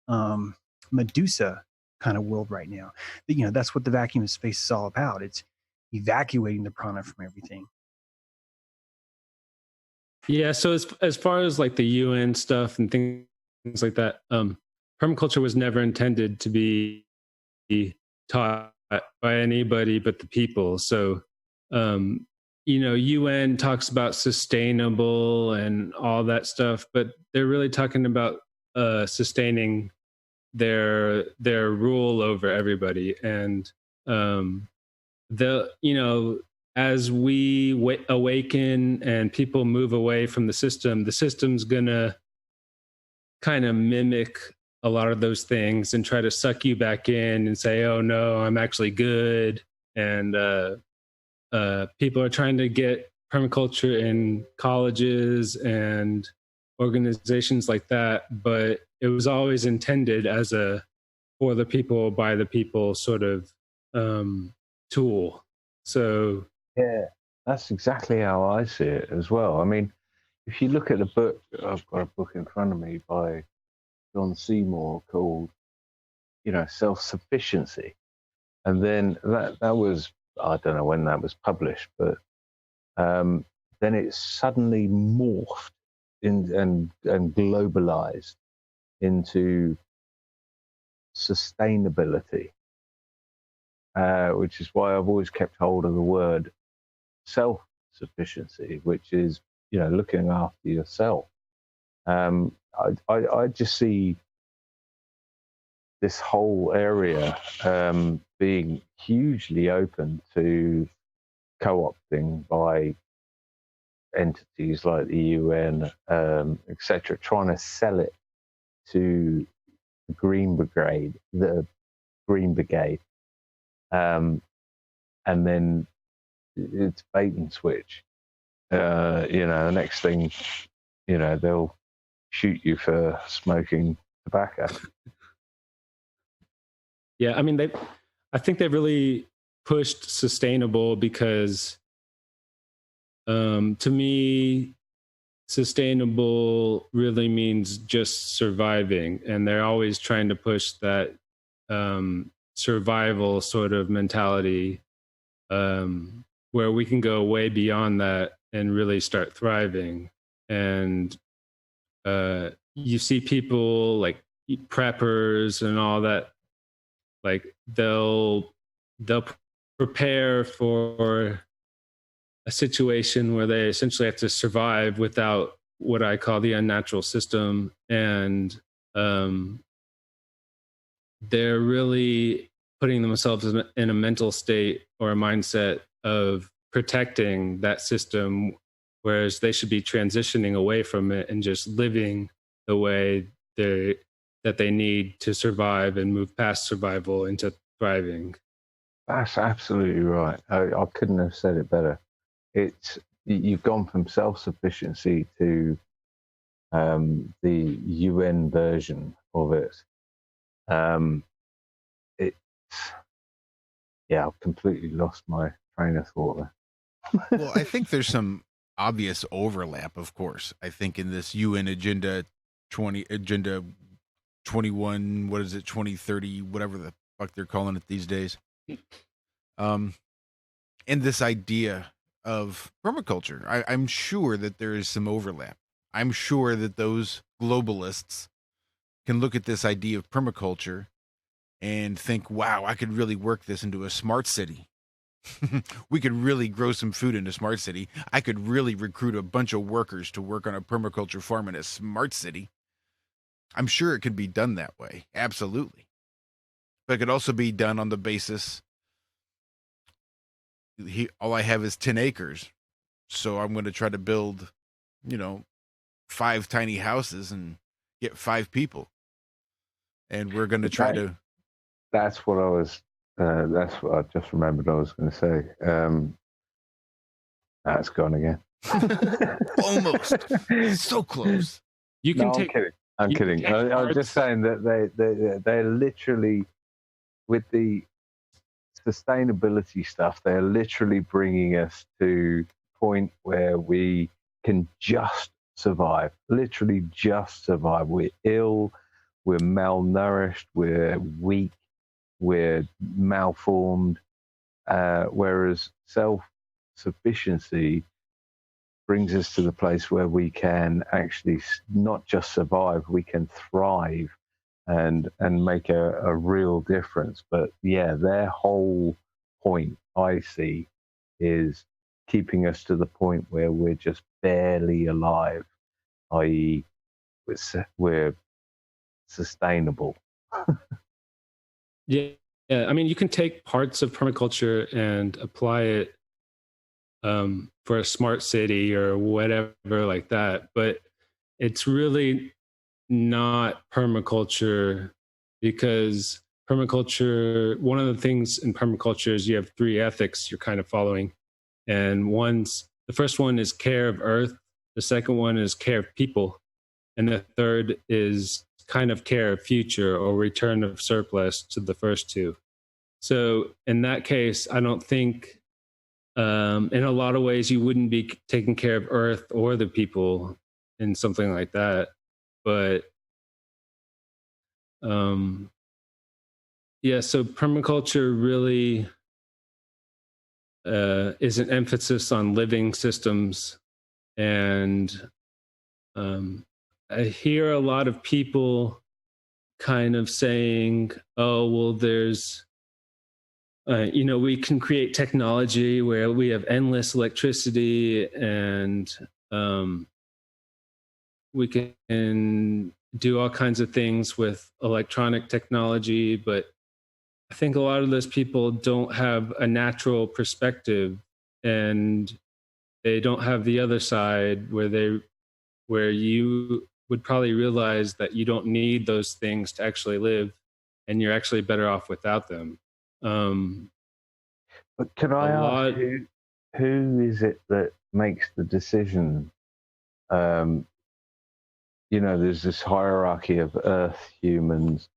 Medusa kind of world right now. But, that's what the vacuum of space is all about. It's evacuating the prana from everything. Yeah. So as far as like the UN stuff and things like that, permaculture was never intended to be taught by anybody but the people. So, UN talks about sustainable and all that stuff, but they're really talking about sustaining their rule over everybody. And as we awaken and people move away from the system's gonna kind of mimic a lot of those things and try to suck you back in and say, oh no, I'm actually good. And people are trying to get permaculture in colleges and organizations like that, but it was always intended as a for the people, by the people sort of tool. So yeah, that's exactly how I see it as well. I mean, if you look at the book, I've got a book in front of me by John Seymour called, Self-Sufficiency. And then that was, I don't know when that was published, but then it suddenly morphed and globalized into sustainability, which is why I've always kept hold of the word self-sufficiency, which is, looking after yourself. I just see this whole area being hugely open to co-opting by entities like the UN, etc., trying to sell it to the Green Brigade, and then it's bait and switch. The next thing, they'll shoot you for smoking tobacco. yeah, I mean, I think they really pushed sustainable because to me, sustainable really means just surviving, and they're always trying to push that survival sort of mentality, where we can go way beyond that and really start thriving. And you see people like preppers and all that, like they'll prepare for a situation where they essentially have to survive without what I call the unnatural system. And they're really putting themselves in a mental state or a mindset of protecting that system, whereas they should be transitioning away from it and just living the way that they need to survive and move past survival into thriving. That's absolutely right. I couldn't have said it better. You've gone from self-sufficiency to the UN version of it. I've completely lost my train of thought there. Well, I think there's some obvious overlap, of course. I think in this UN Agenda 21, what is it, 2030, whatever the fuck they're calling it these days. And this idea of permaculture, I'm sure that there is some overlap. I'm sure that those globalists can look at this idea of permaculture and think, wow, I could really work this into a smart city. We could really grow some food in a smart city. I could really recruit a bunch of workers to work on a permaculture farm in a smart city. I'm sure it could be done that way. Absolutely. But it could also be done on the basis, all I have is 10 acres. So I'm going to try to build, 5 tiny houses and get 5 people. And we're going to try to. That's what that's what I just remembered I was going to say. That's gone again. Almost. So close. You can take I'm You kidding. take I'm just parts- saying that they're literally, with the sustainability stuff, they're literally bringing us to a point where we can just survive, literally just survive. We're ill, we're malnourished, we're weak, we're malformed, whereas self-sufficiency brings us to the place where we can actually not just survive, we can thrive and make a real difference. But yeah, their whole point, I see, is keeping us to the point where we're just barely alive, i.e. we're sustainable. Yeah, I mean, you can take parts of permaculture and apply it for a smart city or whatever like that, but it's really not permaculture, because permaculture, one of the things in permaculture is you have 3 ethics you're kind of following, and the first one is care of earth, the second one is care of people, and the third is kind of care of future or return of surplus to the first 2. So in that case, I don't think in a lot of ways you wouldn't be taking care of earth or the people in something like that. But yeah, so permaculture really is an emphasis on living systems. And I hear a lot of people kind of saying, oh, well, there's, we can create technology where we have endless electricity and we can do all kinds of things with electronic technology, but I think a lot of those people don't have a natural perspective, and they don't have the other side where you would probably realize that you don't need those things to actually live, and you're actually better off without them. But can I ask who is it that makes the decision? There's this hierarchy of Earth, humans,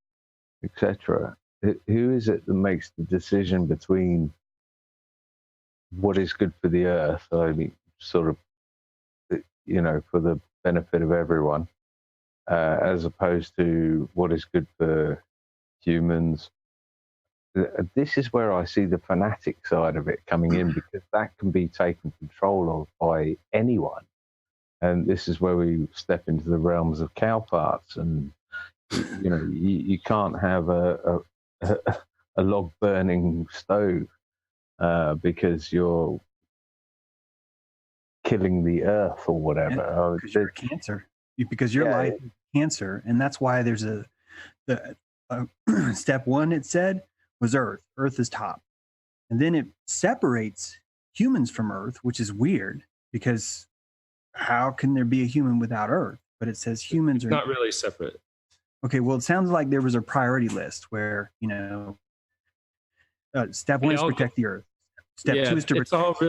etc. Who is it that makes the decision between what is good for the Earth? I mean, sort of, for the benefit of everyone, as opposed to what is good for humans. This is where I see the fanatic side of it coming in, because that can be taken control of by anyone. And this is where we step into the realms of cow parts, and you can't have a log burning stove because you're killing the earth or whatever. Because you're cancer. Because your life is cancer, and that's why there's the step 1. It said was Earth. Earth is top, and then it separates humans from Earth, which is weird because how can there be a human without Earth? But it says humans are not really separate. Okay, well, it sounds like there was a priority list where, step 1 is protect the Earth. Step 2 is to protect.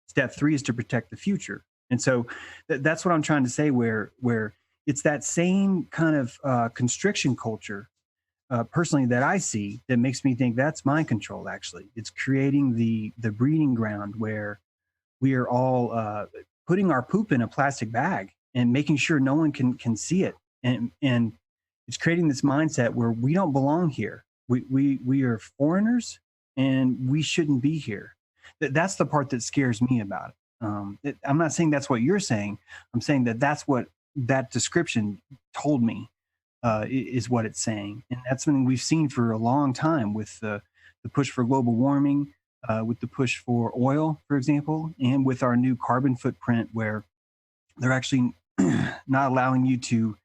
Step 3 is to protect the future. And so that's what I'm trying to say, where it's that same kind of constriction culture, personally, that I see that makes me think that's mind control, actually. It's creating the breeding ground where we are all putting our poop in a plastic bag and making sure no one can see it. And it's creating this mindset where we don't belong here. We are foreigners and we shouldn't be here. That's the part that scares me about it. I'm not saying that's what you're saying. I'm saying that's what that description told me is what it's saying. And that's something we've seen for a long time with the push for global warming, with the push for oil, for example, and with our new carbon footprint, where they're actually not allowing you to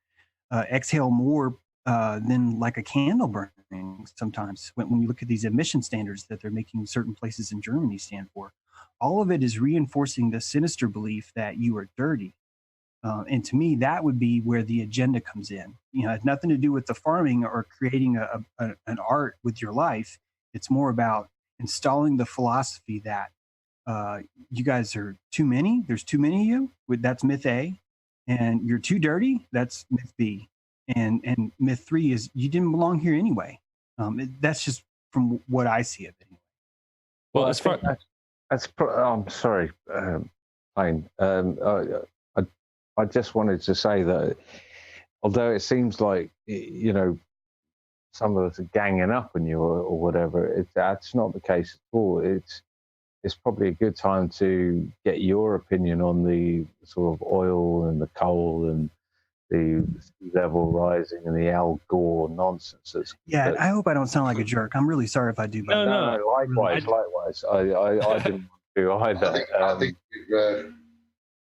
exhale more than like a candle burning sometimes. When you look at these emission standards that they're making certain places in Germany stand for, all of it is reinforcing the sinister belief that you are dirty. And to me, that would be where the agenda comes in. It has nothing to do with the farming or creating an art with your life. It's more about installing the philosophy that you guys are too many. There's too many of you. That's myth A. And you're too dirty. That's myth B. And myth 3 is you didn't belong here anyway. That's just from what I see of it. Well, I as far think I'm sorry, Payne. I just wanted to say that although it seems like, you know, some of us are ganging up on you or whatever, that's not the case at all. It's probably a good time to get your opinion on the sort of oil and the coal and the sea level rising and the Al Gore nonsense. I hope I don't sound like a jerk. I'm really sorry if I do. No. Likewise. I didn't want to either. I think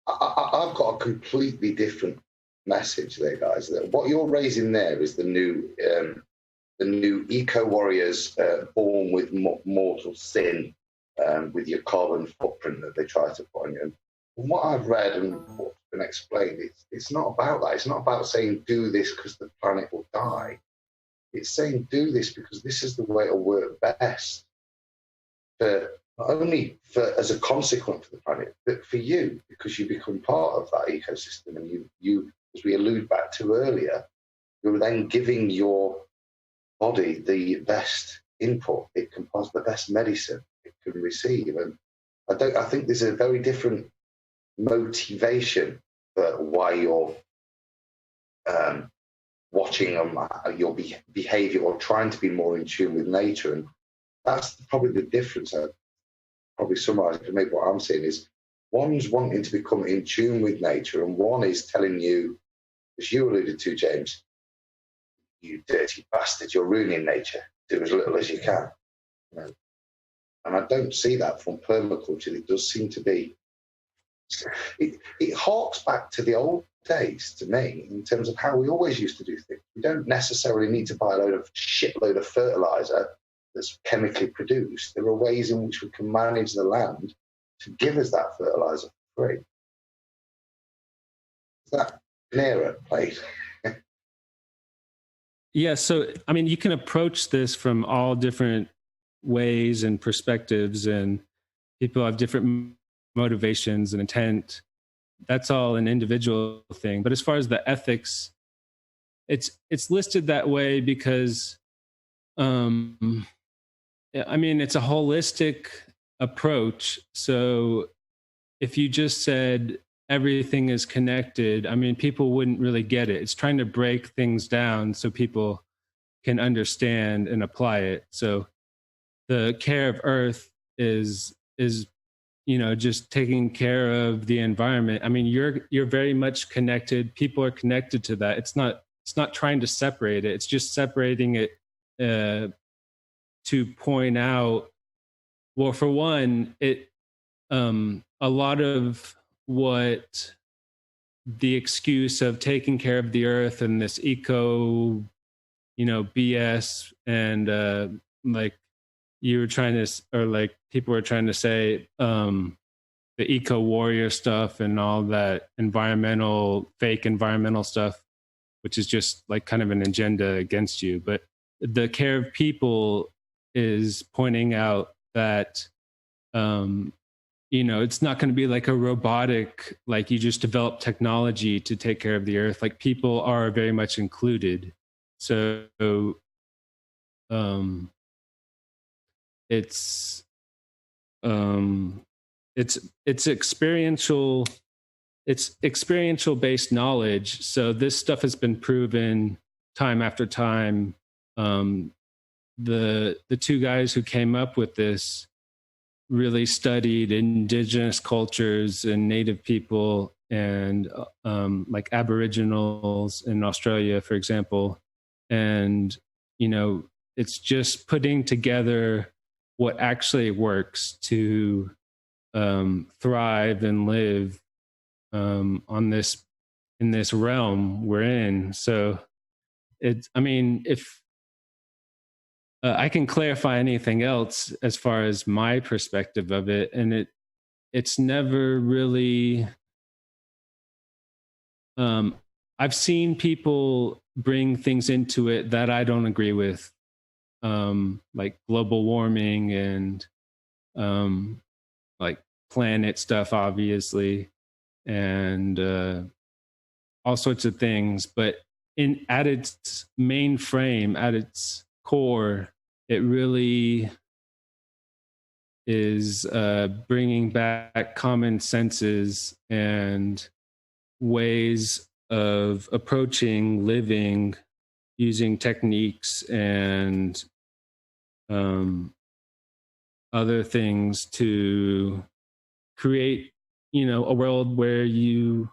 I've got a completely different message there, guys. That what you're raising there is the new eco warriors born with mortal sin, with your carbon footprint that they try to put on you. And from what I've read and what's been explained, it's not about that. It's not about saying do this because the planet will die. It's saying do this because this is the way it'll work best. For not only as a consequence for the planet, but for you, because you become part of that ecosystem, and you, as we allude back to earlier, you're then giving your body the best input it can possibly, the best medicine it can receive. And I think there's a very different motivation for why you're watching your behavior or trying to be more in tune with nature. And that's probably the difference. I'd probably summarize it to make what I'm saying is one's wanting to become in tune with nature, and one is telling you, as you alluded to, James, you dirty bastard, you're ruining nature. Do as little as you can. You know? And I don't see that from permaculture. It does seem to be, it harks back to the old days to me in terms of how we always used to do things. We don't necessarily need to buy a shitload of fertilizer that's chemically produced. There are ways in which we can manage the land to give us that fertilizer for free. Is that clearer, please? Yeah, so I mean, you can approach this from all different ways and perspectives, and people have different motivations and intent. That's all an individual thing. But as far as the ethics, it's listed that way because, I mean, it's a holistic approach. So if you just said everything is connected, I mean, people wouldn't really get it. It's trying to break things down so people can understand and apply it. So the care of Earth is you know, just taking care of the environment. I mean, you're very much connected. People are connected to that. It's not trying to separate it. It's just separating it to point out, well, for one, a lot of what the excuse of taking care of the earth and this eco, you know, BS and like you were trying to, or like people were trying to say, the eco warrior stuff and all that fake environmental stuff, which is just like kind of an agenda against you. But the care of people is pointing out that, you know, it's not going to be like a robotic, like you just develop technology to take care of the earth. Like people are very much included. So, it's experiential. It's experiential based knowledge. So this stuff has been proven time after time. The two guys who came up with this really studied indigenous cultures and native people and like Aboriginals in Australia, for example. And, you know, it's just putting together what actually works to thrive and live in this realm we're in. So I mean, if I can clarify anything else as far as my perspective of it, and it's never really. I've seen people bring things into it that I don't agree with, like global warming and like planet stuff, obviously, and all sorts of things. But at its main frame, at its core, it really is bringing back common senses and ways of approaching living using techniques and other things to create, a world where you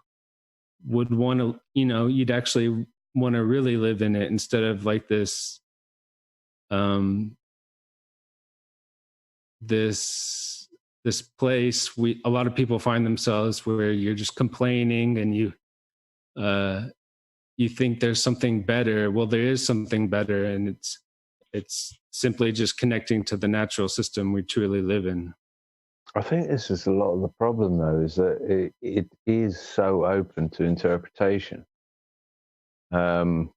would want to, you'd actually want to really live in it instead of like this, this place a lot of people find themselves where you're just complaining and you think there's something better. Well, there is something better, and it's simply just connecting to the natural system we truly live in. I think this is a lot of the problem, though, is that it is so open to interpretation. Asking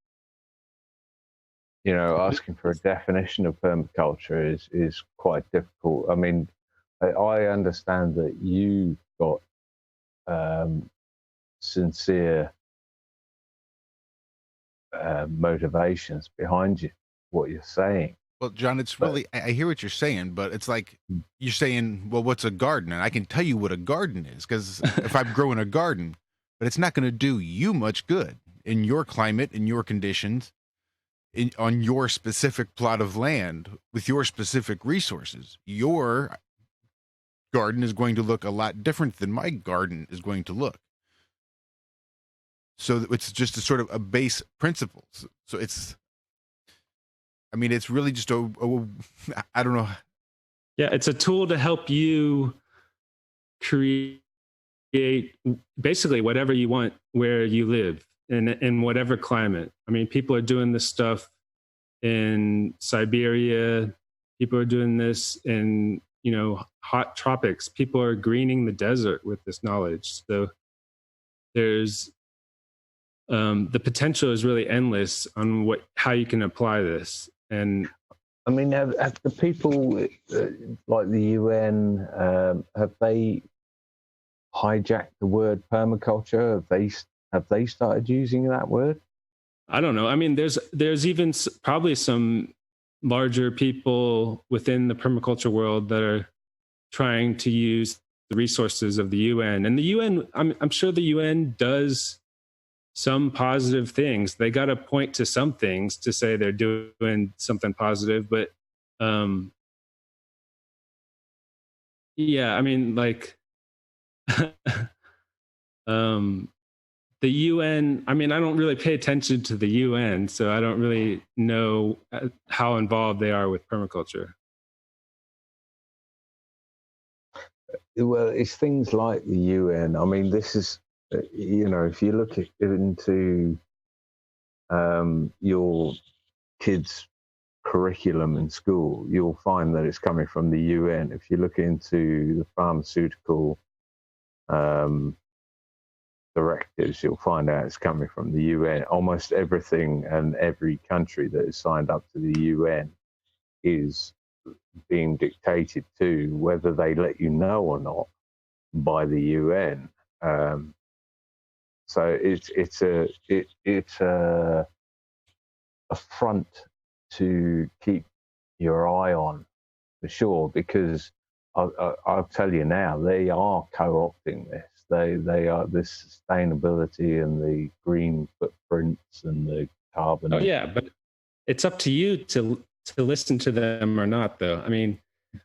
for a definition of permaculture is quite difficult. I mean, I understand that you've got sincere motivations behind you, what you're saying. Well, John, it's really, I hear what you're saying, but it's like you're saying, well, what's a garden? And I can tell you what a garden is, because if I'm growing a garden, but it's not going to do you much good in your climate, in your conditions, on your specific plot of land, with your specific resources. Your garden is going to look a lot different than my garden is going to look. So it's just a sort of a base principle. So it's really just I don't know. Yeah, it's a tool to help you create basically whatever you want where you live in whatever climate. I mean, people are doing this stuff in Siberia. People are doing this in, hot tropics. People are greening the desert with this knowledge. So there's the potential is really endless on how you can apply this. And I mean, have the people like the UN, have they hijacked the word permaculture? Have they started using that word? I don't know. I mean, there's even probably some larger people within the permaculture world that are trying to use the resources of the UN. And the UN, I'm sure the UN does some positive things. They got to point to some things to say they're doing something positive. But yeah, I mean, like the UN, I mean, I don't really pay attention to the UN, so I don't really know how involved they are with permaculture. Well, it's things like the UN. I mean, this is, if you look into your kids' curriculum in school, you'll find that it's coming from the UN. If you look into the pharmaceutical directives, you'll find out it's coming from the UN. Almost everything and every country that is signed up to the UN is being dictated to, whether they let you know or not, by the UN. So it's a front to keep your eye on, for sure, because I'll tell you now, they are co-opting this. They are this sustainability and the green footprints and the carbon. Oh yeah, but it's up to you to listen to them or not, though. I mean,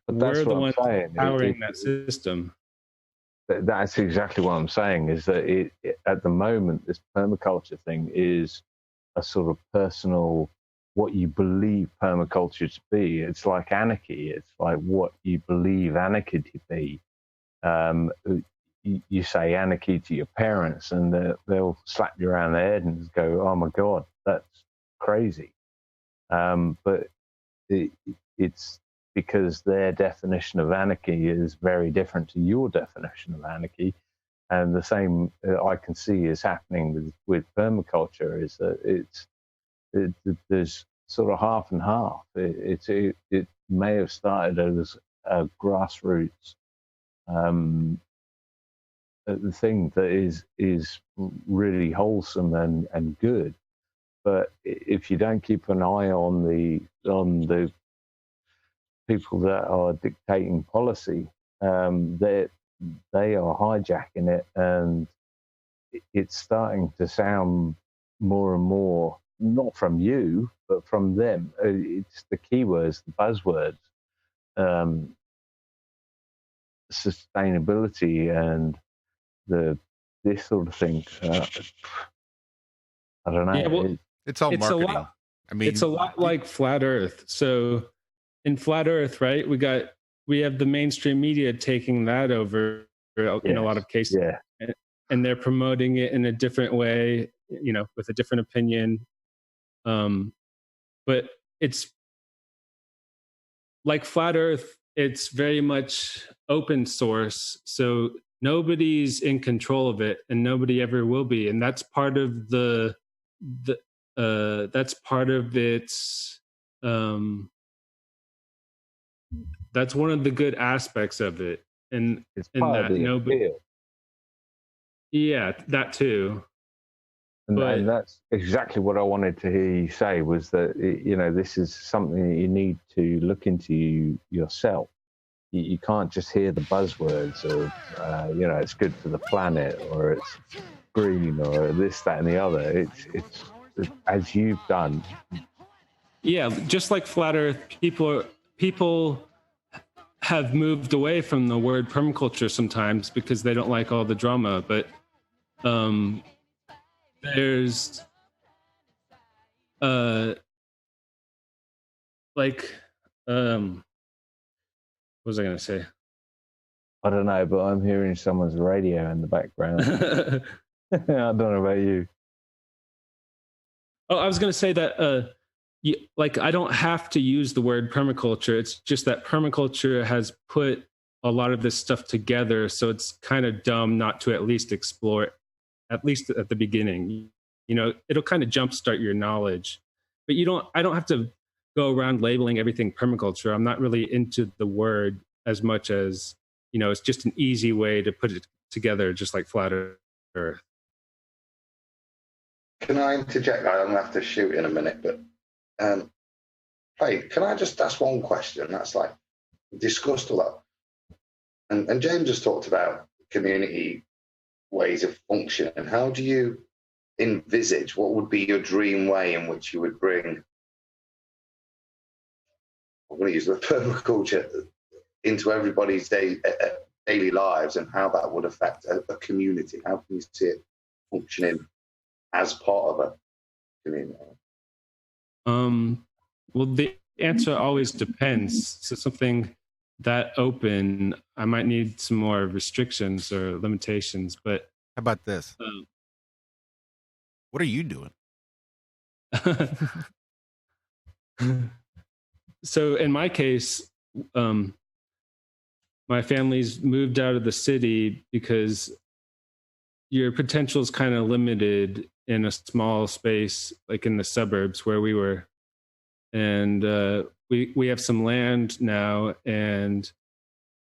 we're the ones powering that system. That's exactly what I'm saying, is that at the moment, this permaculture thing is a sort of personal, what you believe permaculture to be. It's like anarchy. It's like what you believe anarchy to be. You say anarchy to your parents and they'll slap you around the head and go, oh my God, that's crazy. But it's because their definition of anarchy is very different to your definition of anarchy. And the same I can see is happening with permaculture, is that there's sort of half and half. It may have started as a grassroots the thing that is really wholesome and good, but if you don't keep an eye on the people that are dictating policy, they are hijacking it, and it's starting to sound more and more not from you but from them. It's the keywords, the buzzwords, sustainability and this sort of thing. I don't know. Yeah, well, It's all it's marketing. a lot. I mean, It's a lot like flat Earth. So in flat Earth, right, we have the mainstream media taking that over in a lot of cases, yeah. and they're promoting it in a different way, with a different opinion. But it's like flat Earth. It's very much open source, so nobody's in control of it, and nobody ever will be. And that's part of that's part of its. That's one of the good aspects of it, and It's in part that of the nobody. appeal. Yeah, that too. And that's exactly what I wanted to hear you say, was that, this is something that you need to look into yourself. You can't just hear the buzzwords of, it's good for the planet, or it's green, or this, that, and the other. It's as you've done. Yeah, just like flat Earth, people have moved away from the word permaculture sometimes because they don't like all the drama. But there's what was I going to say? I don't know, but I'm hearing someone's radio in the background. I don't know about you. Oh, I was going to say that, I don't have to use the word permaculture. It's just that permaculture has put a lot of this stuff together. So it's kind of dumb not to at least explore it, at least at the beginning. It'll kind of jumpstart your knowledge. But I don't have to go around labeling everything permaculture. I'm not really into the word as much as, it's just an easy way to put it together, just like flat Earth. Can I interject? I'm going to have to shoot in a minute, but hey, can I just ask one question? That's like discussed a lot. And James has talked about community ways of functioning. How do you envisage, what would be your dream way in which you would bring, I'm going to use the permaculture, into everybody's daily lives, and how that would affect a community? How can you see it functioning as part of a community? Well, the answer always depends. So something that open, I might need some more restrictions or limitations. But how about this? What are you doing? So in my case, my family's moved out of the city because your potential is kind of limited in a small space, like in the suburbs where we were. And we have some land now, and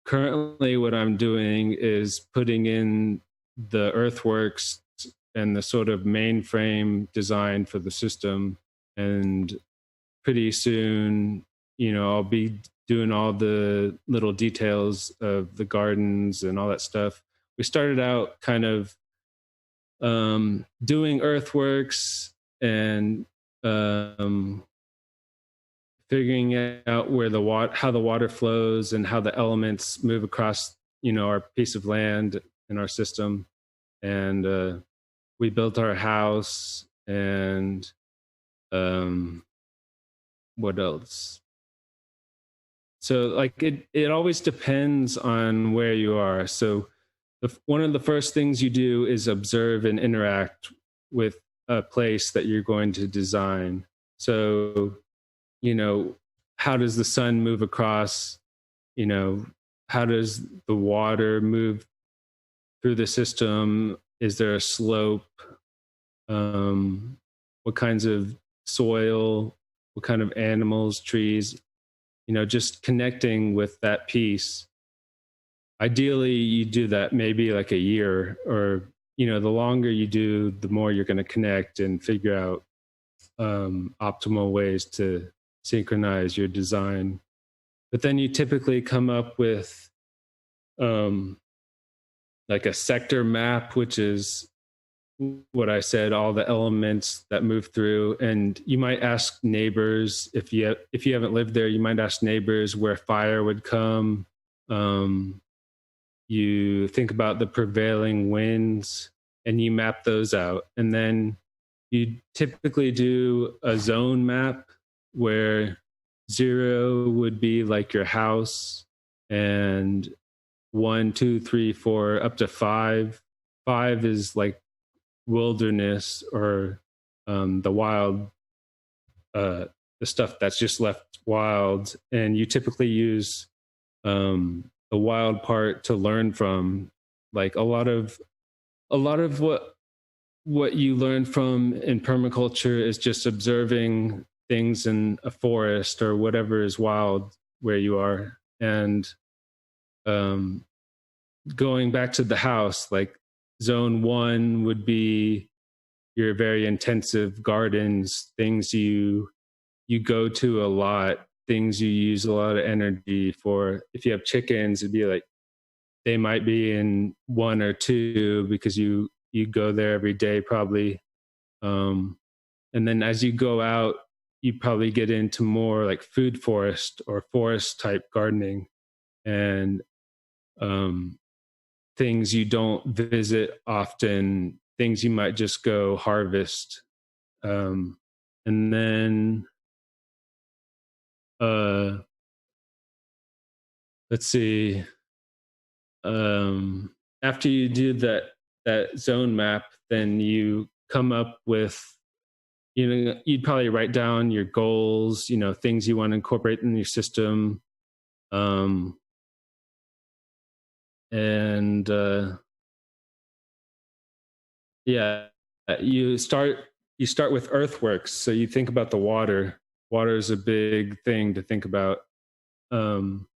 currently what I'm doing is putting in the earthworks and the sort of mainframe design for the system. And pretty soon, I'll be doing all the little details of the gardens and all that stuff. We started out kind of doing earthworks and figuring out where how the water flows and how the elements move across, our piece of land in our system. And we built our house, and what else? So it always depends on where you are. So one of the first things you do is observe and interact with a place that you're going to design. So, how does the sun move across? How does the water move through the system? Is there a slope? What kinds of soil? What kind of animals, trees? Just connecting with that piece. Ideally, you do that maybe like a year, or, the longer you do, the more you're going to connect and figure out optimal ways to synchronize your design. But then you typically come up with like a sector map, which is what I said, all the elements that move through. And you might ask neighbors, if you haven't lived there, you might ask neighbors where fire would come. You think about the prevailing winds and you map those out. And then you typically do a zone map where 0 would be like your house, and 1, 2, 3, 4, up to 5. 5 is like wilderness, or the wild, the stuff that's just left wild. And you typically use the wild part to learn from. Like a lot of what you learn from in permaculture is just observing things in a forest or whatever is wild where you are. And going back to the house, like zone 1 would be your very intensive gardens, things you go to a lot, things you use a lot of energy for. If you have chickens, it'd be like they might be in 1 or 2 because you go there every day probably. And then as you go out, you probably get into more like food forest or forest type gardening, and things you don't visit often, things you might just go harvest. And then let's see, after you do that zone map, then you come up with, you'd probably write down your goals, things you want to incorporate in your system. And yeah, you start with earthworks. So you think about the water. Water is a big thing to think about. And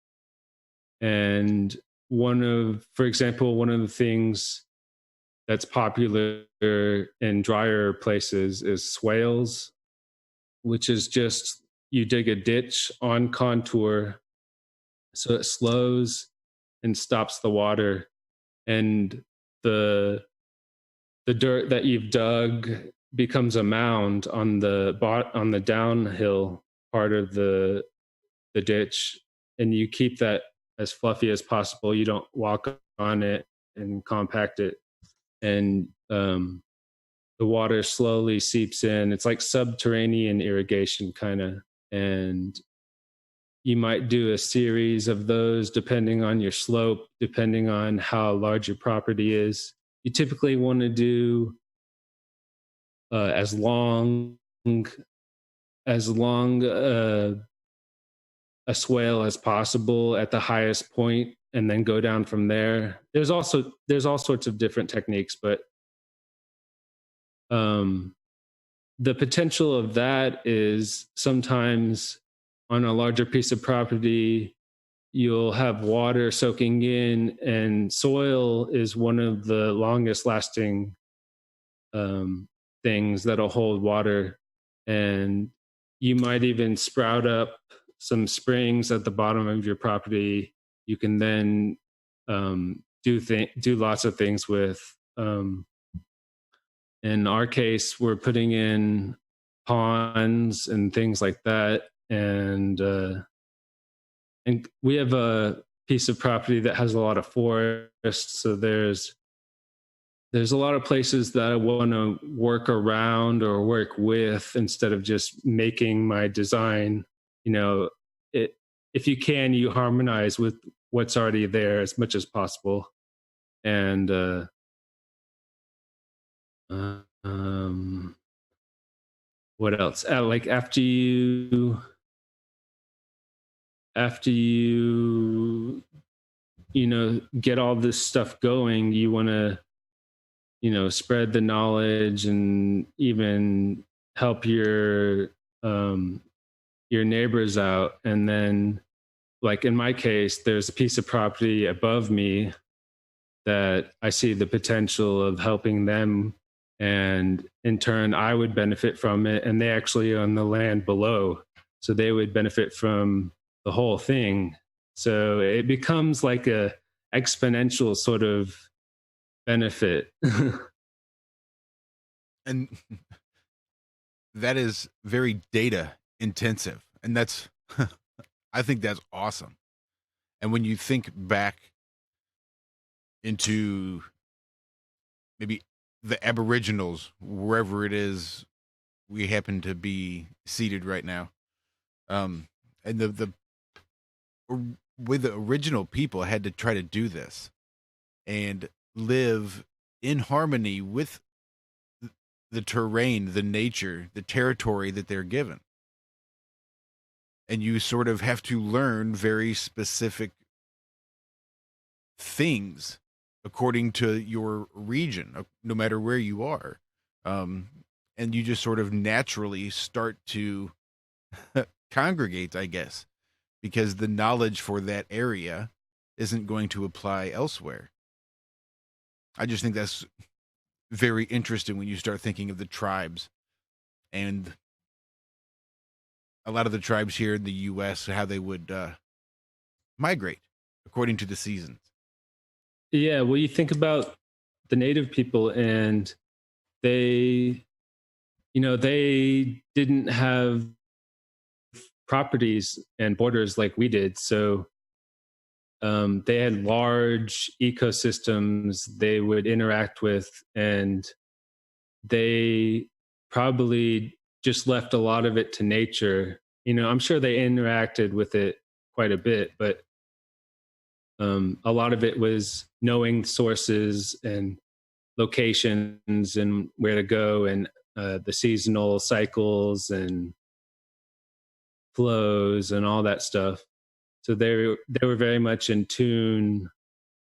for example, one of the things that's popular in drier places is swales, which is just you dig a ditch on contour so it slows and stops the water, and the dirt that you've dug becomes a mound on the downhill part of the ditch, and you keep that as fluffy as possible. You don't walk on it and compact it, and the water slowly seeps in. It's like subterranean irrigation kind of, and you might do a series of those depending on your slope, depending on how large your property is. You typically want to do as long a swale as possible at the highest point, and then go down from there. There's all sorts of different techniques, but the potential of that is sometimes on a larger piece of property, you'll have water soaking in, and soil is one of the longest lasting things that'll hold water. And you might even sprout up some springs at the bottom of your property. You can then do lots of things with. In our case, we're putting in ponds and things like that. And we have a piece of property that has a lot of forest. So there's a lot of places that I want to work around or work with instead of just making my design. If you can, you harmonize with what's already there as much as possible. And what else? Like after you get all this stuff going, you want to spread the knowledge and even help your neighbors out. And then, like in my case, there's a piece of property above me that I see the potential of helping them and in turn I would benefit from it, and they actually on the land below, so they would benefit from the whole thing. So it becomes like a exponential sort of benefit. And that is very data intensive, and that's I think that's awesome. And when you think back into maybe the Aboriginals, wherever it is we happen to be seated right now, and the way the original people had to try to do this and live in harmony with the terrain, the nature, the territory that they're given. And you sort of have to learn very specific things according to your region, no matter where you are. And you just sort of naturally start to congregate, I guess, because the knowledge for that area isn't going to apply elsewhere. I just think that's very interesting when you start thinking of the tribes and a lot of the tribes here in the U.S., how they would migrate according to the seasons. Yeah, well, you think about the native people, and they, they didn't have properties and borders like we did. So they had large ecosystems they would interact with, and they probably just left a lot of it to nature. I'm sure they interacted with it quite a bit, but a lot of it was knowing sources and locations and where to go, and the seasonal cycles and flows and all that stuff. So they were very much in tune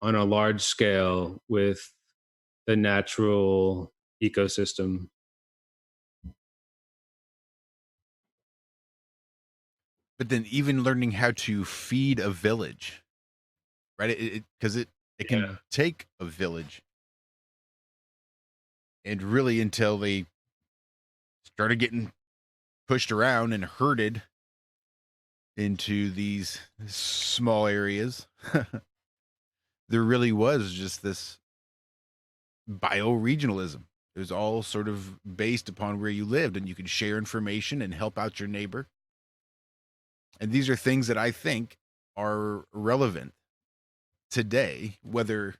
on a large scale with the natural ecosystem. But then even learning how to feed a village, right? Because it can take a village, and really until they started getting pushed around and herded into these small areas, there really was just this bioregionalism. It was all sort of based upon where you lived, and you could share information and help out your neighbor. And these are things that I think are relevant today, whether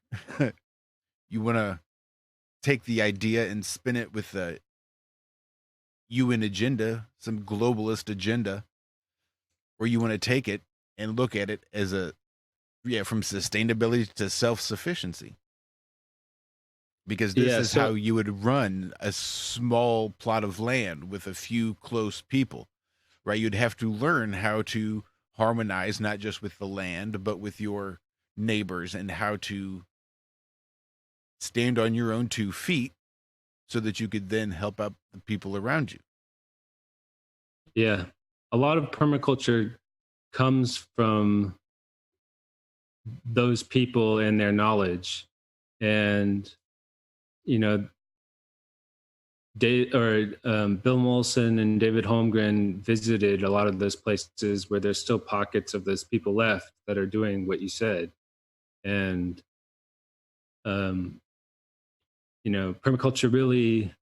you want to take the idea and spin it with a UN agenda, some globalist agenda, or you want to take it and look at it as from sustainability to self-sufficiency. Because this is how you would run a small plot of land with a few close people, right? You'd have to learn how to harmonize, not just with the land, but with your neighbors, and how to stand on your own 2 feet so that you could then help out the people around you. Yeah. A lot of permaculture comes from those people and their knowledge. And, Bill Mollison and David Holmgren visited a lot of those places where there's still pockets of those people left that are doing what you said. And, permaculture really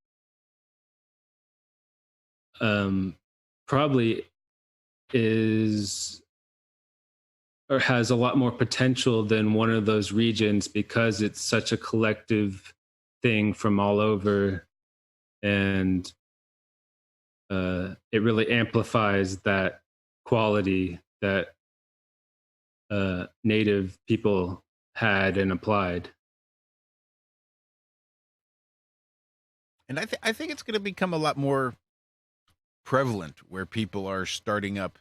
probably is or has a lot more potential than one of those regions, because it's such a collective thing from all over, and it really amplifies that quality that native people had and applied. And I think it's going to become a lot more prevalent, where people are starting up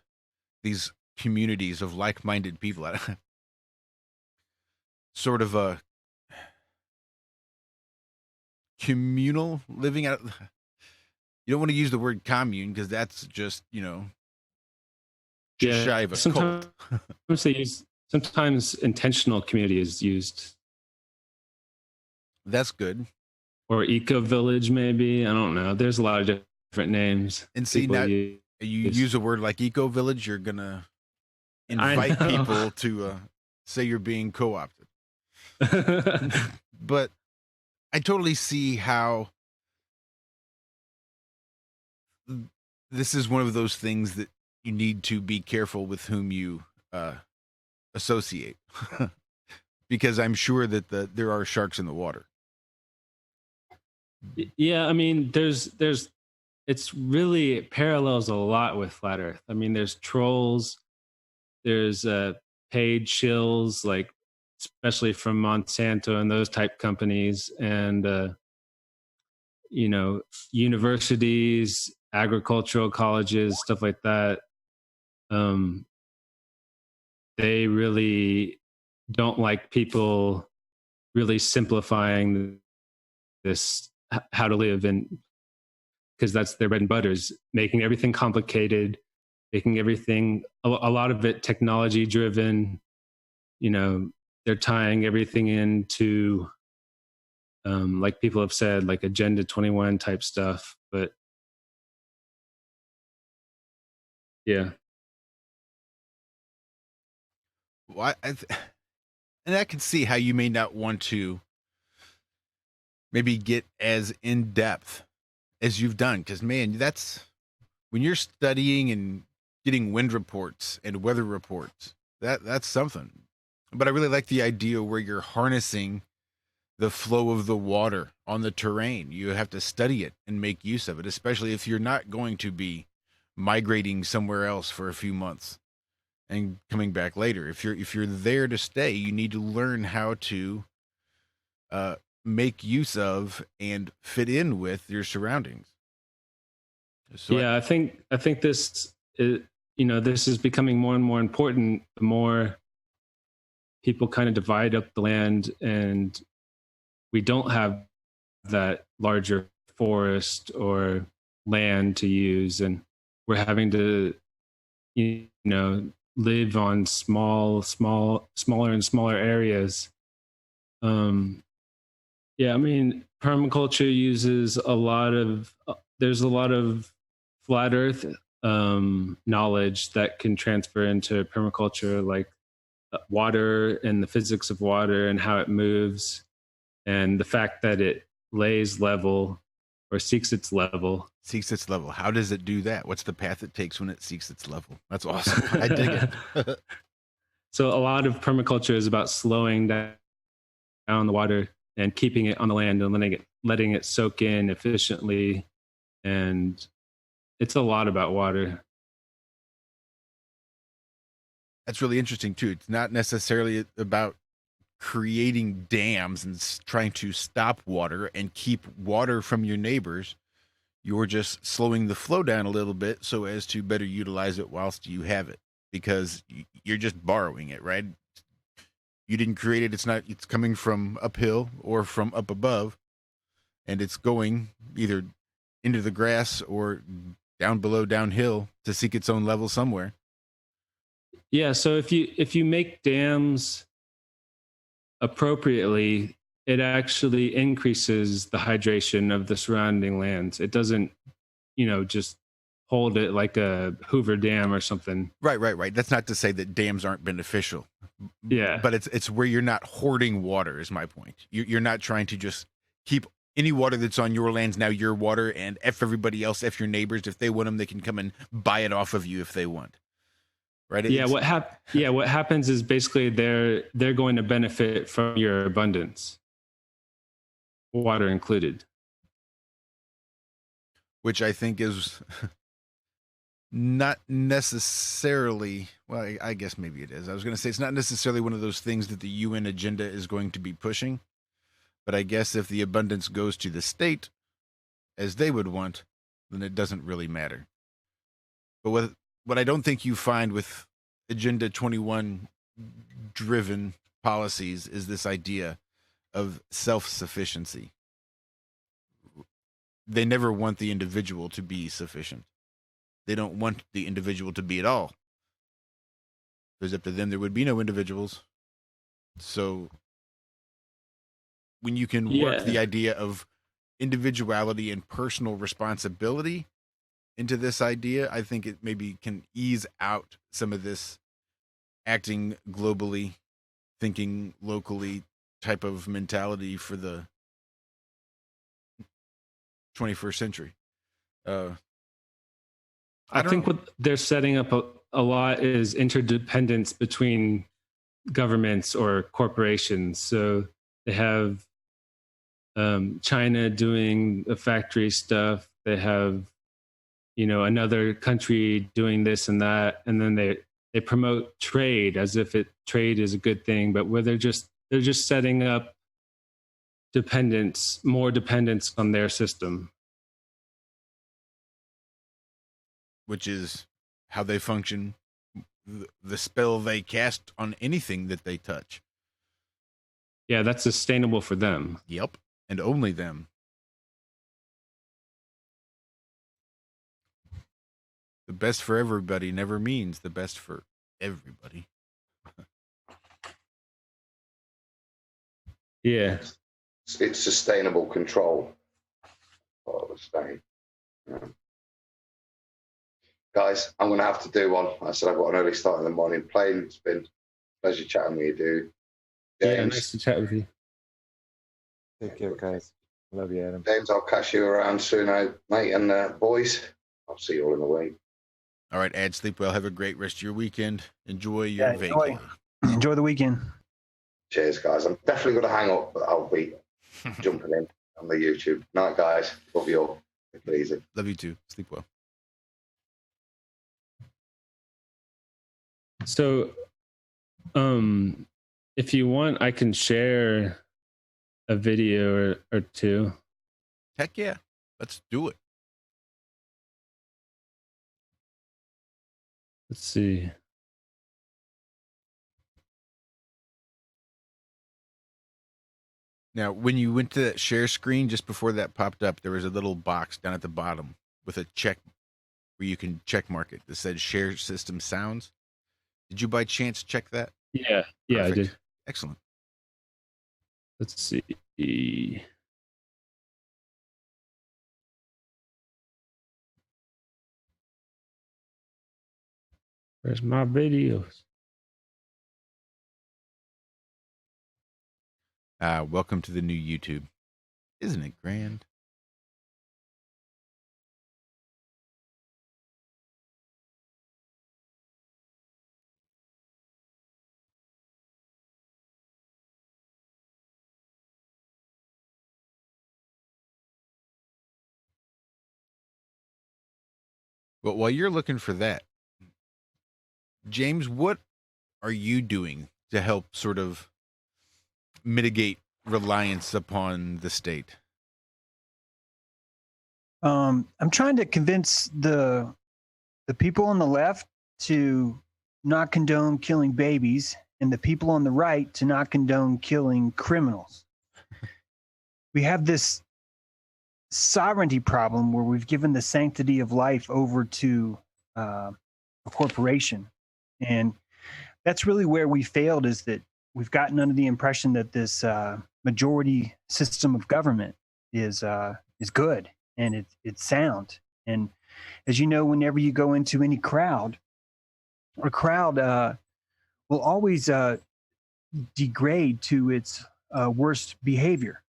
these communities of like-minded people. Sort of a communal living out. You don't want to use the word commune, because that's just, shy of a cult. Sometimes intentional community is used. That's good. or Eco Village, maybe. I don't know. There's a lot of different names. And see, people now you use a word like Eco Village, you're gonna invite know. people to say you're being co-opted. But I totally see how this is one of those things that you need to be careful with whom you associate, because I'm sure that there are sharks in the water. Yeah, I mean, it's really parallels a lot with Flat Earth. I mean, there's trolls, there's paid shills, like especially from Monsanto and those type companies, and you know, universities, agricultural colleges, stuff like that. They really don't like people really simplifying this, how to live, and because that's their bread and butter, is making everything complicated, making everything a lot of it technology driven. You know, they're tying everything into like people have said, like Agenda 21 type stuff. But yeah. Well, and I can see how you may not want to maybe get as in depth as you've done, because man, that's when you're studying and getting wind reports and weather reports, that's something. But I really like the idea where you're harnessing the flow of the water on the terrain. You have to study it and make use of it, especially if you're not going to be migrating somewhere else for a few months and coming back later. If you're there to stay, you need to learn how to make use of and fit in with your surroundings. So yeah, I think this is, you know, this is becoming more and more important the more people kind of divide up the land, and we don't have that larger forest or land to use, and we're having to, you know, live on smaller and smaller areas. Yeah, I mean, permaculture uses there's a lot of flat earth knowledge that can transfer into permaculture, like water and the physics of water and how it moves, and the fact that it lays level or seeks its level. How does it do that? What's the path it takes when it seeks its level? That's awesome. I dig it. So a lot of permaculture is about slowing down the water and keeping it on the land and letting it soak in efficiently. And it's a lot about water. That's really interesting too. It's not necessarily about creating dams and trying to stop water and keep water from your neighbors. You're just slowing the flow down a little bit so as to better utilize it whilst you have it, because you're just borrowing it, right? You didn't create it. It's coming from uphill or from up above, and it's going either into the grass or down below, downhill, to seek its own level somewhere. Yeah. So if you make dams appropriately, it actually increases the hydration of the surrounding lands. It doesn't, you know, just hold it like a Hoover Dam or something. Right. That's not to say that dams aren't beneficial. Yeah. But it's where you're not hoarding water is my point. You're not trying to just keep any water that's on your lands now your water, and F everybody else, F your neighbors. If they want them, they can come and buy it off of you if they want. Right? What happens is basically they're going to benefit from your abundance, water included. Which I think is not necessarily, well, I guess maybe it is. I was going to say it's not necessarily one of those things that the UN agenda is going to be pushing. But I guess if the abundance goes to the state as they would want, then it doesn't really matter. But what I don't think you find with Agenda 21 driven policies is this idea of self-sufficiency. They never want the individual to be sufficient. They don't want the individual to be at all. If it was up to them, there would be no individuals. So when you can work the idea of individuality and personal responsibility into this idea, I think it maybe can ease out some of this acting globally, thinking locally type of mentality for the 21st century. I think what they're setting up a lot is interdependence between governments or corporations. So they have China doing the factory stuff. They have, another country doing this and that, and then they promote trade as if trade is a good thing, but where they're just setting up more dependence on their system, which is how they function, the spell they cast on anything that they touch. Yeah, that's sustainable for them. Yep, and only them. The best for everybody never means the best for everybody. Yeah. It's sustainable control. Guys, I'm going to have to do one. I said I've got an early start in the morning playing. It's been a pleasure chatting with you, dude. James, yeah, nice to chat with you. Take care, guys. Love you, Adam. James, I'll catch you around soon, mate. And boys, I'll see you all in the week. All right, Ad, sleep well. Have a great rest of your weekend. Enjoy your vacation. Enjoy the weekend. Cheers, guys. I'm definitely going to hang up, but I'll be jumping in on the YouTube. Night, guys. Love you all. Take it easy. Love you too. Sleep well. So, if you want, I can share a video or two. Heck yeah. Let's do it. Let's see. Now, when you went to that share screen, just before that popped up, there was a little box down at the bottom with a check where you can check mark it that said share system sounds. Did you by chance check that? Yeah, I did. Excellent. Let's see. Where's my videos? Welcome to the new YouTube. Isn't it grand? But while you're looking for that, James, what are you doing to help sort of mitigate reliance upon the state? I'm trying to convince the people on the left to not condone killing babies and the people on the right to not condone killing criminals. We have this sovereignty problem where we've given the sanctity of life over to a corporation. And that's really where we failed, is that we've gotten under the impression that this majority system of government is good and it's sound. And as you know, whenever you go into any crowd, a crowd will always degrade to its worst behavior.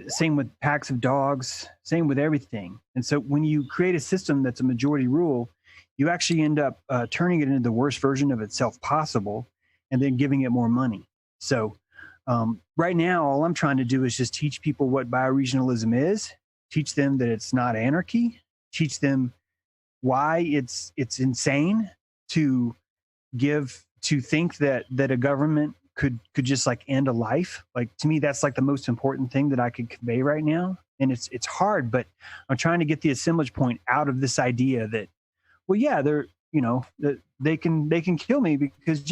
Same with packs of dogs, same with everything. And so when you create a system that's a majority rule, you actually end up turning it into the worst version of itself possible and then giving it more money. So right now, all I'm trying to do is just teach people what bioregionalism is, teach them that it's not anarchy, teach them why it's insane to think that a government could just like end a life. Like, to me, that's like the most important thing that I could convey right now. And it's hard, but I'm trying to get the assemblage point out of this idea that, well, yeah, they can kill me because,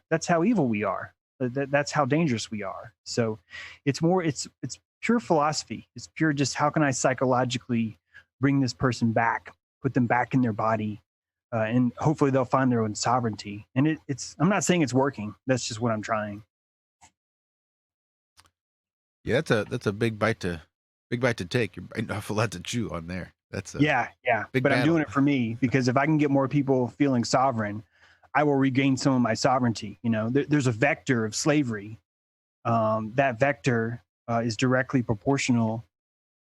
that's how evil we are. That's how dangerous we are. So it's pure philosophy. It's pure just how can I psychologically bring this person back, put them back in their body, and hopefully they'll find their own sovereignty. And I'm not saying it's working. That's just what I'm trying. Yeah, that's a big bite to Big bite to take. You're biting off a lot to chew on there. That's yeah. big But I'm battle. doing it for me, because if I can get more people feeling sovereign, I will regain some of my sovereignty. You know, there's a vector of slavery. That vector is directly proportional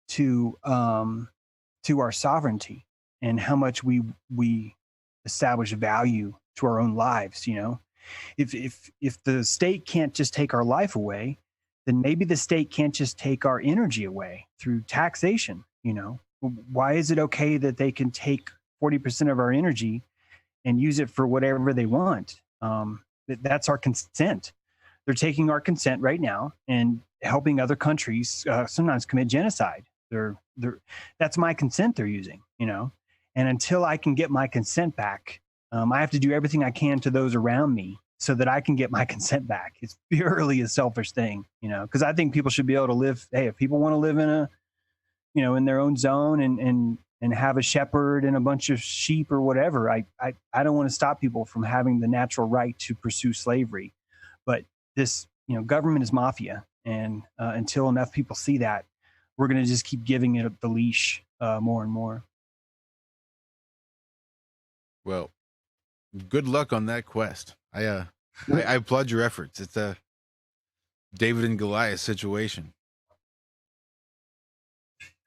to our sovereignty and how much we establish value to our own lives. You know, if the state can't just take our life away, then maybe the state can't just take our energy away through taxation. You know, why is it okay that they can take 40% of our energy and use it for whatever they want? That's our consent. They're taking our consent right now and helping other countries sometimes commit genocide. That's my consent they're using, you know. And until I can get my consent back, I have to do everything I can to those around me so that I can get my consent back. It's purely a selfish thing, you know, because I think people should be able to live. Hey, if people want to live in their own zone and have a shepherd and a bunch of sheep or whatever, I don't want to stop people from having the natural right to pursue slavery. But this, you know, government is mafia, and until enough people see that, we're going to just keep giving it the leash more and more. Well, good luck on that quest. I applaud your efforts. It's a David and Goliath situation.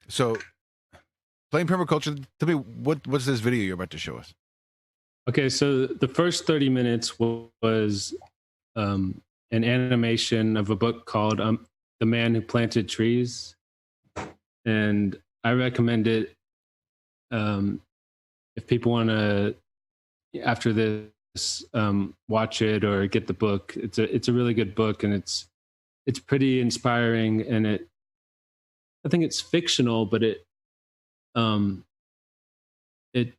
So, playing permaculture, tell me what's this video you're about to show us? Okay, so the first 30 minutes was an animation of a book called The Man Who Planted Trees. And I recommend it if people want to, after this, watch it or get the book. It's a really good book, and it's pretty inspiring, and I think it's fictional, but it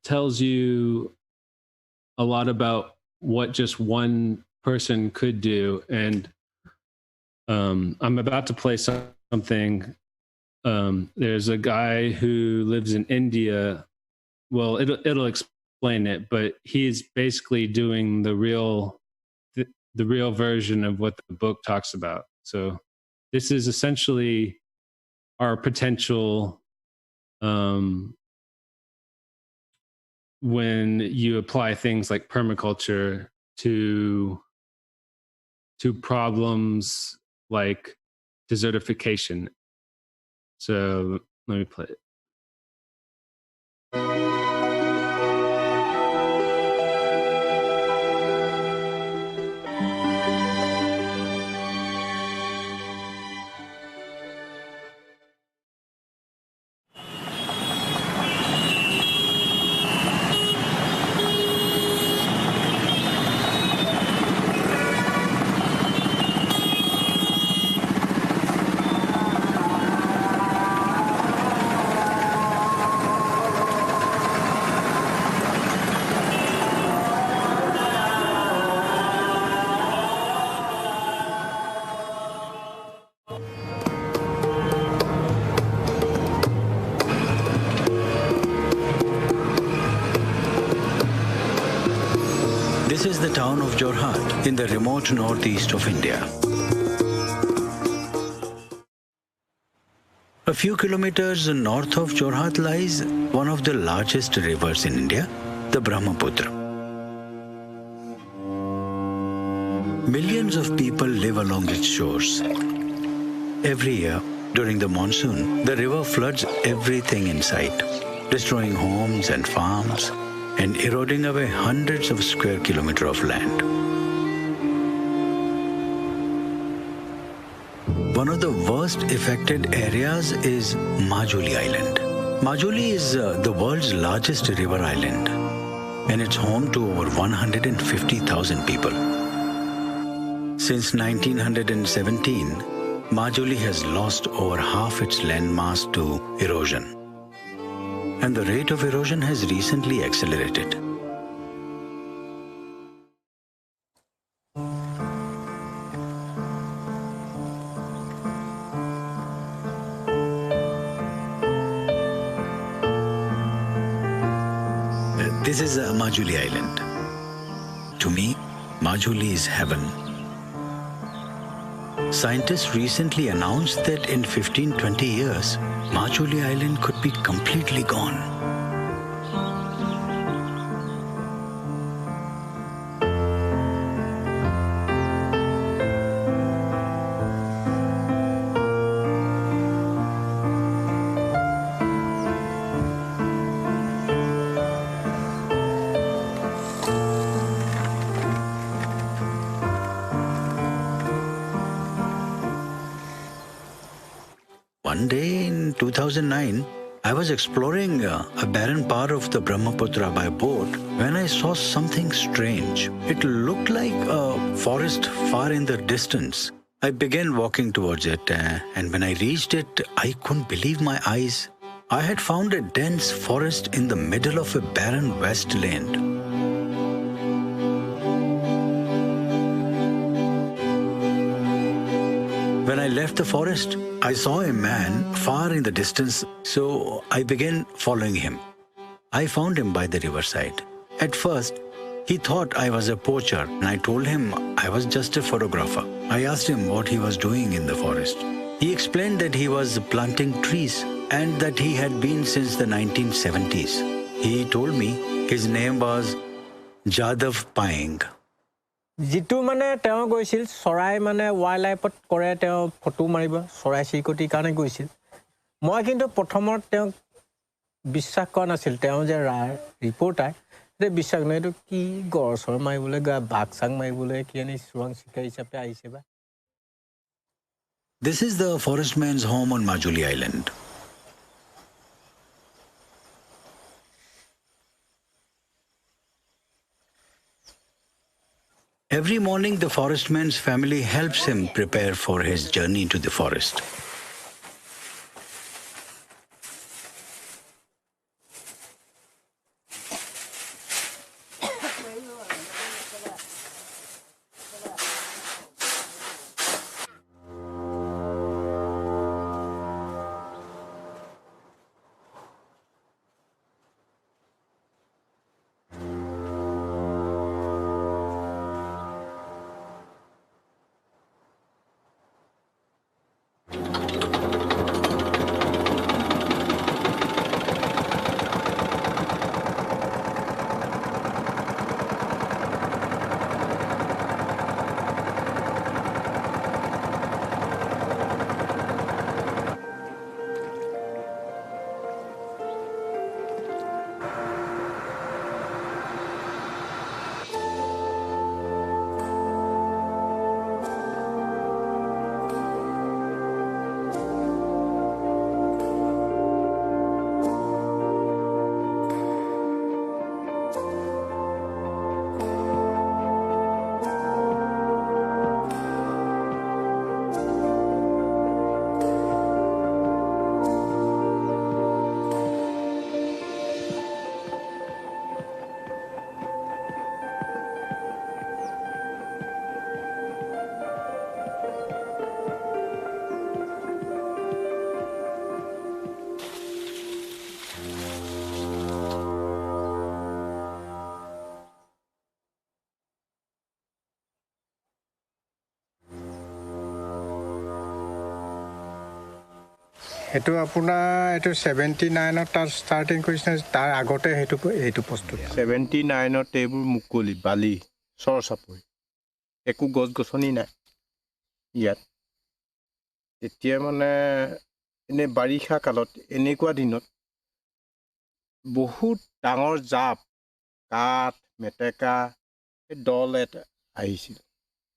tells you a lot about what just one person could do. And I'm about to play something. There's a guy who lives in India. Well, it'll explain it, but he's basically doing the real version of what the book talks about. So this is essentially our potential when you apply things like permaculture to problems like desertification. So let me play it. This is the town of Jorhat in the remote northeast of India. A few kilometers north of Jorhat lies one of the largest rivers in India, the Brahmaputra. Millions of people live along its shores. Every year, during the monsoon, the river floods everything in sight, destroying homes and farms and eroding away hundreds of square kilometers of land. One of the worst affected areas is Majuli Island. Majuli is the world's largest river island, and it's home to over 150,000 people. Since 1917, Majuli has lost over half its landmass to erosion. And the rate of erosion has recently accelerated. This is Majuli Island. To me, Majuli is heaven. Scientists recently announced that in 15-20 years, Majuli Island could be completely gone. One day in 2009, I was exploring a barren part of the Brahmaputra by boat when I saw something strange. It looked like a forest far in the distance. I began walking towards it, and when I reached it, I couldn't believe my eyes. I had found a dense forest in the middle of a barren wasteland. When I left the forest, I saw a man far in the distance, so I began following him. I found him by the riverside. At first, he thought I was a poacher, and I told him I was just a photographer. I asked him what he was doing in the forest. He explained that he was planting trees and that he had been since the 1970s. He told me his name was Jadav Paeng. जितु माने তেওঁ গৈছিল চৰাই মানে wild লাইফত কৰে তেওঁ photo মাৰিব চৰাই চিকটি কাৰণে গৈছিল মই কিন্তু প্ৰথমত তেওঁ বিশ্বাস কৰা নাছিল তেওঁ যে ৰিপৰ্টাৰ তে বিশ্বাস নাই তো কি গৰছৰ মাৰিবলৈ গা বাকসাং মাৰিবলৈ কি আনি সুৰং শিকাই হিচাপে আহিছে বা This is the forest man's home on Majuli Island. Every morning, the forest man's family helps him prepare for his journey to the forest. এটো আপোনাৰ এটো 79 ত ষ্টাৰ্টিং কৰিছে তাৰ আগতে হেতু প্ৰস্তুত 79 ত এইবোৰ মুকলি বালি চৰ চাপৰি একো গছ গছনি নাই ইয়াত এতিয়া মানে এনে বাৰিষা কালত এনেকুৱা দিনত বহুত ডাঙৰ জাপ কাঠ মেটেকা দল এটা আহিছিল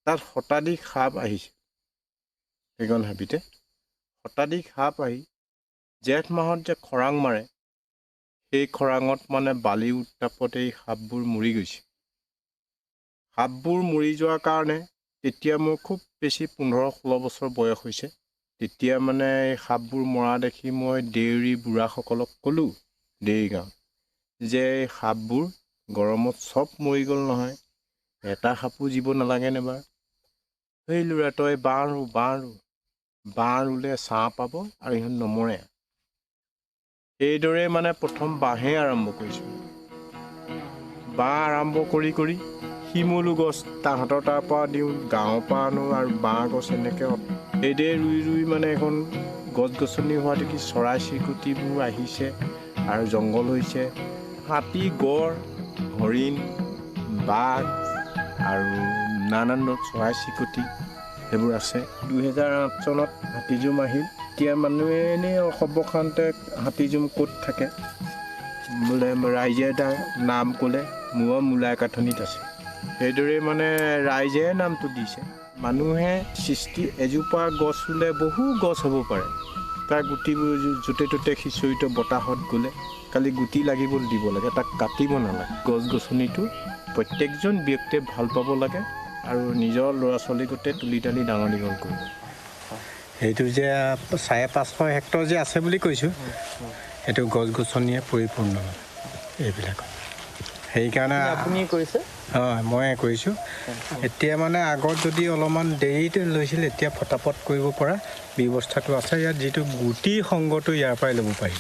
তাত শতাধিক সাপ আহিছিল এগন হাবিতে শতাধিক সাপ আহি জেঠ মাহত যে খৰাং মাৰে সেই খৰাঙত মানে বালি উত্তাপত এই সাপবোৰ মৰি গৈছে সাপবোৰ মৰি যোৱাৰ কাৰণে তেতিয়া মোৰ খুব বেছি 15-16 বছৰ বয়স হৈছে তেতিয়া মানে এই সাপবোৰ মৰা দেখি মই দেউৰী বুঢ়াসকলক ক'লো দেউৰী গাঁও যে সাপবোৰ গৰমত সব মৰি গ'ল নহয় এটা সাপো জীৱ নালাগে নেবা সেই লুৰা তই বাঁহ ৰুলে ছাঁ পাব আৰু ইহঁত নমৰে এইদৰে মানে প্ৰথম বাঁহে আৰম্ভ কৰিছোঁ বাঁহ আৰম্ভ কৰি শিমলু গছ তাহাঁতৰ তাৰ পৰা দিওঁ, গাঁৱৰ পৰা আনো আৰু বাঁহ গছ এনেকৈ সেইদৰে ৰুই ৰুই মানে এখন গছ গছনি হোৱা দেখি চৰাই চিৰিকটিবোৰ আহিছে আৰু জংঘল হৈছে। হাতী, গড়, হৰিণ, বাঘ আৰু নানান চৰাই চিৰিকটি সেইবোৰ আছে। 2008 চনত হাতীজুম আহিল। এতিয়া মানুহে এনেই সৰ্বসাধাৰণতে হাতীজুম ক'ত থাকে বোলে ৰাইজে এটা নাম ক'লে মোৰ মূলাই কাঠনিত আছে। সেইদৰে মানে ৰাইজে নামটো দিছে। মানুহে সৃষ্টি এজোপা গছ ৰুলে বহু গছ হ'ব পাৰে। তাৰ গুটিবোৰ য'তে ত'তে সিঁচৰিত বতাহত গ'লে খালি গুটি লাগিব দিব লাগে, তাক কাটিব নালাগে। গছ গছনিটো প্ৰত্যেকজন ব্যক্তিয়ে ভাল পাব লাগে আৰু নিজৰ ল'ৰা ছোৱালী গোটেই তুলি তালি ডাঙৰ দীঘল কৰিব। সেইটো যে 550 হেক্টৰ যে আছে বুলি কৈছোঁ, সেইটো গছ গছনিয়ে পৰিপূৰ্ণ এইবিলাক। সেইকাৰণে আপুনি কৰিছে? হয়, মই কৰিছোঁ। এতিয়া মানে আগত যদি অলপমান দেৰিতে লৈছিল, এতিয়া ফটাফট কৰিব পৰা ব্যৱস্থাটো আছে। ইয়াত যিটো গুটি সংগটো ইয়াৰ পৰাই ল'ব পাৰি।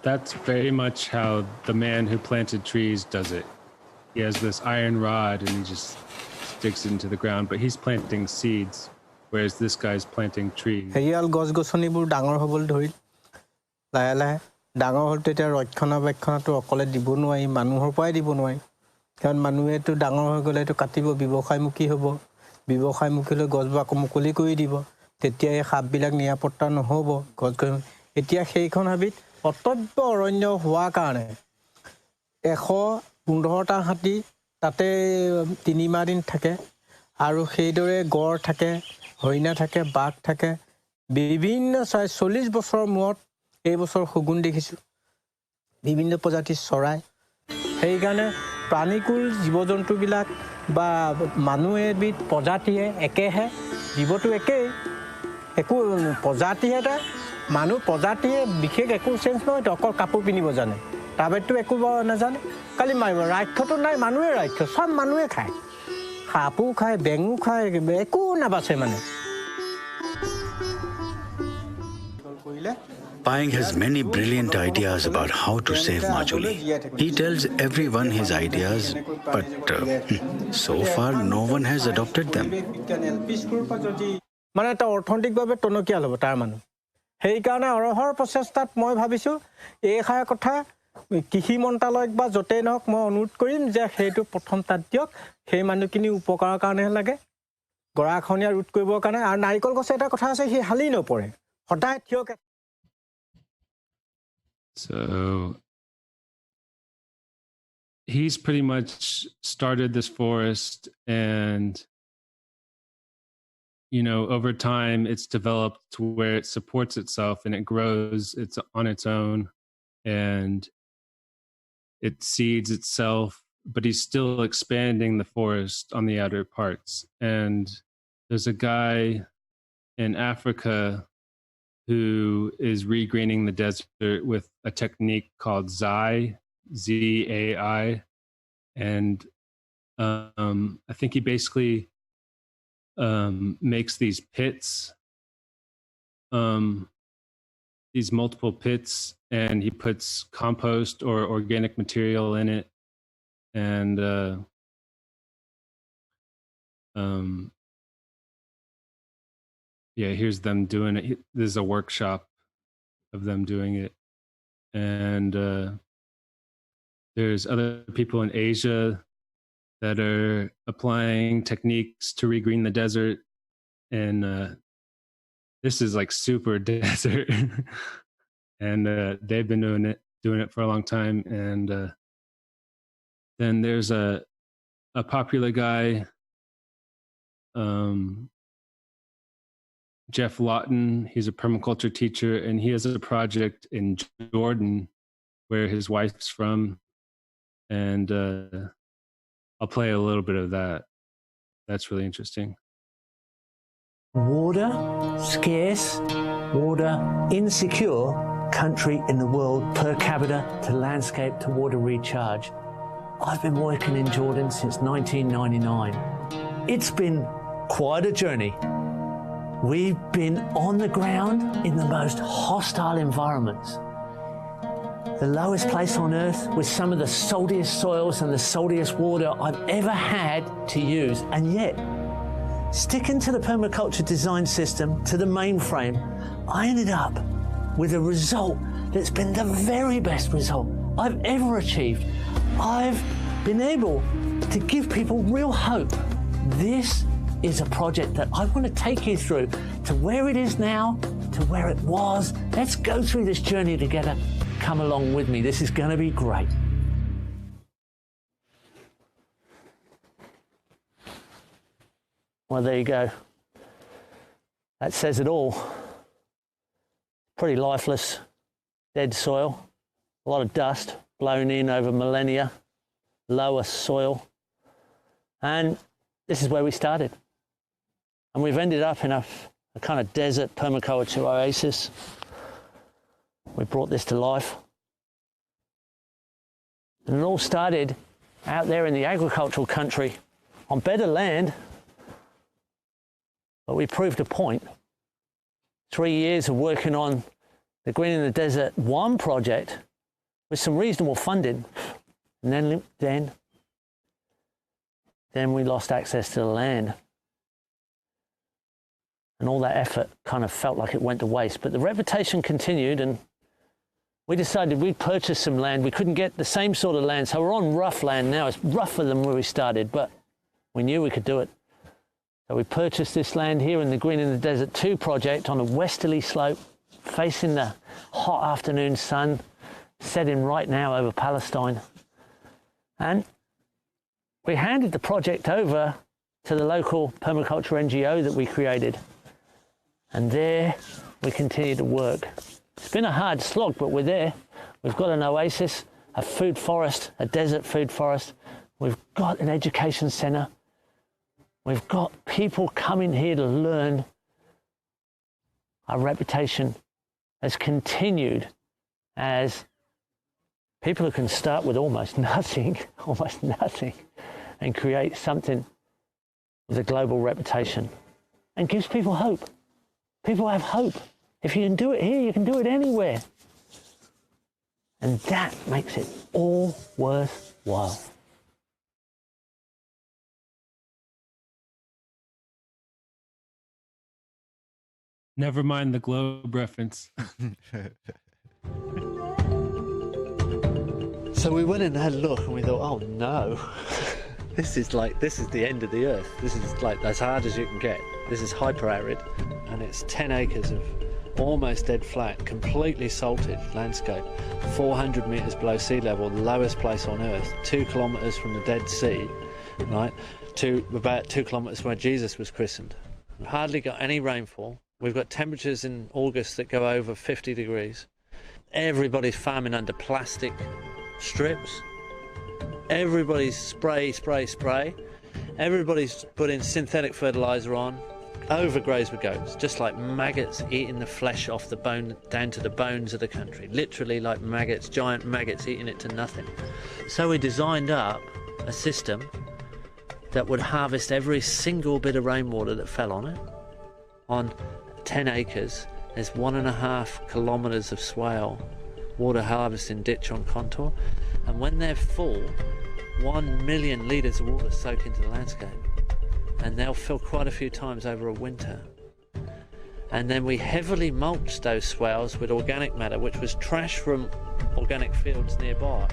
That's very much how the man who planted trees does it. He has this iron rod and he just sticks it into the ground, but he's planting seeds, whereas this guy's planting trees. হেৰিয়াল গছ গছনিবোৰ ডাঙৰ হ'বলৈ ধৰিল। লাহে লাহে ডাঙৰ হ'ল, তেতিয়া ৰক্ষণাবেক্ষণটো অকলে দিব নোৱাৰি, মানুহৰ পৰাই দিব নোৱাৰি। কাৰণ মানুহেতো ডাঙৰ হৈ গ'লে এইটো কাটিব, ব্যৱসায়মুখী হ'ব। ব্যৱসায়মুখী হ'লে গছবোৰ আকৌ মুকলি কৰি দিব। তেতিয়া এই সাপবিলাক নিৰাপত্তা নহ'ব গছ গছনি। এতিয়া সেইখন হাবিত অটব্য অৰণ্য হোৱাৰ কাৰণে 115টা হাতী তাতে 3 মাহ দিন থাকে আৰু সেইদৰে গড় থাকে, হৰিণা থাকে, বাঘ থাকে, বিভিন্ন 40 বছৰৰ মূৰত এই বছৰ শগুন দেখিছোঁ, বিভিন্ন প্ৰজাতিৰ চৰাই। সেইকাৰণে প্ৰাণীকুল জীৱ জন্তুবিলাক বা মানুহ এবিধ প্ৰজাতিয়ে একেহে, জীৱটো একেই, একো প্ৰজাতিহে এটা মানুহ প্ৰজাতিয়ে বিশেষ একো চেঞ্জ নহয়, অকল কাপোৰ পিন্ধিব জানে, তাৰ বাহিৰেতো একো নাজানে। কালি মাৰিব ৰাক্ষসটো নাই, মানুহে ৰাক্ষস, চব মানুহে খায়, সাপো খায়, বেঙো খায়, একো নাবাচে মানে। Payeng has many brilliant ideas about how to save Majuli. He tells everyone his ideas, but so far no one has adopted them. মানে এটা অৰ্থনৈতিকভাৱে টনকিয়াল হ'ব তাৰ মানুহ। সেইকাৰণে অৰহৰ প্ৰচেষ্টাত মই ভাবিছোঁ এইষাৰ কথা কৃষি মন্ত্ৰালয়ক বা য'তেই নহওক মই অনুৰোধ কৰিম যে সেইটো প্ৰথম তাত দিয়ক। সেই মানুহখিনি উপকাৰৰ কাৰণেহে লাগে, গৰাখহনীয়া ৰোধ কৰিবৰ কাৰণে। আৰু নাৰিকল গছে এটা কথা আছে, সি হালি নপৰে, সদায় থিয়কে। So he's pretty much started this forest, and over time it's developed to where it supports itself and it grows, it's on its own, and it seeds itself, but he's still expanding the forest on the outer parts. And there's a guy in Africa who is regreening the desert with a technique called Zai, Z-A-I. And I think he basically makes these pits, these multiple pits, and he puts compost or organic material in it. And yeah, here's them doing it. This is a workshop of them doing it. And there's other people in Asia that are applying techniques to regreen the desert. And this is like super desert. And they've been doing it for a long time. And then there's a popular guy, Jeff Lawton. He's a permaculture teacher, and he has a project in Jordan where his wife's from. And I'll play a little bit of that. That's really interesting. Water scarce, water insecure country in the world per capita to landscape to water recharge. I've been working in Jordan since 1999. It's been quite a journey. We've been on the ground in the most hostile environments. The lowest place on earth with some of the saltiest soils and the saltiest water I've ever had to use. And yet, sticking to the permaculture design system, to the mainframe, I ended up with a result that's been the very best result I've ever achieved. I've been able to give people real hope. This is a project that I want to take you through to where it is now, to where it was. Let's go through this journey together. Come along with me. This is going to be great. Well, there you go. That says it all. Pretty lifeless, dead soil. A lot of dust blown in over millennia. Lower soil. And this is where we started. And we've ended up in a kind of desert permaculture oasis. We brought this to life. And it all started out there in the agricultural country on better land. But we proved a point. 3 years of working on the Green in the Desert 1 project with some reasonable funding. And then we lost access to the land. And all that effort kind of felt like it went to waste. But the reputation continued, and we decided we'd purchase some land. We couldn't get the same sort of land, so we're on rough land now. It's rougher than where we started, but we knew we could do it. So we purchased this land here in the Green in the Desert 2 project on a westerly slope, facing the hot afternoon sun, setting right now over Palestine. And we handed the project over to the local permaculture NGO that we created. And there we continue to work. It's been a hard slog, but we're there. We've got an oasis, a food forest, a desert food forest. We've got an education centre. We've got people coming here to learn. Our reputation has continued as people who can start with almost nothing, and create something with a global reputation and gives people hope. People have hope. If you can do it here, you can do it anywhere. And that makes it all worthwhile. Never mind the globe reference. So we went and had a look and we thought, oh no, this is the end of the earth. This is like as hard as you can get. This is hyper arid, and it's 10 acres of almost dead flat, completely salted landscape, 400 meters below sea level, the lowest place on earth, 2 kilometers from the Dead Sea, right, to about 2 kilometers where Jesus was christened. Hardly got any rainfall. We've got temperatures in August that go over 50 degrees. Everybody's farming under plastic strips. Everybody's spray. Everybody's putting synthetic fertilizer on. Overgrows with goats, just like maggots eating the flesh off the bone down to the bones of the country. Literally like maggots, giant maggots eating it to nothing. So we designed up a system that would harvest every single bit of rainwater that fell on it. On 10 acres, there's 1.5 kilometers of swale water harvesting ditch on contour, and when they're full, 1 million litres of water soak into the landscape, and they'll fill quite a few times over a winter. And then we heavily mulched those swales with organic matter, which was trash from organic fields nearby,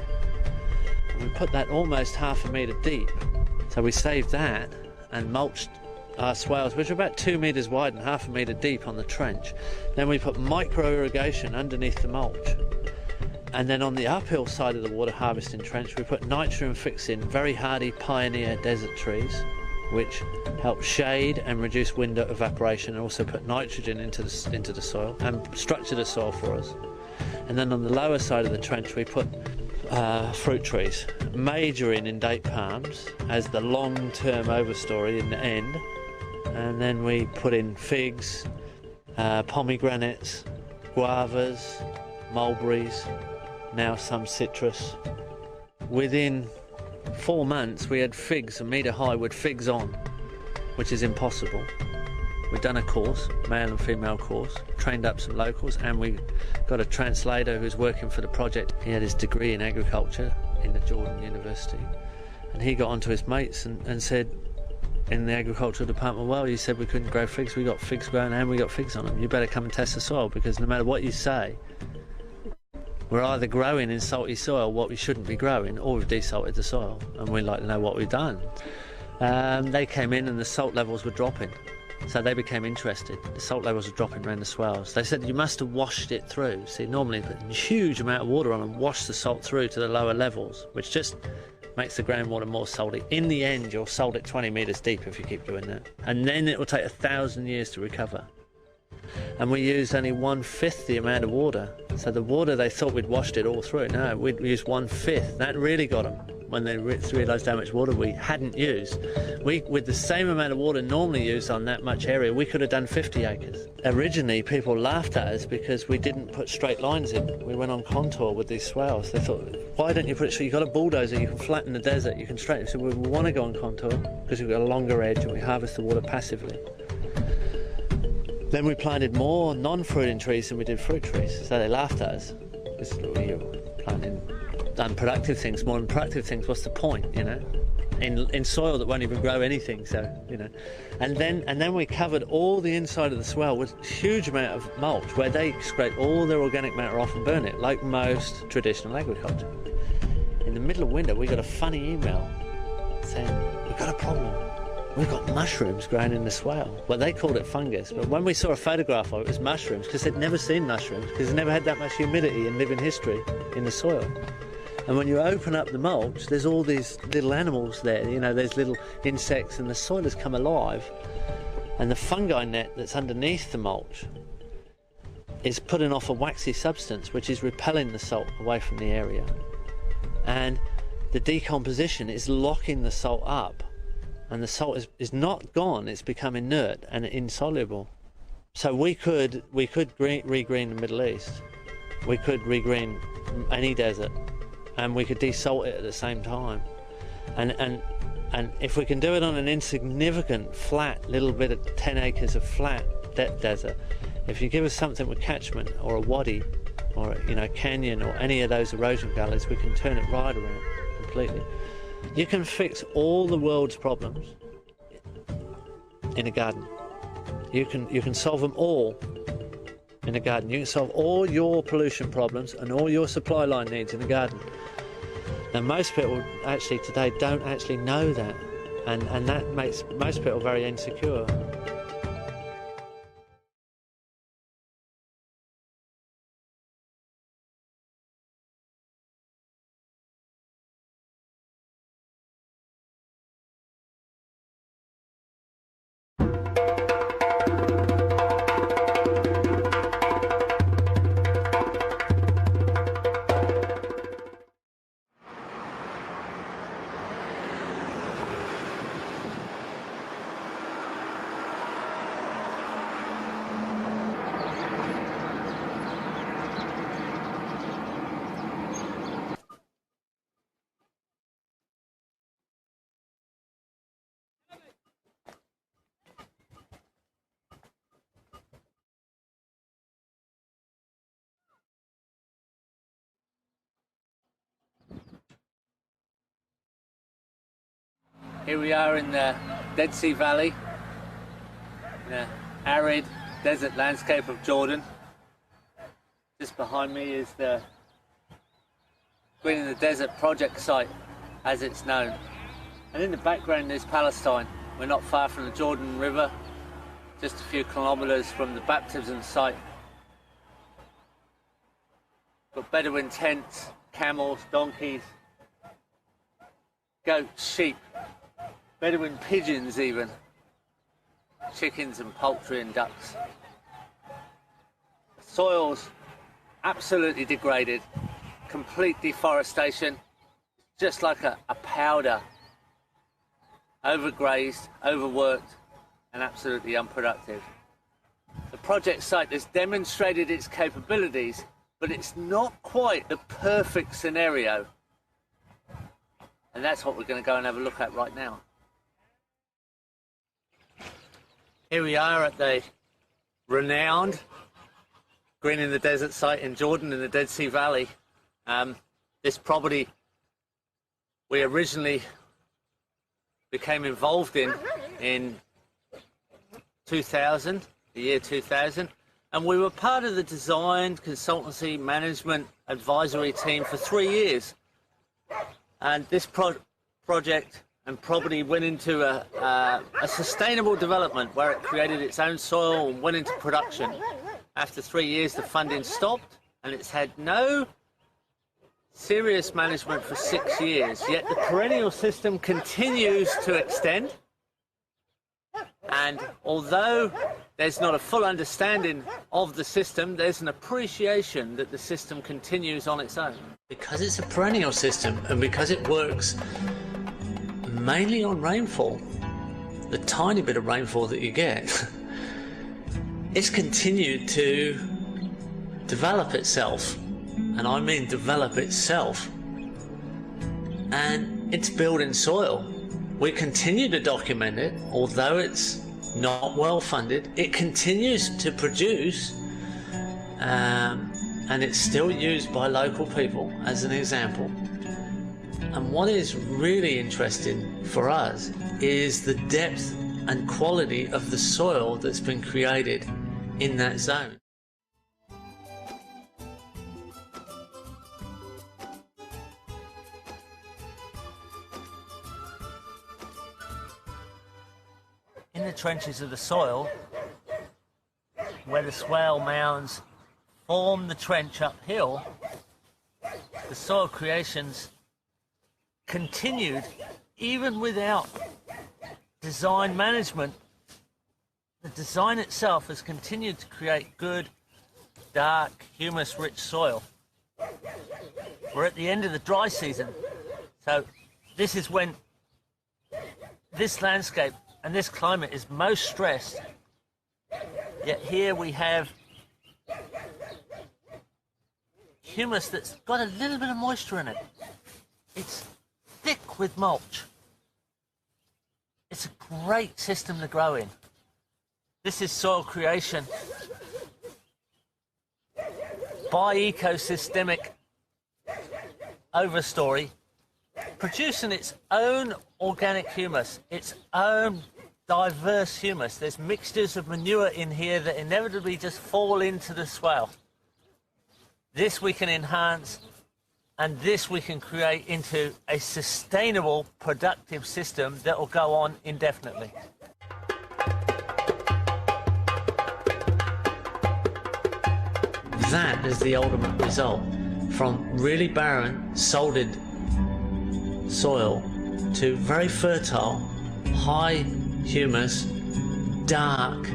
and we put that almost 1/2 metre deep. So we saved that and mulched our swales, which are about 2 metres wide and 1/2 metre deep on the trench. Then we put micro irrigation underneath the mulch. And then on the uphill side of the water harvesting trench, we put nitrogen fixing very hardy pioneer desert trees, which help shade and reduce wind evaporation, and also put nitrogen into the soil and structure the soil for us. And then on the lower side of the trench, we put fruit trees, majoring in date palms as the long-term overstory in the end, and then we put in figs, pomegranates, guavas, mulberries, now some citrus. Within 4 months we had figs a metre high with figs on, which is impossible. We'd done a course, male and female course, trained up some locals, and we got a translator who's working for the project. He had his degree in agriculture in the Jordan University, and he got onto his mates and said in the agricultural department, well, you said we couldn't grow figs, we got figs growing and we got figs on them. You better come and test the soil, because no matter what you say, we're either growing in salty soil what we shouldn't be growing, or we've desalted the soil, and we'd like to know what we've done. They came in and the salt levels were dropping, so they became interested. The salt levels were dropping around the swales. They said you must have washed it through. See, normally put a huge amount of water on and wash the salt through to the lower levels, which just makes the groundwater more salty. In the end, you'll salt it 20 metres deep if you keep doing that, and then it will take 1,000 years to recover. And we used only 1/5 the amount of water. So the water they thought we'd washed it all through. No, we'd used 1/5. That really got them when they realised how much water we hadn't used. With the same amount of water normally used on that much area, we could have done 50 acres. Originally, people laughed at us because we didn't put straight lines in. We went on contour with these swales. They thought, why don't you put it so you've got a bulldozer, you can flatten the desert, you can straighten it. So we want to go on contour because we've got a longer edge and we harvest the water passively. Then we planted more non-fruiting trees than we did fruit trees, so they laughed at us. Because we were planting unproductive things, more than productive things. What's the point, you know? In soil that won't even grow anything, so, you know. And then we covered all the inside of the swale with a huge amount of mulch, where they scrape all their organic matter off and burn it, like most traditional agriculture. In the middle of winter, we got a funny email saying, we've got a problem. We've got mushrooms growing in the swale. Well, they called it fungus, but when we saw a photograph of it, it was mushrooms, because they'd never seen mushrooms, because they never had that much humidity in living history in the soil. And when you open up the mulch, there's all these little animals there, you know, there's little insects, and the soil has come alive. And the fungi net that's underneath the mulch is putting off a waxy substance, which is repelling the salt away from the area. And the decomposition is locking the salt up. And the salt is not gone, it's become inert and insoluble. So we could regreen the Middle East, we could regreen any desert, and we could desalt it at the same time. And if we can do it on an insignificant, flat, little bit of 10 acres of flat desert, if you give us something with catchment, or a wadi, or a canyon, or any of those erosion gullies, we can turn it right around completely. You can fix all the world's problems in a garden. You can solve them all in a garden. You can solve all your pollution problems and all your supply line needs in a garden. Now, most people actually today don't actually know that, and that makes most people very insecure. Here we are in the Dead Sea Valley, in the arid desert landscape of Jordan. Just behind me is the Green in the Desert project site, as it's known. And in the background is Palestine. We're not far from the Jordan River, just a few kilometers from the baptism site. Got Bedouin tents, camels, donkeys, goats, sheep, Bedouin pigeons even, chickens and poultry and ducks. Soil's absolutely degraded, complete deforestation, just like a powder, overgrazed, overworked, and absolutely unproductive. The project site has demonstrated its capabilities, but it's not quite the perfect scenario. And that's what we're going to go and have a look at right now. Here we are at the renowned Green in the Desert site in Jordan in the Dead Sea Valley. This property we originally became involved in 2000, the year 2000, and we were part of the design, consultancy, management, advisory team for 3 years. And this project and property went into a sustainable development where it created its own soil and went into production. After 3 years, the funding stopped, and it's had no serious management for 6 years. Yet the perennial system continues to extend. And although there's not a full understanding of the system, there's an appreciation that the system continues on its own. Because it's a perennial system and because it works mainly on rainfall, the tiny bit of rainfall that you get, it's continued to develop itself. And I mean develop itself. And it's building soil. We continue to document it, although it's not well funded. It continues to produce, and it's still used by local people as an example. And what is really interesting for us is the depth and quality of the soil that's been created in that zone. In the trenches of the soil, where the swale mounds form the trench uphill, the soil creations continued even without design management. The design itself has continued to create good, dark, humus-rich soil. We're at the end of the dry season, so this is when this landscape and this climate is most stressed. Yet here we have humus that's got a little bit of moisture in it. It's thick with mulch. It's a great system to grow in. This is soil creation by ecosystemic overstory, producing its own organic humus, its own diverse humus. There's mixtures of manure in here that inevitably just fall into the swale. This we can enhance, and this we can create into a sustainable, productive system that will go on indefinitely. That is the ultimate result. From really barren, salted soil to very fertile, high humus, dark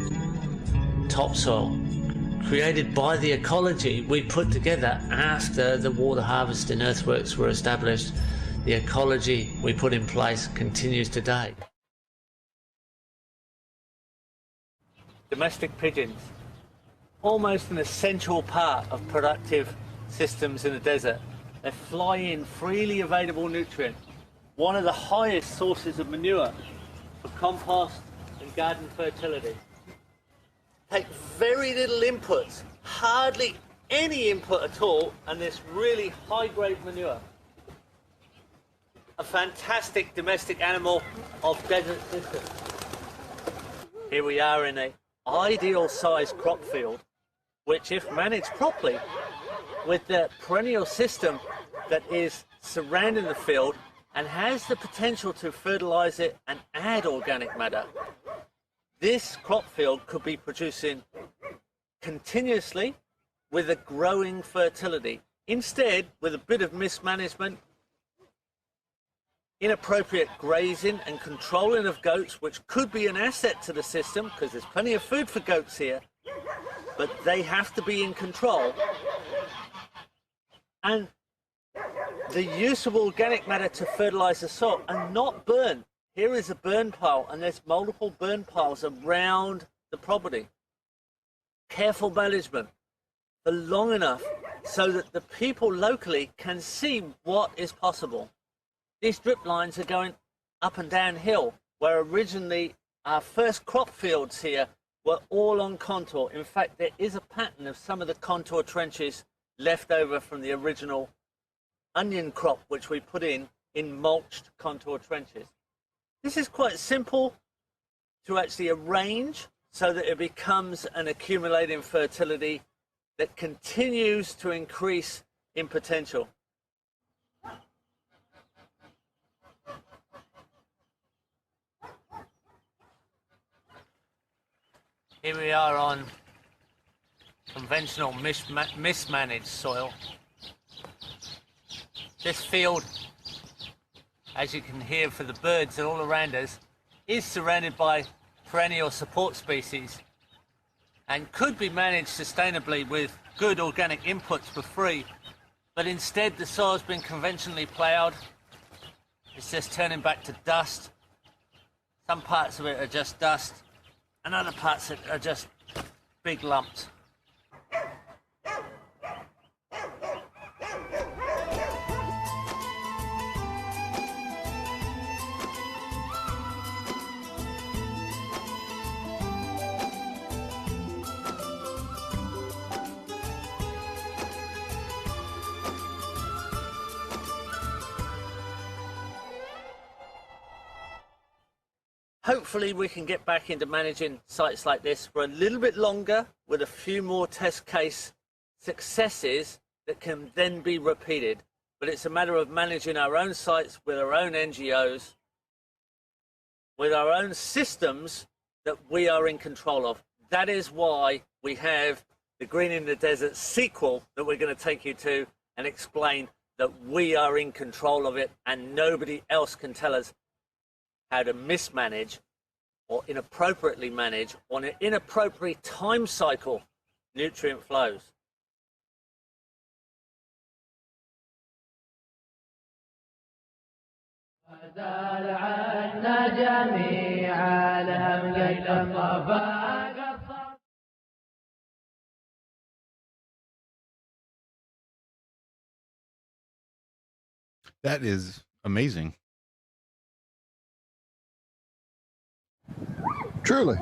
topsoil, created by the ecology we put together after the water harvesting earthworks were established. The ecology we put in place continues today. Domestic pigeons, almost an essential part of productive systems in the desert. They fly in freely available nutrient, one of the highest sources of manure for compost and garden fertility. Take very little inputs, hardly any input at all, and this really high-grade manure. A fantastic domestic animal of desert systems. Here we are in an ideal-sized crop field, which, if managed properly, with the perennial system that is surrounding the field and has the potential to fertilize it and add organic matter, this crop field could be producing continuously with a growing fertility. Instead, with a bit of mismanagement, inappropriate grazing and controlling of goats, which could be an asset to the system because there's plenty of food for goats here, but they have to be in control. And the use of organic matter to fertilize the soil and not burn. Here is a burn pile, and there's multiple burn piles around the property. Careful management for long enough so that the people locally can see what is possible. These drip lines are going up and downhill, where originally our first crop fields here were all on contour. In fact, there is a pattern of some of the contour trenches left over from the original onion crop, which we put in mulched contour trenches. This is quite simple to actually arrange so that it becomes an accumulating fertility that continues to increase in potential. Here we are on conventional mismanaged soil. This field, as you can hear for the birds that are all around us, is surrounded by perennial support species and could be managed sustainably with good organic inputs for free, but instead the soil's been conventionally ploughed. It's just turning back to dust. Some parts of it are just dust, and other parts are just big lumps. Hopefully we can get back into managing sites like this for a little bit longer with a few more test case successes that can then be repeated. But it's a matter of managing our own sites with our own NGOs, with our own systems that we are in control of. That is why we have the Green in the Desert sequel that we're going to take you to and explain that we are in control of it and nobody else can tell us how to mismanage or inappropriately manage on an inappropriate time cycle nutrient flows. That is amazing. Truly.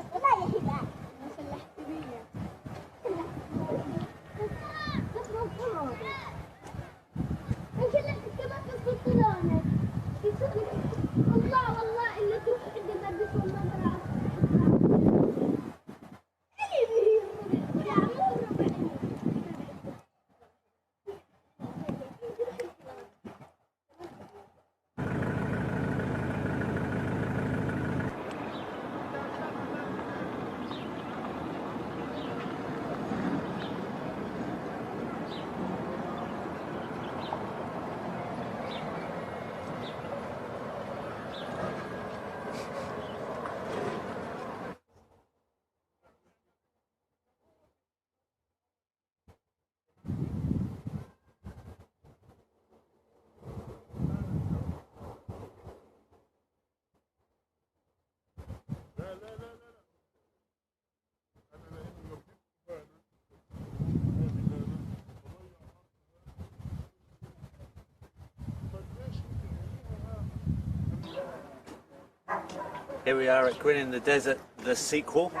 Here we are at Green in the Desert, the sequel,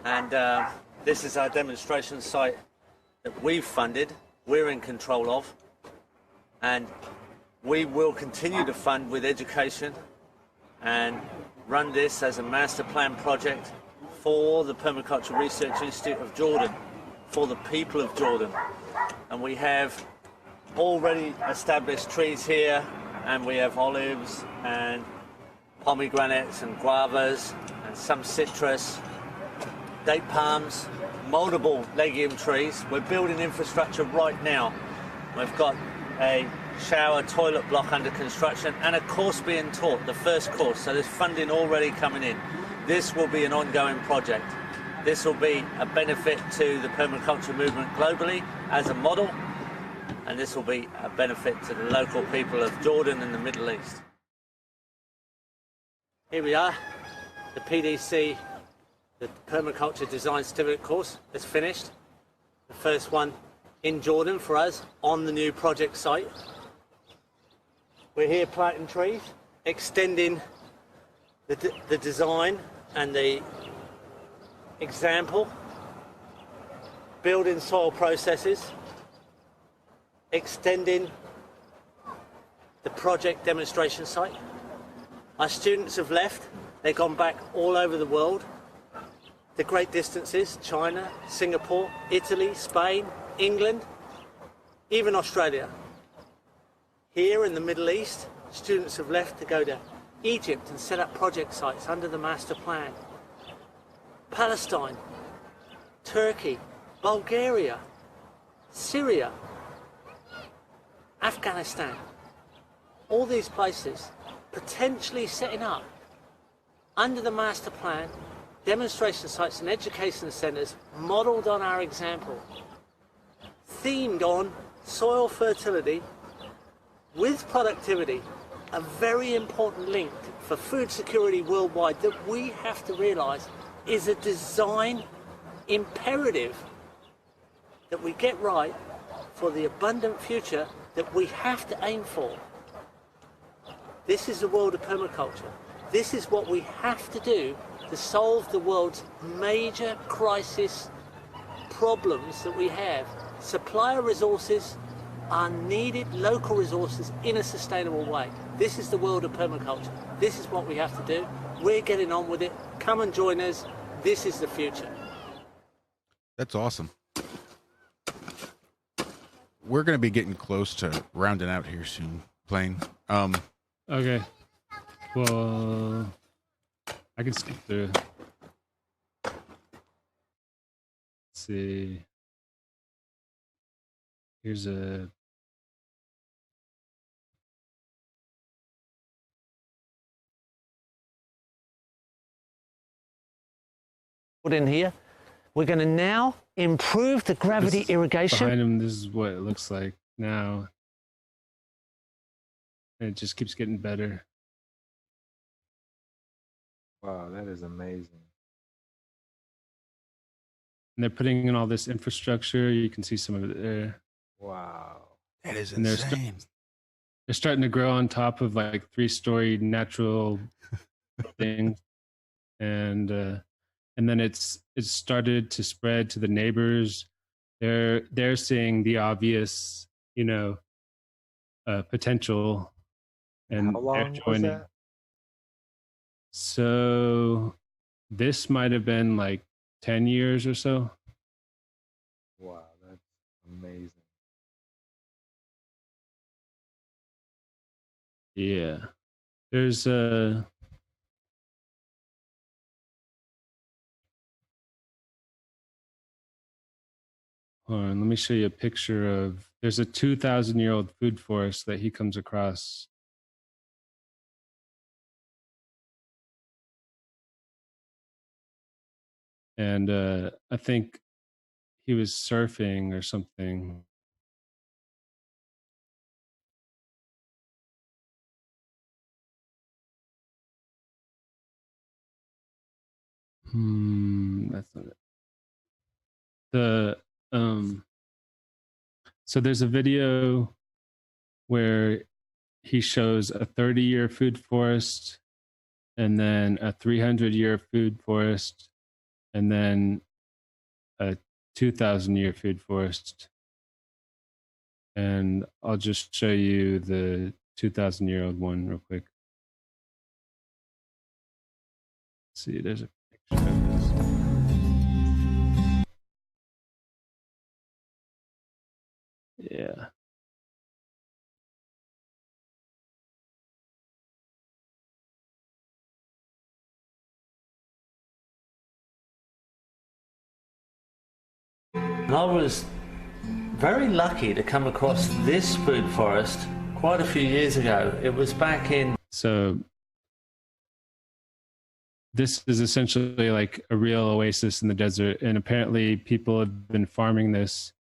and this is our demonstration site that we've funded, we're in control of, and we will continue to fund with education and run this as a master plan project for the Permaculture Research Institute of Jordan, for the people of Jordan. And we have already established trees here, and we have olives and pomegranates and guavas and some citrus, date palms, multiple legume trees. We're building infrastructure right now. We've got a shower toilet block under construction and a course being taught, the first course, so there's funding already coming in. This will be an ongoing project. This will be a benefit to the permaculture movement globally as a model, and this will be a benefit to the local people of Jordan and the Middle East. Here we are, the PDC, the Permaculture Design Certificate course is finished. The first one in Jordan for us on the new project site. We're here planting trees, extending the design and the example, building soil processes, extending the project demonstration site. Our students have left, they've gone back all over the world, the great distances, China, Singapore, Italy, Spain, England, even Australia. Here in the Middle East, students have left to go to Egypt and set up project sites under the master plan. Palestine, Turkey, Bulgaria, Syria, Afghanistan, all these places potentially setting up under the master plan demonstration sites and education centres modelled on our example, themed on soil fertility with productivity, a very important link for food security worldwide that we have to realise is a design imperative that we get right for the abundant future that we have to aim for. This is the world of permaculture. This is what we have to do to solve the world's major crisis problems that we have. Supply of resources are needed, local resources, in a sustainable way. This is the world of permaculture. This is what we have to do. We're getting on with it. Come and join us. This is the future. That's awesome. We're going to be getting close to rounding out here soon. Plain. Okay. Well, I can skip through. Let's see. Here's a. Put in here. We're going to now improve the gravity irrigation. Behind him, this is what it looks like now. And it just keeps getting better. Wow, that is amazing. And they're putting in all this infrastructure. You can see some of it there. Wow. That is And insane. They're starting to grow on top of like 3-story natural things. And then it's started to spread to the neighbors. They're seeing the obvious, potential, and how long they're joining. was that? So this might have been like 10 years or so. Wow, that's amazing. Yeah. There's a hold on, let me show you a picture of there's a 2,000-year-old food forest that he comes across. And I think he was surfing or something. That's not it. So there's a video where he shows a 30-year food forest, and then a 300-year food forest, and then a 2,000-year food forest. And I'll just show you the 2,000-year-old one real quick. Let's see, there's a picture of this. Yeah. And I was very lucky to come across this food forest quite a few years ago. It was back in... So this is essentially like a real oasis in the desert. And apparently people have been farming this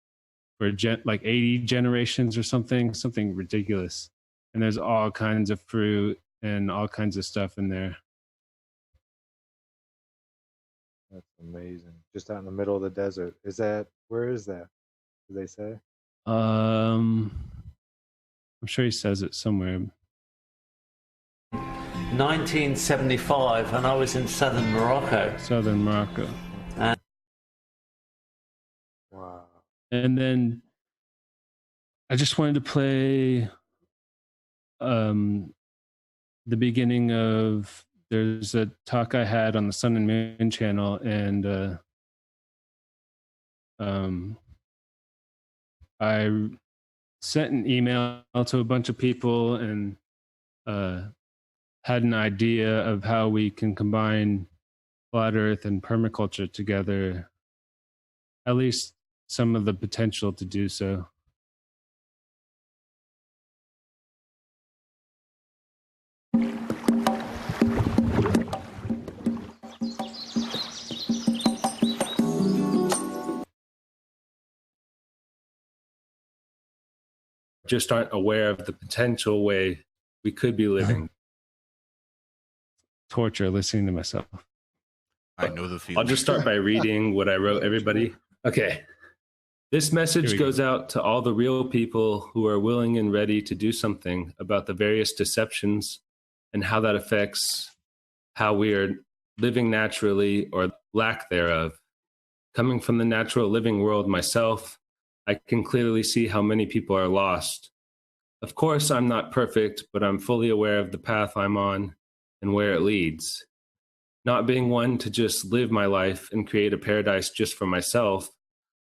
for like 80 generations or something ridiculous. And there's all kinds of fruit and all kinds of stuff in there. That's amazing. Just out in the middle of the desert. Where is that? Do they say? I'm sure he says it somewhere. 1975, and I was in southern Morocco. Southern Morocco. Wow. And then I just wanted to play the beginning of, there's a talk I had on the Sun and Moon channel, and I sent an email to a bunch of people and had an idea of how we can combine flat earth and permaculture together, at least some of the potential to do so. Just aren't aware of the potential way we could be living. Torture listening to myself. I know the feeling. I'll just start by reading what I wrote, everybody. Okay. This message goes out to all the real people who are willing and ready to do something about the various deceptions and how that affects how we are living naturally or lack thereof. Coming from the natural living world myself, I can clearly see how many people are lost. Of course, I'm not perfect, but I'm fully aware of the path I'm on and where it leads. Not being one to just live my life and create a paradise just for myself,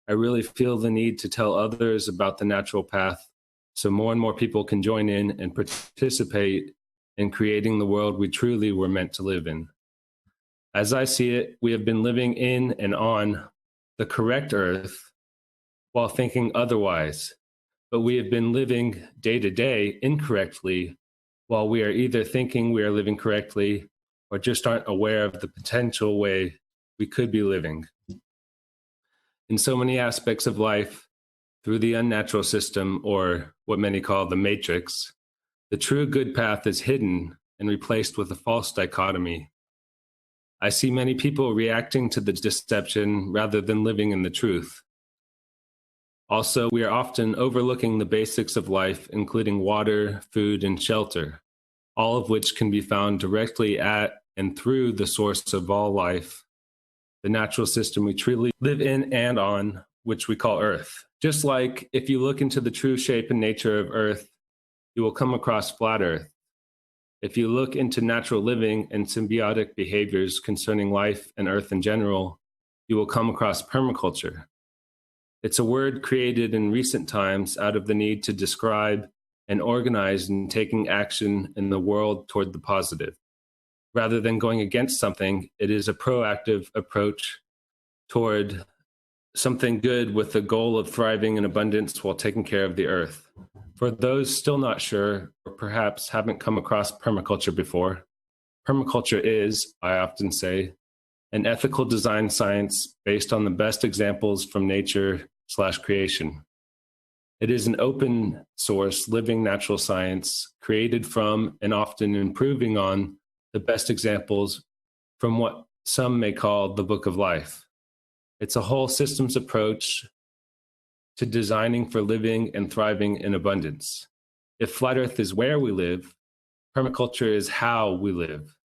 I really feel the need to tell others about the natural path so more and more people can join in and participate in creating the world we truly were meant to live in. As I see it, we have been living in and on the correct earth while thinking otherwise, but we have been living day to day incorrectly while we are either thinking we are living correctly or just aren't aware of the potential way we could be living. In so many aspects of life, through the unnatural system, or what many call the matrix, the true good path is hidden and replaced with a false dichotomy. I see many people reacting to the deception rather than living in the truth. Also, we are often overlooking the basics of life, including water, food, and shelter, all of which can be found directly at and through the source of all life, the natural system we truly live in and on, which we call Earth. Just like if you look into the true shape and nature of Earth, you will come across flat Earth. If you look into natural living and symbiotic behaviors concerning life and Earth in general, you will come across permaculture. It's a word created in recent times out of the need to describe and organize in taking action in the world toward the positive. Rather than going against something, it is a proactive approach toward something good with the goal of thriving in abundance while taking care of the earth. For those still not sure, or perhaps haven't come across permaculture before, permaculture is, I often say, an ethical design science based on the best examples from nature/creation. It is an open source living natural science created from and often improving on the best examples from what some may call the book of life. It's a whole systems approach to designing for living and thriving in abundance. If flat earth is where we live, permaculture is how we live.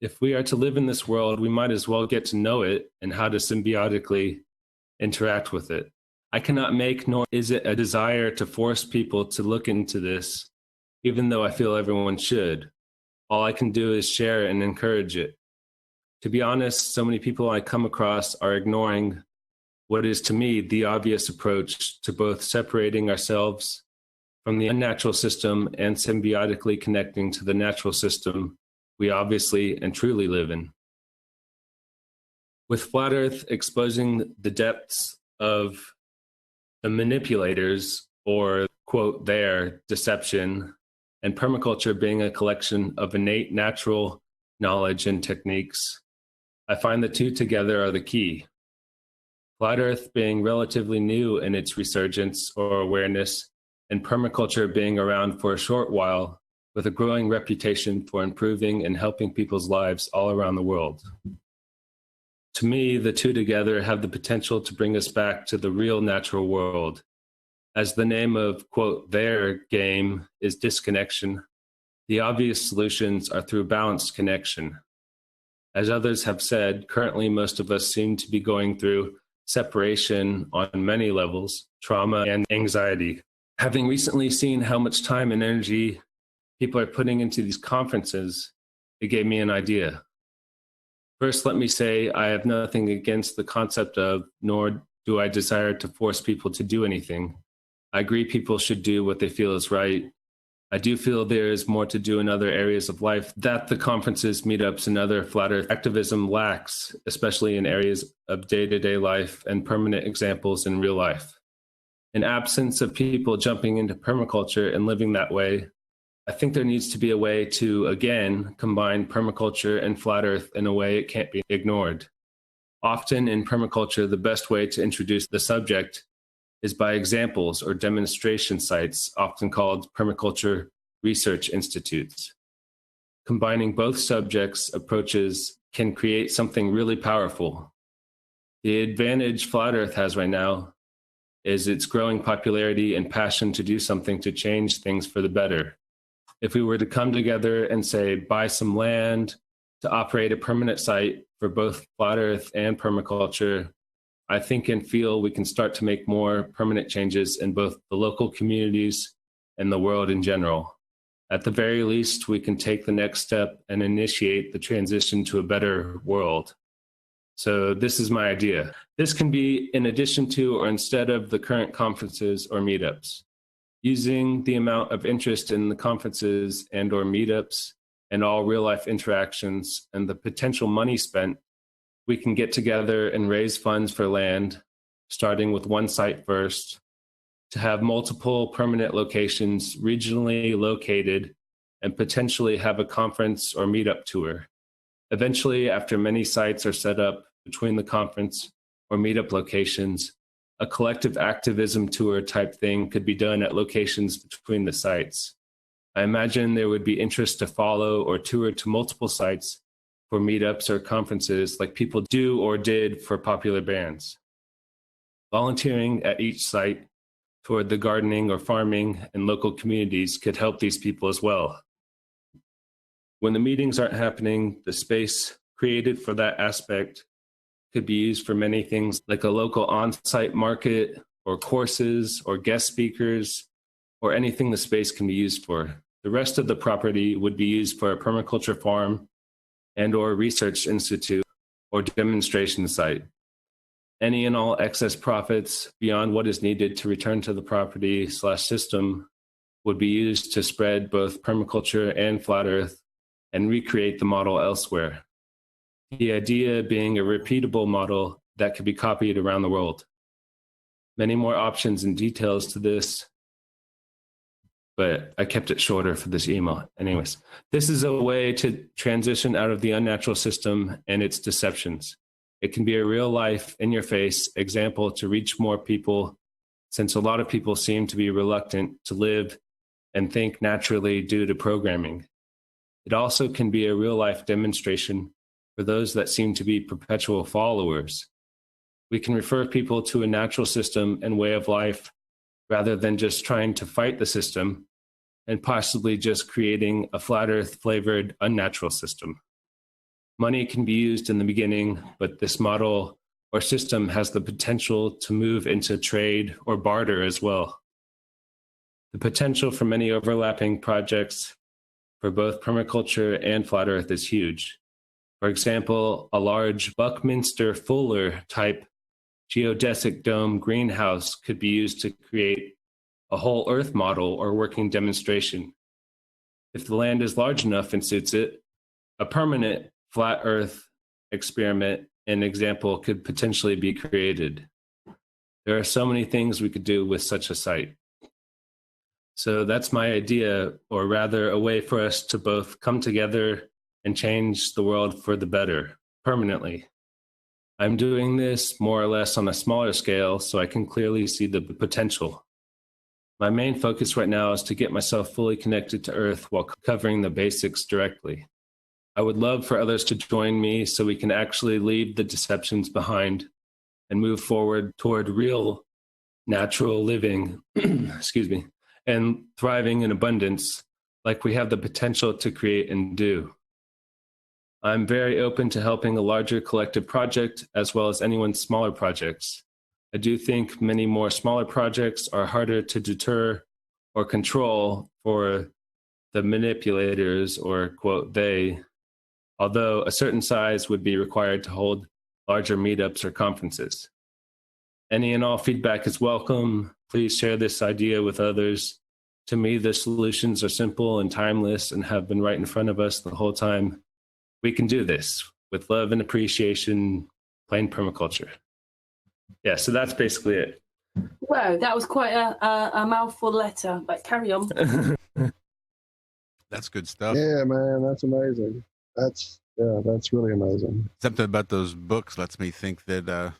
If we are to live in this world, we might as well get to know it and how to symbiotically interact with it. I cannot make, nor is it a desire to force people to look into this, even though I feel everyone should. All I can do is share and encourage it. To be honest, so many people I come across are ignoring what is to me the obvious approach to both separating ourselves from the unnatural system and symbiotically connecting to the natural system we obviously and truly live in. With Flat Earth exposing the depths of the manipulators, or quote, their deception, and permaculture being a collection of innate natural knowledge and techniques, I find the two together are the key. Flat Earth being relatively new in its resurgence or awareness, and permaculture being around for a short while with a growing reputation for improving and helping people's lives all around the world. To me, the two together have the potential to bring us back to the real natural world. As the name of, quote, their game is disconnection, the obvious solutions are through balanced connection. As others have said, currently most of us seem to be going through separation on many levels, trauma and anxiety. Having recently seen how much time and energy people are putting into these conferences, it gave me an idea. First, let me say I have nothing against the concept of, nor do I desire to force people to do anything. I agree people should do what they feel is right. I do feel there is more to do in other areas of life that the conferences, meetups, and other flat earth activism lacks, especially in areas of day-to-day life and permanent examples in real life. In absence of people jumping into permaculture and living that way, I think there needs to be a way to, again, combine permaculture and flat earth in a way it can't be ignored. Often in permaculture, the best way to introduce the subject is by examples or demonstration sites, often called permaculture research institutes. Combining both subjects' approaches can create something really powerful. The advantage flat earth has right now is its growing popularity and passion to do something to change things for the better. If we were to come together and say, buy some land to operate a permanent site for both flat earth and permaculture, I think and feel we can start to make more permanent changes in both the local communities and the world in general. At the very least, we can take the next step and initiate the transition to a better world. So this is my idea. This can be in addition to or instead of the current conferences or meetups. Using the amount of interest in the conferences and or meetups and all real-life interactions and the potential money spent, we can get together and raise funds for land, starting with one site first, to have multiple permanent locations regionally located and potentially have a conference or meetup tour. Eventually, after many sites are set up between the conference or meetup locations, a collective activism tour type thing could be done at locations between the sites. I imagine there would be interest to follow or tour to multiple sites for meetups or conferences like people do or did for popular bands. Volunteering at each site toward the gardening or farming and local communities could help these people as well. When the meetings aren't happening, the space created for that aspect could be used for many things like a local on-site market or courses or guest speakers or anything the space can be used for. The rest of the property would be used for a permaculture farm and or research institute or demonstration site. Any and all excess profits beyond what is needed to return to the property/system would be used to spread both permaculture and flat earth and recreate the model elsewhere. The idea being a repeatable model that could be copied around the world. Many more options and details to this, but I kept it shorter for this email. Anyways, this is a way to transition out of the unnatural system and its deceptions. It can be a real life, in-your-face example to reach more people, since a lot of people seem to be reluctant to live and think naturally due to programming. It also can be a real-life demonstration for those that seem to be perpetual followers. We can refer people to a natural system and way of life rather than just trying to fight the system and possibly just creating a flat earth flavored unnatural system. Money can be used in the beginning, but this model or system has the potential to move into trade or barter as well. The potential for many overlapping projects for both permaculture and flat earth is huge. For example, a large Buckminster Fuller type geodesic dome greenhouse could be used to create a whole earth model or working demonstration. If the land is large enough and suits it, a permanent flat earth experiment and example could potentially be created. There are so many things we could do with such a site. So that's my idea, or rather a way for us to both come together and change the world for the better, permanently. I'm doing this more or less on a smaller scale so I can clearly see the potential. My main focus right now is to get myself fully connected to Earth while covering the basics directly. I would love for others to join me so we can actually leave the deceptions behind and move forward toward real natural living, excuse me, and thriving in abundance like we have the potential to create and do. I'm very open to helping a larger collective project as well as anyone's smaller projects. I do think many more smaller projects are harder to deter or control for the manipulators or quote they, although a certain size would be required to hold larger meetups or conferences. Any and all feedback is welcome. Please share this idea with others. To me, the solutions are simple and timeless and have been right in front of us the whole time. We can do this with love and appreciation, plain permaculture. Yeah, so that's basically it. Wow, that was quite a mouthful letter, but carry on. That's good stuff. Yeah, man, that's amazing. That's really amazing. Something about those books lets me think that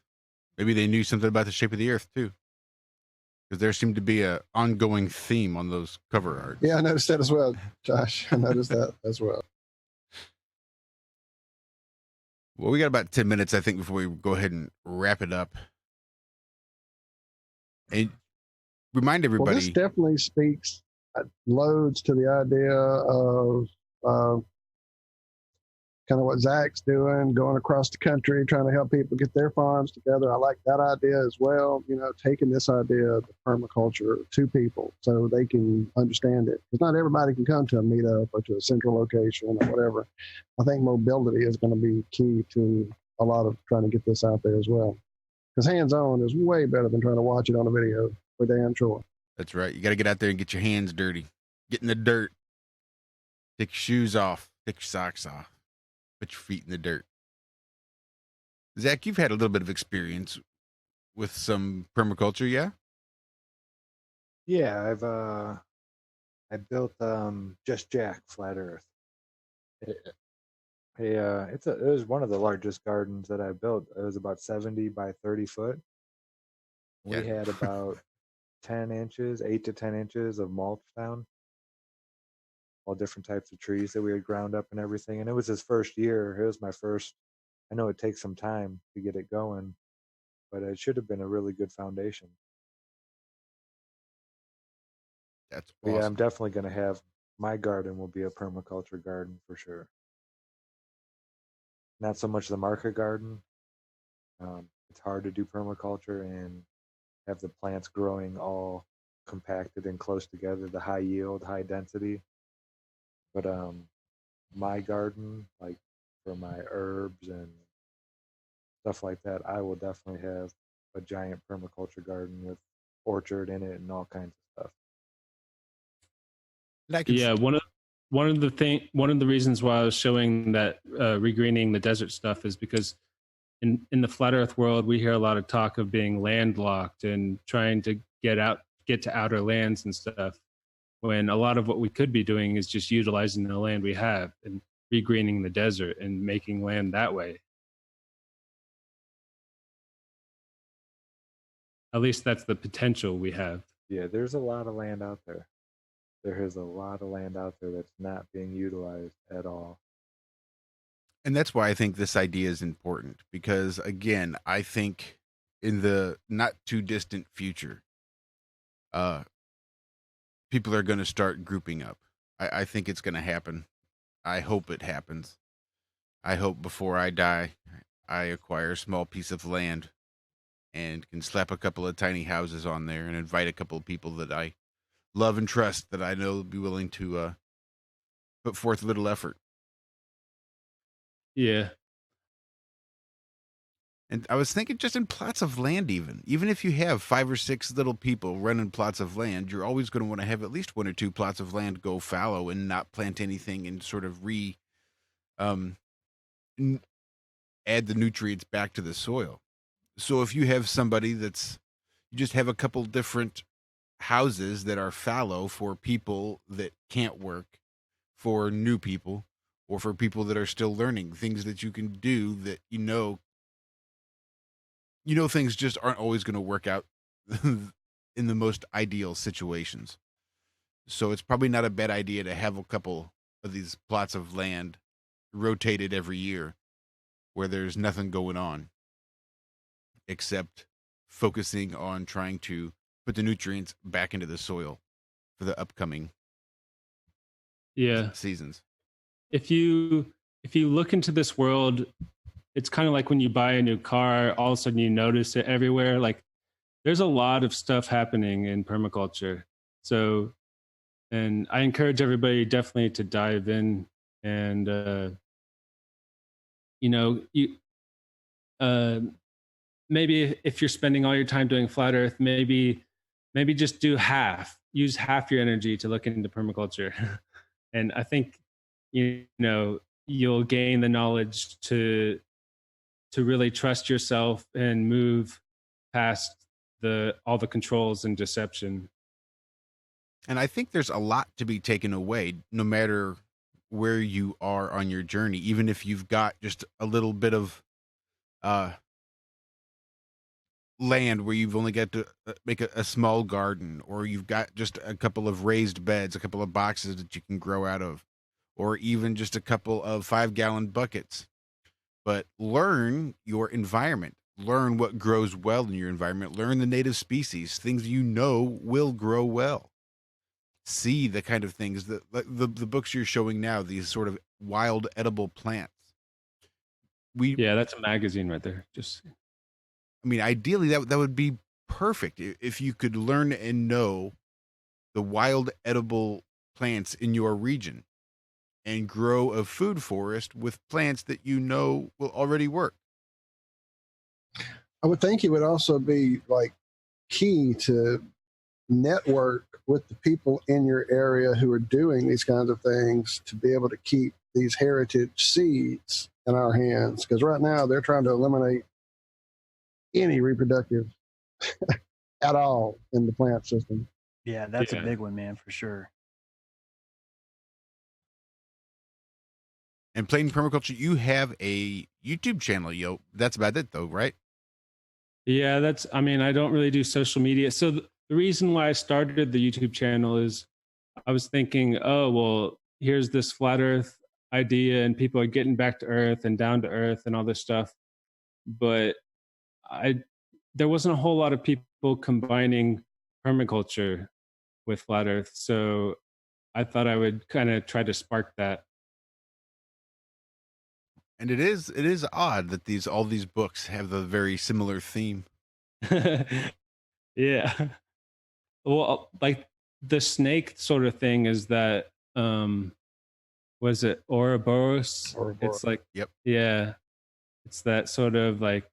maybe they knew something about the shape of the earth too, because there seemed to be a ongoing theme on those cover art. Yeah, I noticed that as well, Josh. I noticed that as well. Well, we got about 10 minutes, I think, before we go ahead and wrap it up. And remind everybody. Well, this definitely speaks loads to the idea of kind of what Zach's doing, going across the country, trying to help people get their farms together. I like that idea as well. You know, taking this idea of permaculture to people so they can understand it. Because not everybody can come to a meetup or to a central location or whatever. I think mobility is going to be key to a lot of trying to get this out there as well. Because hands-on is way better than trying to watch it on a video, for damn sure. That's right. You got to get out there and get your hands dirty. Get in the dirt. Take your shoes off. Take your socks off. Put your feet in the dirt. Zach, you've had a little bit of experience with some permaculture, yeah? Yeah, I built Just Jack Flat Earth. It was one of the largest gardens that I built. It was about 70 by 30 foot. We had about 10 inches, 8 to 10 inches of mulch down. All different types of trees that we had ground up and everything. And it was his first year. It was my first. I know it takes some time to get it going, but it should have been a really good foundation. That's awesome. awesome. Yeah, I'm definitely going to have my garden will be a permaculture garden for sure. Not so much the market garden. It's hard to do permaculture and have the plants growing all compacted and close together, the high yield, high density. But my garden, like for my herbs and stuff like that, I will definitely have a giant permaculture garden with orchard in it and all kinds of stuff. Yeah, one of the reasons why I was showing that regreening the desert stuff is because in the flat Earth world, we hear a lot of talk of being landlocked and trying to get to outer lands and stuff, when a lot of what we could be doing is just utilizing the land we have and regreening the desert and making land that way. At least that's the potential we have. Yeah, there's a lot of land out there. There is a lot of land out there that's not being utilized at all. And that's why I think this idea is important, because again, I think in the not too distant future, people are going to start grouping up. I think it's going to happen. I hope it happens. I hope before I die, I acquire a small piece of land and can slap a couple of tiny houses on there and invite a couple of people that I love and trust, that I know will be willing to put forth a little effort. Yeah. And I was thinking just in plots of land, even if you have 5 or 6 little people running plots of land, you're always going to want to have at least 1 or 2 plots of land go fallow and not plant anything and sort of add the nutrients back to the soil. So if you have somebody you just have a couple different houses that are fallow for people that can't work, for new people, or for people that are still learning, things that you can do that you know, things just aren't always going to work out in the most ideal situations. So it's probably not a bad idea to have a couple of these plots of land rotated every year where there's nothing going on except focusing on trying to put the nutrients back into the soil for the upcoming Yeah. seasons. If you look into this world, it's kind of like when you buy a new car, all of a sudden you notice it everywhere. Like there's a lot of stuff happening in permaculture. So, and I encourage everybody definitely to dive in and, you know, maybe if you're spending all your time doing flat earth, maybe just use half your energy to look into permaculture. And I think, you know, you'll gain the knowledge to really trust yourself and move past all the controls and deception. And I think there's a lot to be taken away, no matter where you are on your journey, even if you've got just a little bit of land where you've only got to make a small garden, or you've got just a couple of raised beds, a couple of boxes that you can grow out of, or even just a couple of 5-gallon buckets. But learn your environment, learn what grows well in your environment, learn the native species, things you know will grow well. See the kind of things that the books you're showing now, these sort of wild edible plants. Yeah, that's a magazine right there. Just, I mean, ideally that would be perfect if you could learn and know the wild edible plants in your region and grow a food forest with plants that you know will already work. I would think it would also be like key to network with the people in your area who are doing these kinds of things to be able to keep these heritage seeds in our hands. Because right now they're trying to eliminate any reproductive at all in the plant system. Yeah, that's a big one, man, for sure. And Plain Permaculture, you have a YouTube channel, yo. That's about it, though, right? Yeah, I mean, I don't really do social media. So the reason why I started the YouTube channel is I was thinking, oh, well, here's this flat earth idea and people are getting back to earth and down to earth and all this stuff. But there wasn't a whole lot of people combining permaculture with flat earth. So I thought I would kind of try to spark that. And it is odd that all these books have a very similar theme. Yeah. Well, like the snake sort of thing is that was it Ouroboros? It's like, yep. Yeah. It's that sort of like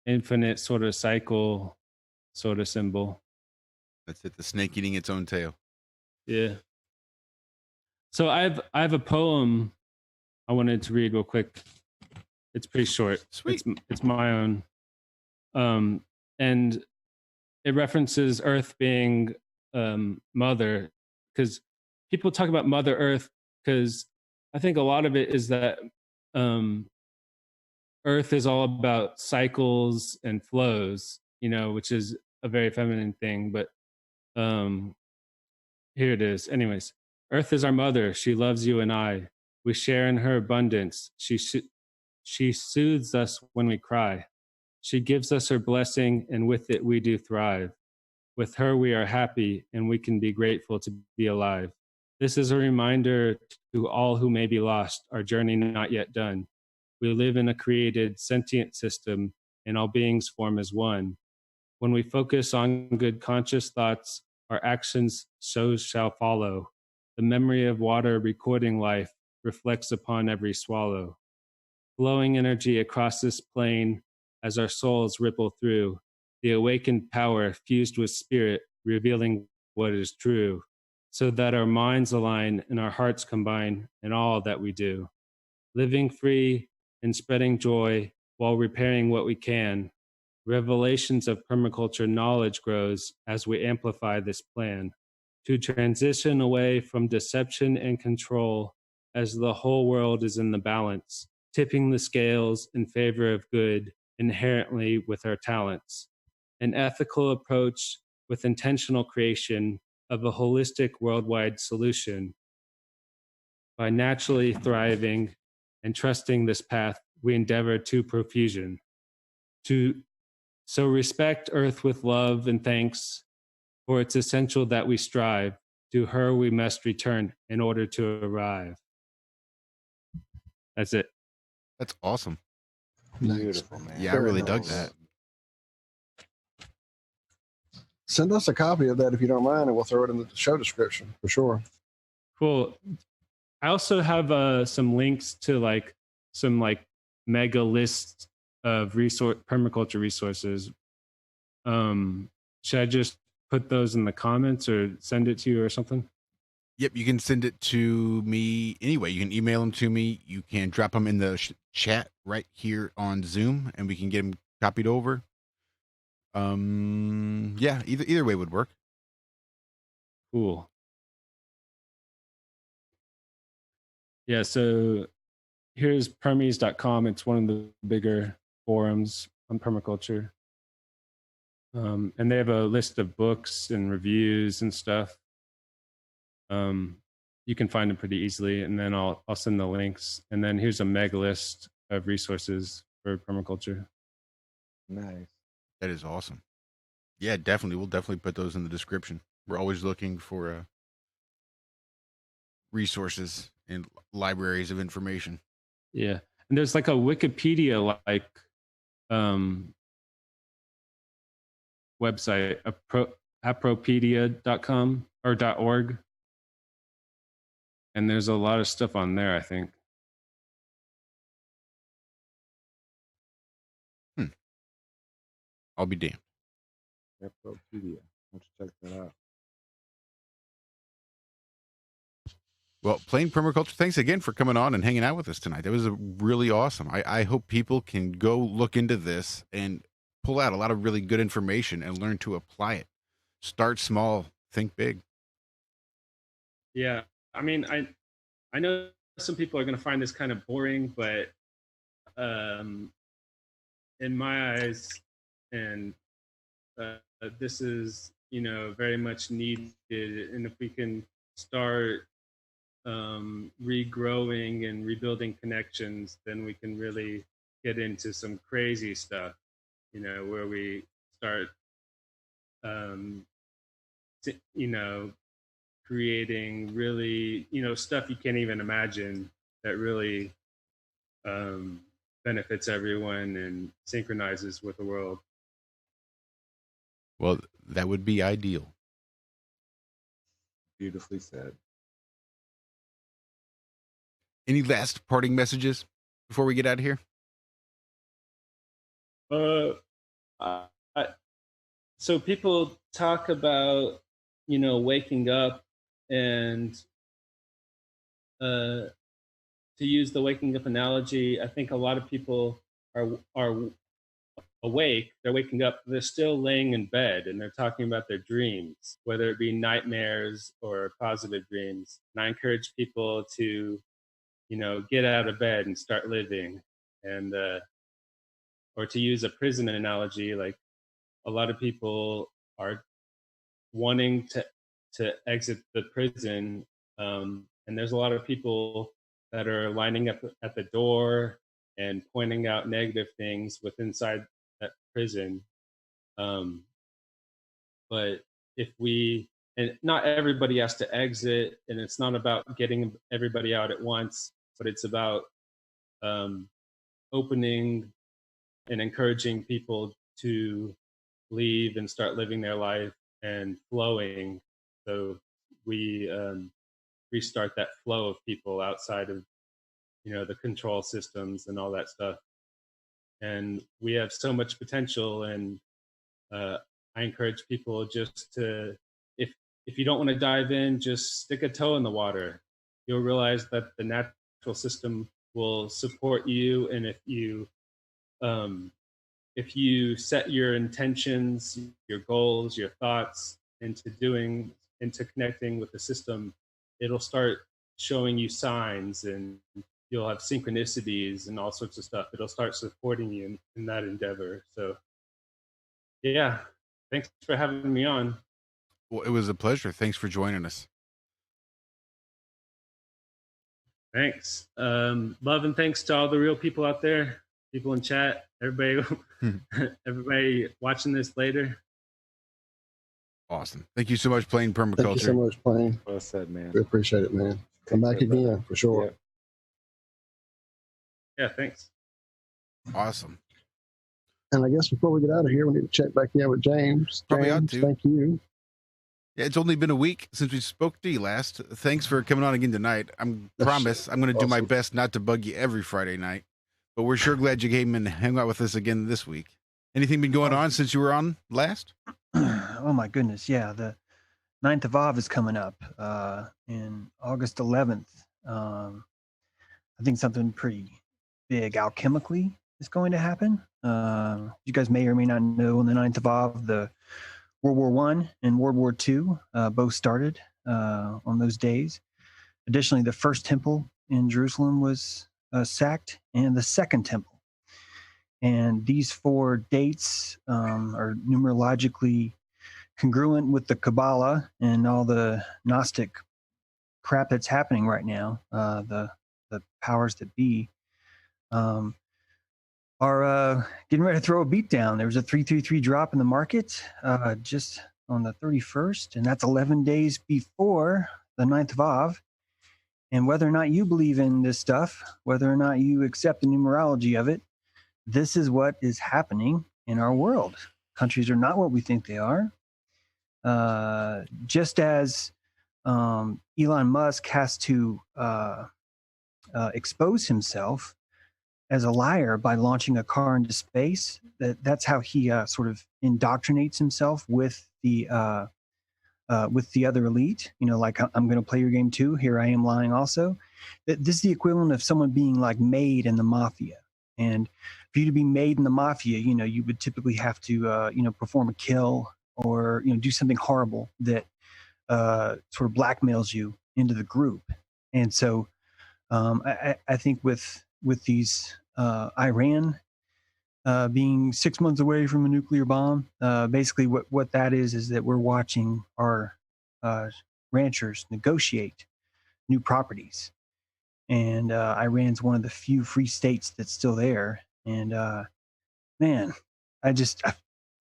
infinite sort of cycle sort of symbol. That's it, the snake eating its own tail. Yeah. So I have a poem I wanted to read real quick. It's pretty short. Sweet. It's my own. And it references Earth being mother, because people talk about Mother Earth, because I think a lot of it is that Earth is all about cycles and flows, you know, which is a very feminine thing. But here it is. Anyways, Earth is our mother. She loves you and I. We share in her abundance. She soothes us when we cry. She gives us her blessing, and with it we do thrive. With her we are happy, and we can be grateful to be alive. This is a reminder to all who may be lost, our journey not yet done. We live in a created, sentient system, and all beings form as one. When we focus on good conscious thoughts, our actions so shall follow. The memory of water recording life reflects upon every swallow. Flowing energy across this plane as our souls ripple through, the awakened power fused with spirit, revealing what is true, so that our minds align and our hearts combine in all that we do. Living free and spreading joy while repairing what we can. Revelations of permaculture knowledge grows as we amplify this plan to transition away from deception and control as the whole world is in the balance. tipping the scales in favor of good inherently with our talents, an ethical approach with intentional creation of a holistic worldwide solution. By naturally thriving and trusting this path, we endeavor to profusion. So respect Earth with love and thanks, for it's essential that we strive. To her we must return in order to arrive. That's it. That's awesome. Beautiful, man. Yeah, I really dug that. Send us a copy of that if you don't mind, and we'll throw it in the show description for sure. Cool. I also have some links to some mega lists of permaculture resources. Should I just put those in the comments or send it to you or something? Yep, you can send it to me anyway. You can email them to me. You can drop them in the chat right here on Zoom, and we can get them copied over. Yeah, either way would work. Cool. Yeah, so here's permies.com. It's one of the bigger forums on permaculture. And they have a list of books and reviews and stuff. You can find them pretty easily, and then I'll send the links. And then here's a mega list of resources for permaculture. Nice. That is awesome. Yeah, definitely. We'll definitely put those in the description. We're always looking for resources and libraries of information. Yeah, and there's like a Wikipedia website, apropedia.com or .org, and there's a lot of stuff on there, I think. I'll be damned. Ecological. Let's check that out. Well, Plain Permaculture, thanks again for coming on and hanging out with us tonight. That was really awesome. I hope people can go look into this and pull out a lot of really good information and learn to apply it. Start small, think big. Yeah, I mean, I know some people are going to find this kind of boring, but in my eyes, and this is, very much needed. And if we can start regrowing and rebuilding connections, then we can really get into some crazy stuff, where we start, creating really, stuff you can't even imagine that really benefits everyone and synchronizes with the world. Well, that would be ideal. Beautifully said. Any last parting messages before we get out of here? So people talk about, waking up, and to use the waking up analogy, I think a lot of people are awake, they're waking up, they're still laying in bed, and they're talking about their dreams, whether it be nightmares or positive dreams. And I encourage people to, get out of bed and start living. And or to use a prison analogy, like a lot of people are wanting to exit the prison, and there's a lot of people that are lining up at the door and pointing out negative things inside that prison. But and not everybody has to exit, and it's not about getting everybody out at once, but it's about opening and encouraging people to leave and start living their life and flowing. So we restart that flow of people outside of, the control systems and all that stuff. And we have so much potential, and I encourage people just to, if you don't want to dive in, just stick a toe in the water. You'll realize that the natural system will support you, and if you set your intentions, your goals, your thoughts into connecting with the system, it'll start showing you signs and you'll have synchronicities and all sorts of stuff. It'll start supporting you in that endeavor. So yeah, thanks for having me on. Well, it was a pleasure. Thanks for joining us. Thanks. Love and thanks to all the real people out there, people in chat, everybody, everybody watching this later. Awesome. Thank you so much, Plain Permaculture. Thank you so much, Plain. Well said, man. We appreciate it, man. Come back again for sure. Yeah, thanks. Awesome. And I guess before we get out of here, we need to check back in with James. Probably ought James, to. thank you. Yeah, it's only been a week since we spoke to you last. Thanks for coming on again tonight. Promise I'm going to do my best not to bug you every Friday night, but we're sure glad you came and hung out with us again this week. Anything been going on since you were on last? Oh my goodness, yeah. The 9th of Av is coming up in August 11th. I think something pretty big alchemically is going to happen. You guys may or may not know, on the 9th of Av, the World War I and World War II both started on those days. Additionally, the first temple in Jerusalem was sacked, and the second temple. And these 4 dates are numerologically congruent with the Kabbalah and all the Gnostic crap that's happening right now. The powers that be are getting ready to throw a beat down. There was a 333 drop in the market just on the 31st, and that's 11 days before the 9th of Av. And whether or not you believe in this stuff, whether or not you accept the numerology of it, this is what is happening in our world. Countries are not what we think they are. Just as Elon Musk has to expose himself as a liar by launching a car into space, that's how he sort of indoctrinates himself with the other elite. You know, like, I'm going to play your game too. Here I am lying also. This is the equivalent of someone being like made in the mafia. And for you to be made in the mafia, you know, you would typically have to, perform a kill or, do something horrible that sort of blackmails you into the group. And so I think with these Iran being 6 months away from a nuclear bomb, basically what that is that we're watching our ranchers negotiate new properties. And Iran's one of the few free states that's still there. And man, I'm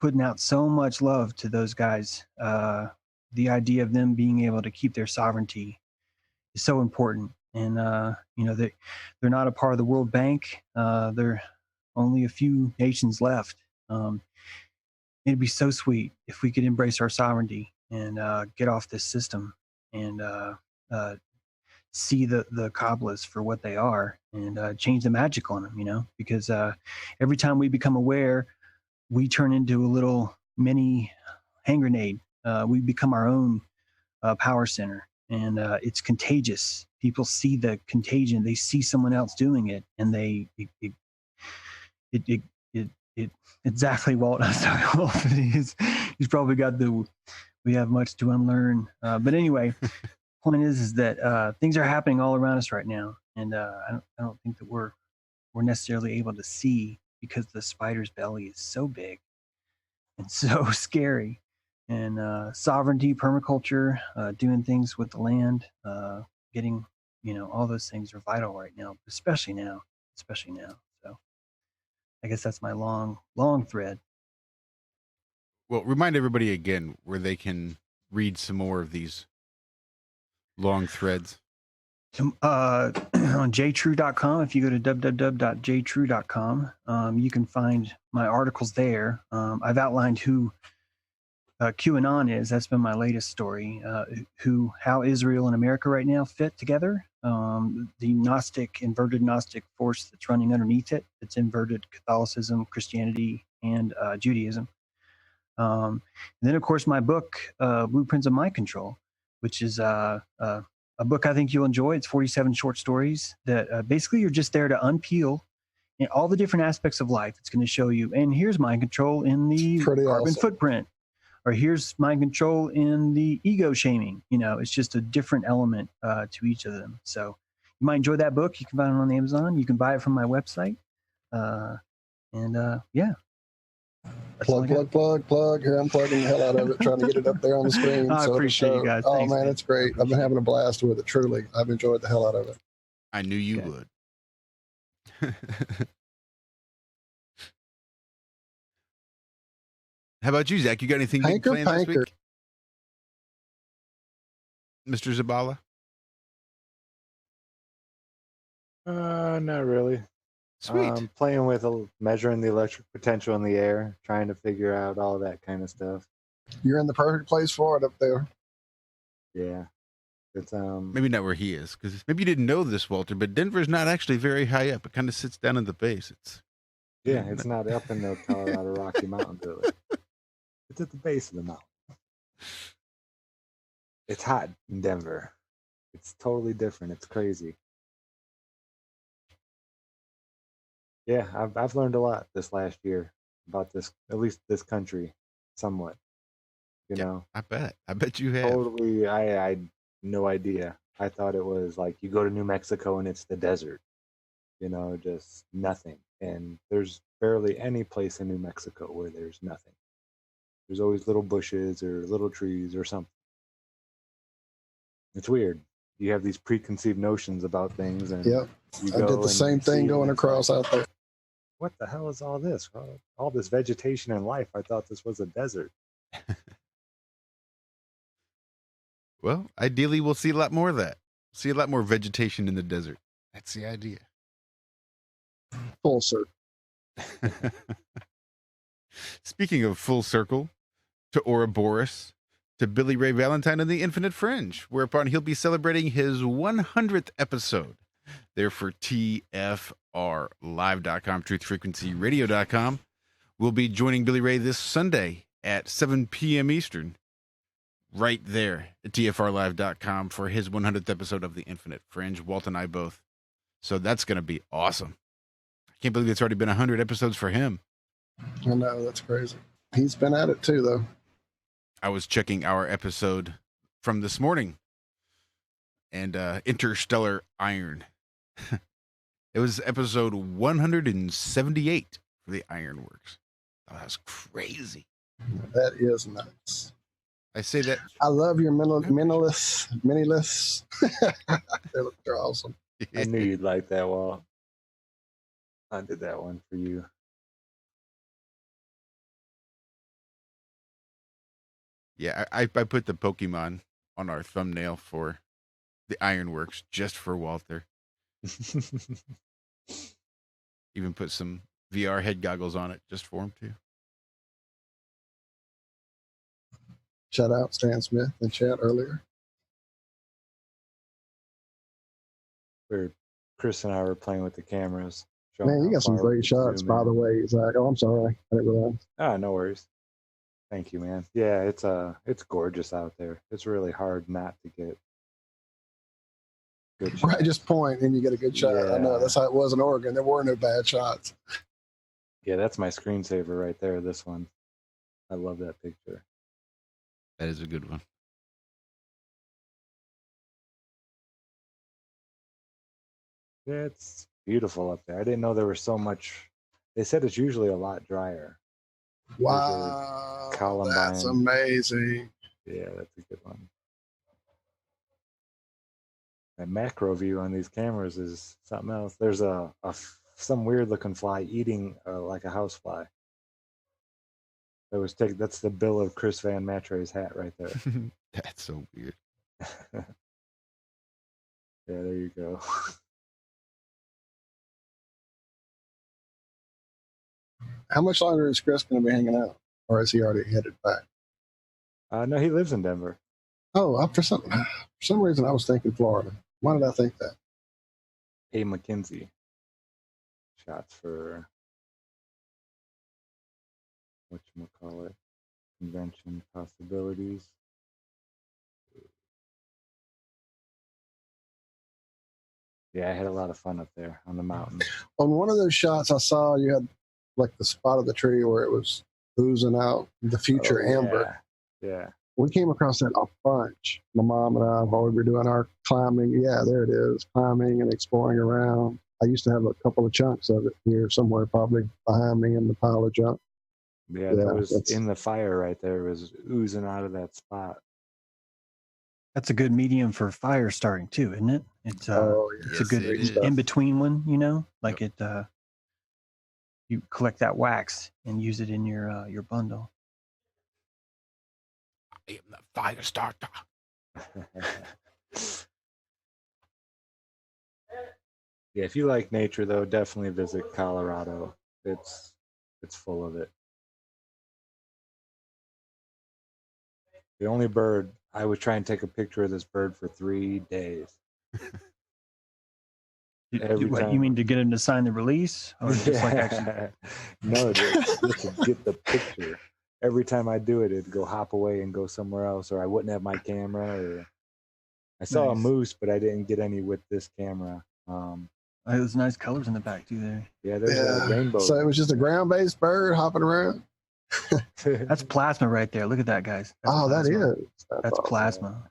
putting out so much love to those guys. The idea of them being able to keep their sovereignty is so important. And they're not a part of the World Bank. There are only a few nations left. It'd be so sweet if we could embrace our sovereignty and get off this system and see the Kabbalists for what they are and change the magic on them, because every time we become aware, we turn into a little mini hand grenade. We become our own power center, and it's contagious. People see the contagion. They see someone else doing it, and it exactly Walt. I'm sorry, Walt. He's probably got we have much to unlearn. But anyway, point is that things are happening all around us right now, and I don't think that we're necessarily able to see, because the spider's belly is so big and so scary. And sovereignty, permaculture, doing things with the land, getting, all those things are vital right now, especially now. So I guess that's my long thread. Well, remind everybody again where they can read some more of these long threads. On jtrue.com, if you go to www.jtrue.com, you can find my articles there. I've outlined who QAnon is. That's been my latest story. How Israel and America right now fit together. The inverted Gnostic force that's running underneath it. It's inverted Catholicism, Christianity, and Judaism. And then, of course, my book, Blueprints of Mind Control, which is a book I think you'll enjoy. It's 47 short stories that basically you're just there to unpeel all the different aspects of life. It's going to show you, and here's mind control in the carbon footprint, or here's mind control in the ego shaming. It's just a different element to each of them. So you might enjoy that book. You can find it on Amazon. You can buy it from my website. Yeah. Plug. Here I'm plugging the hell out of it, trying to get it up there on the screen. I appreciate you guys. Oh, Thanks, man, it's great. I've been having a blast with it, truly. I've enjoyed the hell out of it. I knew you would. How about you, Zach? You got anything big planned this week? Mr. Zabala? Not really. Sweet. Playing with measuring the electric potential in the air, trying to figure out all that kind of stuff. You're in the perfect place for it up there. Yeah. It's maybe not where he is, because maybe you didn't know this, Walter, but Denver's not actually very high up. It kind of sits down at the base. It's not up in the Colorado Rocky Mountains, really. It's at the base of the mountain. It's hot in Denver. It's totally different. It's crazy. Yeah, I've learned a lot this last year about this, at least this country, somewhat. You know, I bet you have. Totally, I had no idea. I thought it was like you go to New Mexico and it's the desert. You know, just nothing. And there's barely any place in New Mexico where there's nothing. There's always little bushes or little trees or something. It's weird. You have these preconceived notions about things, and I did the same thing going across out there. What the hell is all this? All this vegetation and life. I thought this was a desert. Well, ideally, we'll see a lot more of that. See a lot more vegetation in the desert. That's the idea. Full circle. Speaking of full circle, to Ouroboros, to Billy Ray Valentine and the Infinite Fringe, whereupon he'll be celebrating his 100th episode. There for TFR Live.com, TruthFrequencyRadio.com. We'll be joining Billy Ray this Sunday at 7 p.m. Eastern, right there at TFRLive.com for his 100th episode of the Infinite Fringe. Walt and I both. So that's going to be awesome. I can't believe it's already been 100 episodes for him. I know, that's crazy. He's been at it too, though. I was checking our episode from this morning, and Interstellar Iron. It was episode 178 for the Ironworks. Oh, that's crazy. That is nice. I say that. I love your mini lists. They're awesome. I knew you'd like that, Walt. I did that one for you. Yeah, I put the Pokemon on our thumbnail for the Ironworks just for Walter. Even put some VR head goggles on it just for him too. Shout out Stan Smith in chat earlier. Chris and I were playing with the cameras. Man, you got some great shots, by the way, Zach. Oh, I'm sorry. I didn't realize. Ah, no worries. Thank you, man. Yeah, it's gorgeous out there. It's really hard not to get good shots. Right, just point and you get a good shot. Yeah. I know that's how it was in Oregon. There were no bad shots. Yeah, that's my screensaver right there. This one, I love that picture. That is a good one. Yeah, it's beautiful up there. I didn't know there was so much. They said it's usually a lot drier. Wow, Columbine. that's amazing. Yeah, that's a good one. That macro view on these cameras is something else. There's some weird looking fly eating like a housefly. That's the bill of Chris Van Matre's hat right there. That's so weird. Yeah, there you go. How much longer is Chris going to be hanging out? Or is he already headed back? No, he lives in Denver. Oh, for some reason I was thinking Florida. Why did I think that? A. McKinsey. Shots for whatchamacallit, convention possibilities. Yeah, I had a lot of fun up there on the mountain. On one of those shots I saw, you had like the spot of the tree where it was oozing out the future amber. Yeah. We came across that a bunch. My mom and I, while we were doing our climbing, yeah, there it is, climbing and exploring around. I used to have a couple of chunks of it here somewhere, probably behind me in the pile of junk. Yeah, that was in the fire right there. It was oozing out of that spot. That's a good medium for fire starting too, isn't it? It's it's a good in between one, you know, like it. You collect that wax and use it in your bundle. I am the fire starter. Yeah, if you like nature, though, definitely visit Colorado. It's full of it. The only bird, I would try and take a picture of this bird for 3 days. What, you mean to get him to sign the release, or just like actually? No, just to get the picture. Every time I do it, it'd go hop away and go somewhere else, or I wouldn't have my camera. Or I saw a moose, but I didn't get any with this camera. There's nice colors in the back too. There. Yeah, there's a rainbow. So it was just a ground-based bird hopping around. That's plasma right there. Look at that, guys. That's plasma. That is. That's awesome. plasma.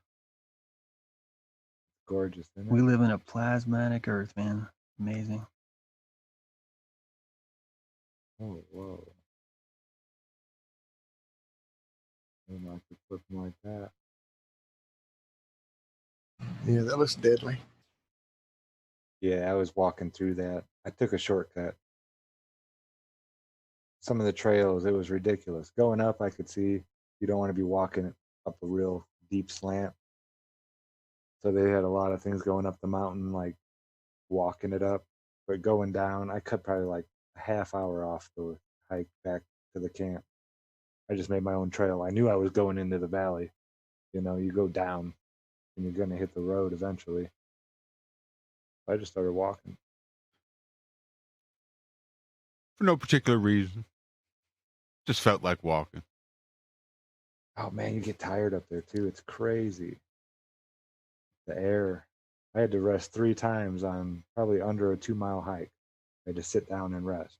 Gorgeous. Isn't it? We live in a plasmatic Earth, man. Amazing. Oh, whoa. I don't know if I could flip them like that. Yeah, that looks deadly. Yeah, I was walking through that. I took a shortcut. Some of the trails, it was ridiculous. Going up, I could see you don't want to be walking up a real deep slant. So they had a lot of things going up the mountain, like walking it up. But going down, I cut probably like a half hour off the hike back to the camp. I just made my own trail. I knew I was going into the valley. You know, you go down and you're going to hit the road eventually. I just started walking. For no particular reason. Just felt like walking. Oh man, you get tired up there too. It's crazy. The air. I had to rest 3 times on probably under a 2-mile hike. I had to sit down and rest.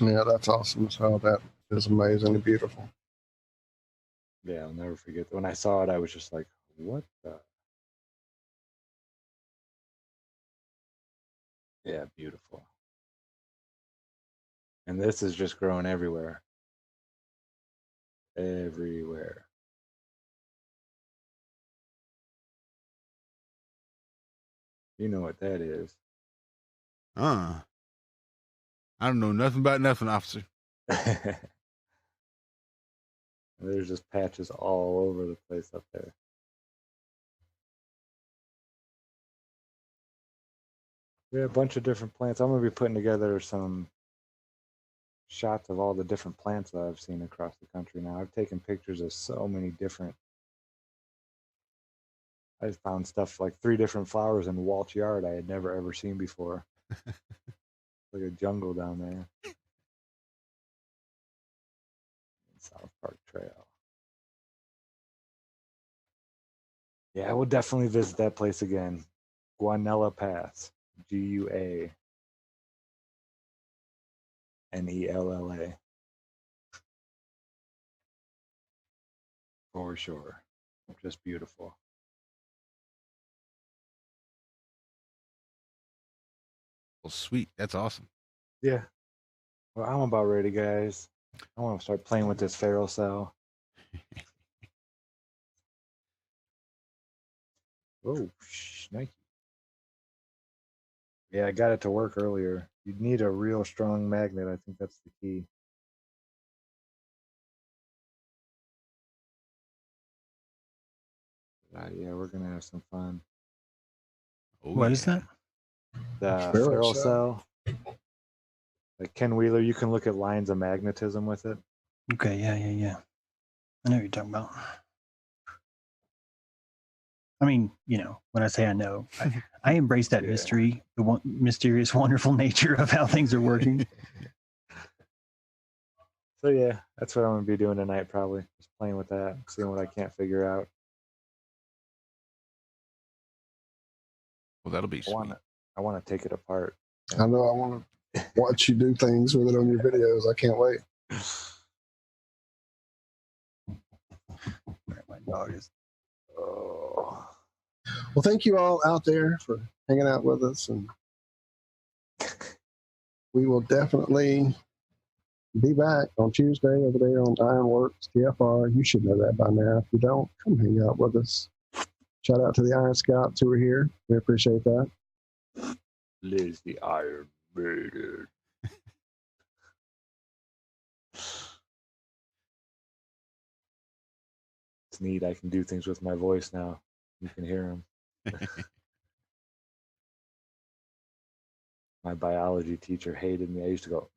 Yeah, that's awesome. So that is amazingly beautiful. Yeah, I'll never forget. When I saw it, I was just like, what the? Yeah, beautiful. And this is just growing everywhere. Everywhere. You know what that is. I don't know nothing about nothing, officer. There's just patches all over the place up there. Yeah, a bunch of different plants. I'm going to be putting together some shots of all the different plants that I've seen across the country now. I've taken pictures of so many different. I found stuff like 3 different flowers in Walt's yard I had never ever seen before. Like a jungle down there. South Park Trail. Yeah, I will definitely visit that place again. Guanella Pass. Guanella. For sure. Just beautiful. Well, sweet. That's awesome. Yeah. Well, I'm about ready, guys. I want to start playing with this feral cell. Oh, Nike. Yeah, I got it to work earlier. You'd need a real strong magnet. I think that's the key. Yeah, we're going to have some fun. What is that? The feral cell. Like Ken Wheeler, you can look at lines of magnetism with it. Okay, yeah. I know what you're talking about. I mean, you know, when I say I know, I embrace that mystery, the mysterious, wonderful nature of how things are working. So yeah, that's what I'm going to be doing tonight probably. Just playing with that, seeing what I can't figure out. Well, that'll be sweet. I want to take it apart. I know I want to watch you do things with it on your videos. I can't wait. My dog is. Oh. Well, thank you all out there for hanging out with us, and we will definitely be back on Tuesday over there on Ironworks TFR. You should know that by now. If you don't, come hang out with us. Shout out to the Iron Scouts who are here. We appreciate that. Liz the Iron Maiden. It's neat. I can do things with my voice now. You can hear them. My biology teacher hated me. I used to go.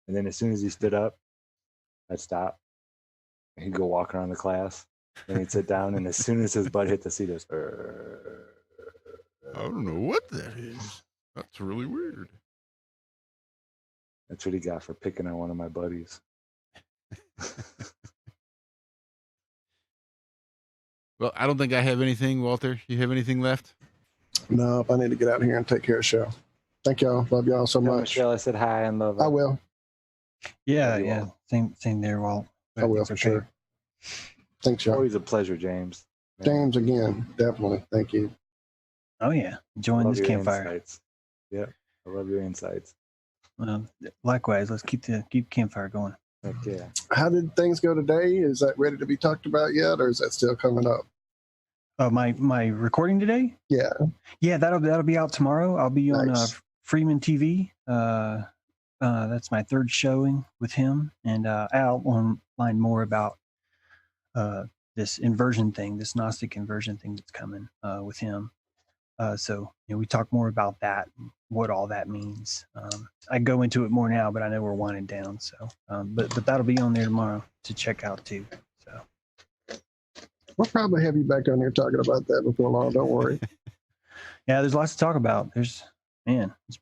And then as soon as he stood up, I'd stop. He'd go walk around the class. Then he'd sit down, and as soon as his butt hit the seat, it was. I don't know what that is. That's really weird. That's what he got for picking on one of my buddies. Well, I don't think I have anything, Walter. You have anything left? No, I need to get out of here and take care of the show. Thank y'all. Love y'all so much. Michelle, I said hi and love her. I will. Yeah, yeah. Same there, Walt. I will for sure. Thanks, y'all. Always a pleasure, James. James, again, definitely. Thank you. Oh yeah, join Love this your campfire. Insights. Yep, I love your insights. Likewise, let's keep campfire going. Heck yeah. How did things go today? Is that ready to be talked about yet, or is that still coming up? My recording today? Yeah. Yeah, that'll be out tomorrow. I'll be on Freeman TV. That's my third showing with him, and I'll outline more about this inversion thing, this Gnostic inversion thing that's coming with him. So we talk more about that, what all that means. I go into it more now, but I know we're winding down. So, but that'll be on there tomorrow to check out too. So we'll probably have you back on here talking about that before long. Don't worry. Yeah, there's lots to talk about. It's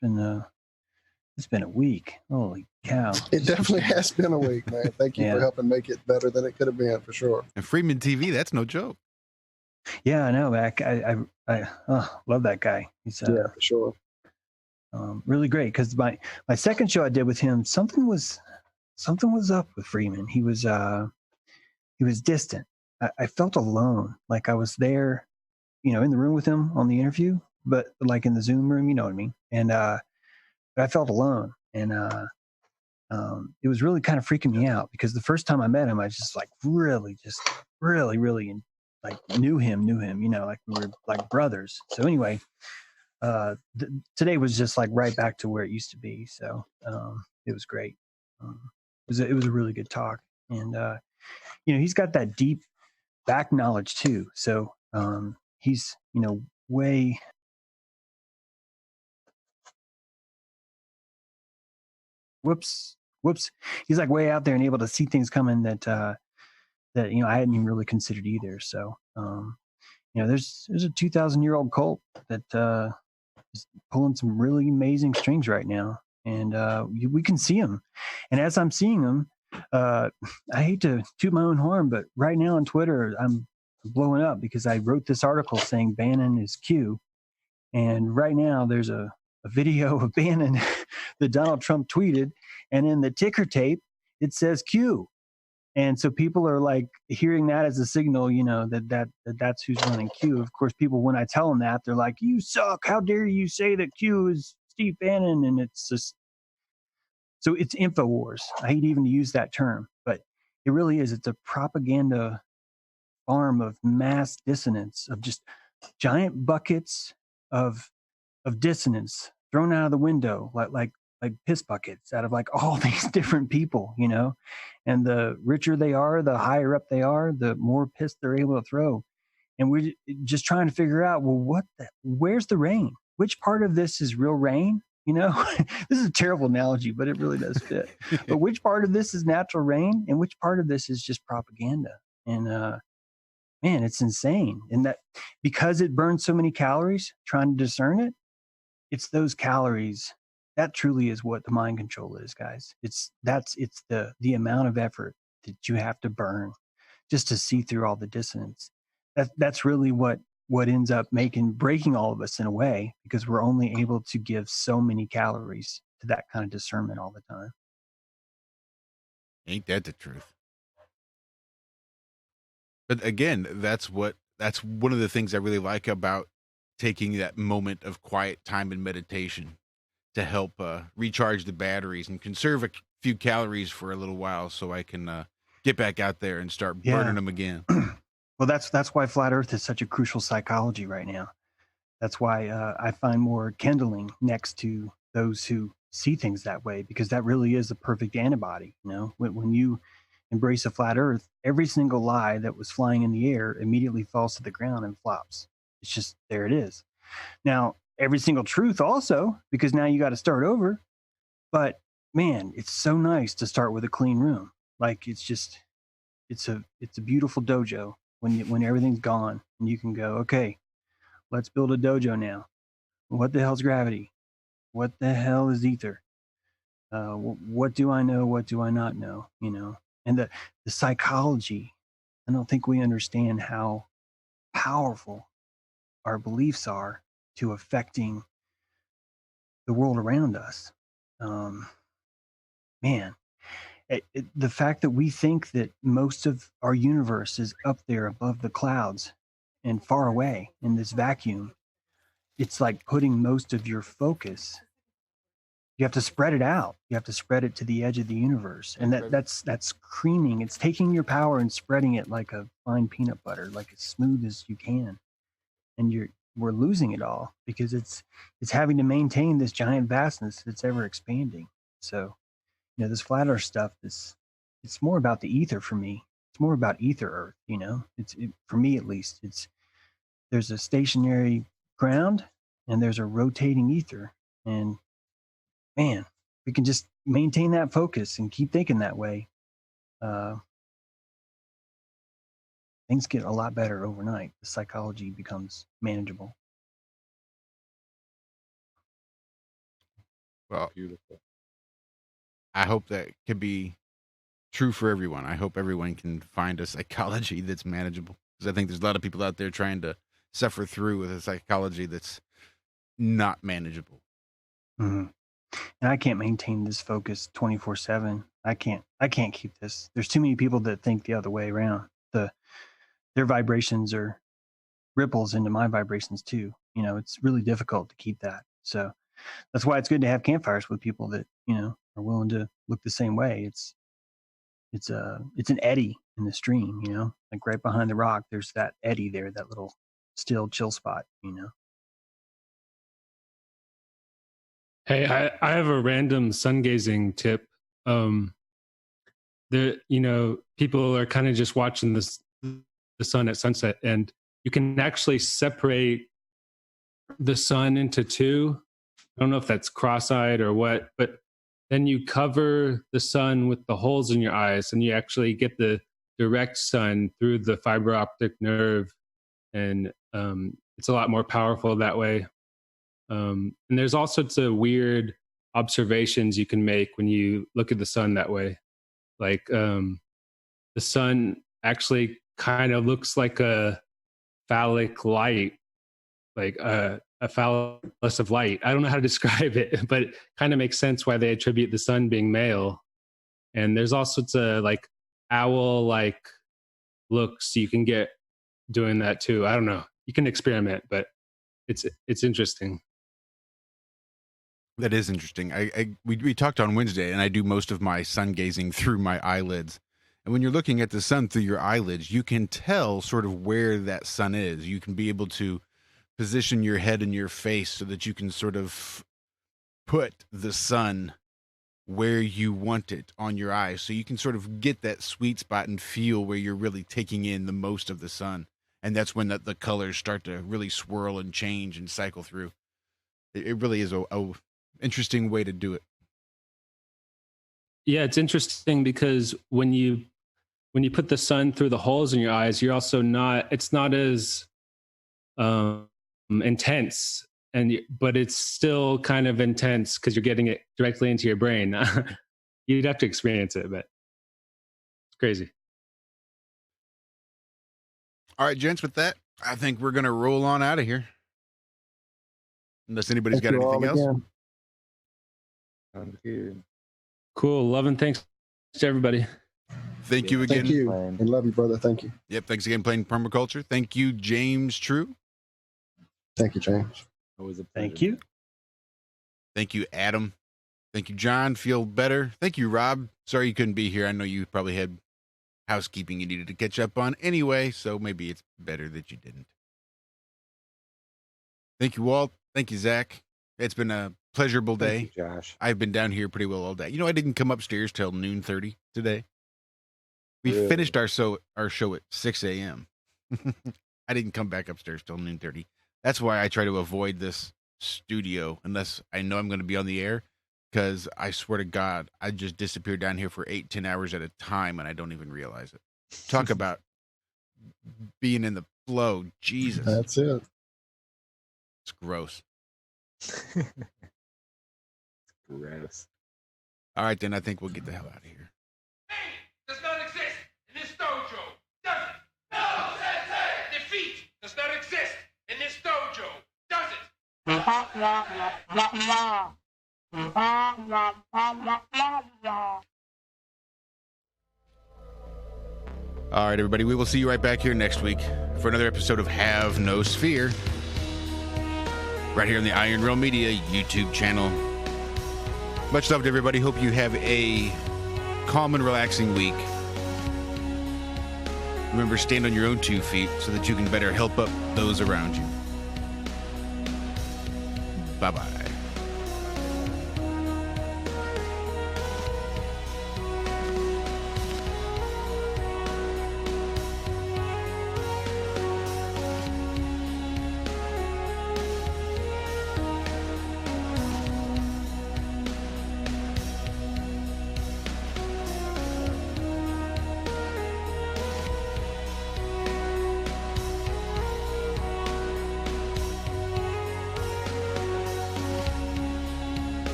been a week. Holy cow! It definitely has been a week, man. Thank you for helping make it better than it could have been, for sure. And Freeman TV, that's no joke. Yeah, I know. I love that guy. He's yeah, for sure. Really great. Because my second show I did with him, something was up with Freeman. He was distant. I felt alone, like I was there, in the room with him on the interview, but like in the Zoom room, you know what I mean. And but I felt alone, and it was really kind of freaking me out because the first time I met him, I just really like knew him, like we were like brothers. So anyway, today was just like right back to where it used to be. So it was great. It was a really good talk, and he's got that deep back knowledge too. So he's way. Whoops. He's like way out there and able to see things coming that I hadn't even really considered either. So, there's a 2,000-year-old cult that is pulling some really amazing strings right now, and we can see them. And as I'm seeing them, I hate to toot my own horn, but right now on Twitter, I'm blowing up because I wrote this article saying Bannon is Q, and right now there's a video of Bannon that Donald Trump tweeted, and in the ticker tape it says Q. And so people are like hearing that as a signal, that's who's running Q. Of course, people, when I tell them that, they're like, "You suck! How dare you say that Q is Steve Bannon?" And it's just, so it's InfoWars. I hate even to use that term, but it really is. It's a propaganda farm of mass dissonance, of just giant buckets of dissonance thrown out of the window, like piss buckets out of like all these different people, and the richer they are, the higher up they are, the more piss they're able to throw. And we're just trying to figure out, well, where's the rain? Which part of this is real rain? This is a terrible analogy, but it really does fit. But which part of this is natural rain and which part of this is just propaganda? And man, it's insane. And that because it burns so many calories, trying to discern it, it's those calories that truly is what the mind control is, guys. It's the amount of effort that you have to burn just to see through all the dissonance. That's really what ends up breaking all of us in a way, because we're only able to give so many calories to that kind of discernment all the time. Ain't that the truth? But again, that's one of the things I really like about taking that moment of quiet time and meditation to help recharge the batteries and conserve a few calories for a little while, so I can get back out there and start burning them again. Well, that's why flat Earth is such a crucial psychology right now. That's why I find more kindling next to those who see things that way, because that really is the perfect antibody. You know, when you embrace a flat Earth, every single lie that was flying in the air immediately falls to the ground and flops. It's just, there it is. Now, every single truth also, because now you got to start over. But man, it's so nice to start with a clean room. Like, it's a beautiful dojo when everything's gone and you can go, okay, let's build a dojo now. What the hell's gravity? What the hell is ether? What do I know? What do I not know? You know, and the psychology, I don't think we understand how powerful our beliefs are to affecting the world around us. Man, the fact that we think that most of our universe is up there above the clouds and far away in this vacuum, it's like putting most of your focus. You have to spread it out. You have to spread it to the edge of the universe. And that's creaming. It's taking your power and spreading it like a fine peanut butter, like as smooth as you can. And we're losing it all because it's having to maintain this giant vastness that's ever expanding. So, you know, this flat Earth stuff it's more about the ether for me. It's more about ether Earth, you know. For me at least. There's a stationary ground and there's a rotating ether. And man, we can just maintain that focus and keep thinking that way. Things get a lot better overnight. The psychology becomes manageable. Well, beautiful. I hope that can be true for everyone. I hope everyone can find a psychology that's manageable, because I think there's a lot of people out there trying to suffer through with a psychology that's not manageable. Mm-hmm. And I can't maintain this focus 24/7. I can't keep this. There's too many people that think the other way around. Their vibrations are ripples into my vibrations too. You know, it's really difficult to keep that. So that's why it's good to have campfires with people that, you know, are willing to look the same way. It's an eddy in the stream, you know, like right behind the rock, there's that eddy there, that little still chill spot, you know. Hey, I have a random sun gazing tip. People are kind of just watching the sun at sunset, and you can actually separate the sun into two. I don't know if that's cross-eyed or what, but then you cover the sun with the holes in your eyes, and you actually get the direct sun through the fiber optic nerve, and it's a lot more powerful that way. And there's all sorts of weird observations you can make when you look at the sun that way. Like the sun actually kind of looks like a phallic light, like a phallus of light. I don't know how to describe it, but it kind of makes sense why they attribute the sun being male. And there's all sorts of like owl-like looks you can get doing that too. I don't know. You can experiment, but it's interesting. That is interesting. We talked on Wednesday, and I do most of my sun gazing through my eyelids. And when you're looking at the sun through your eyelids, you can tell sort of where that sun is. You can be able to position your head and your face so that you can sort of put the sun where you want it on your eyes. So you can sort of get that sweet spot and feel where you're really taking in the most of the sun. And that's when the colors start to really swirl and change and cycle through. It really is a interesting way to do it. Yeah, it's interesting because when you put the sun through the holes in your eyes, you're also it's not as intense but it's still kind of intense because you're getting it directly into your brain. You'd have to experience it, but it's crazy. All right, gents, with that, I think we're going to roll on out of here. Unless anybody's got anything else. Sounds good. Cool. Love and thanks to everybody. Thank you again. Thank you. And love you, brother. Thank you. Yep. Thanks again, playing Permaculture. Thank you, James True. Thank you, James. Always a pleasure. Thank you. Thank you, Adam. Thank you, John. Feel better. Thank you, Rob. Sorry you couldn't be here. I know you probably had housekeeping you needed to catch up on anyway, so maybe it's better that you didn't. Thank you, Walt. Thank you, Zach. It's been a pleasurable day. Thank you, Josh. I've been down here pretty well all day. You know, I didn't come upstairs till noon 30 today. We Really? finished our show at 6 a.m. I didn't come back upstairs till noon 30. That's why I try to avoid this studio unless I know I'm going to be on the air, because I swear to God, I just disappear down here for 8-10 hours at a time and I don't even realize it. Talk about being in the flow. Jesus. That's it. It's gross. Gross. All right, then I think we'll get the hell out of here. Does not exist in this dojo, does it? No, Sensei! Defeat does not exist in this dojo, does it? All right, everybody. We will see you right back here next week for another episode of Have No Sphere. Right here on the Iron Rail Media YouTube channel. Much love to everybody. Hope you have a calm and relaxing week. Remember, stand on your own 2 feet so that you can better help up those around you. Bye-bye.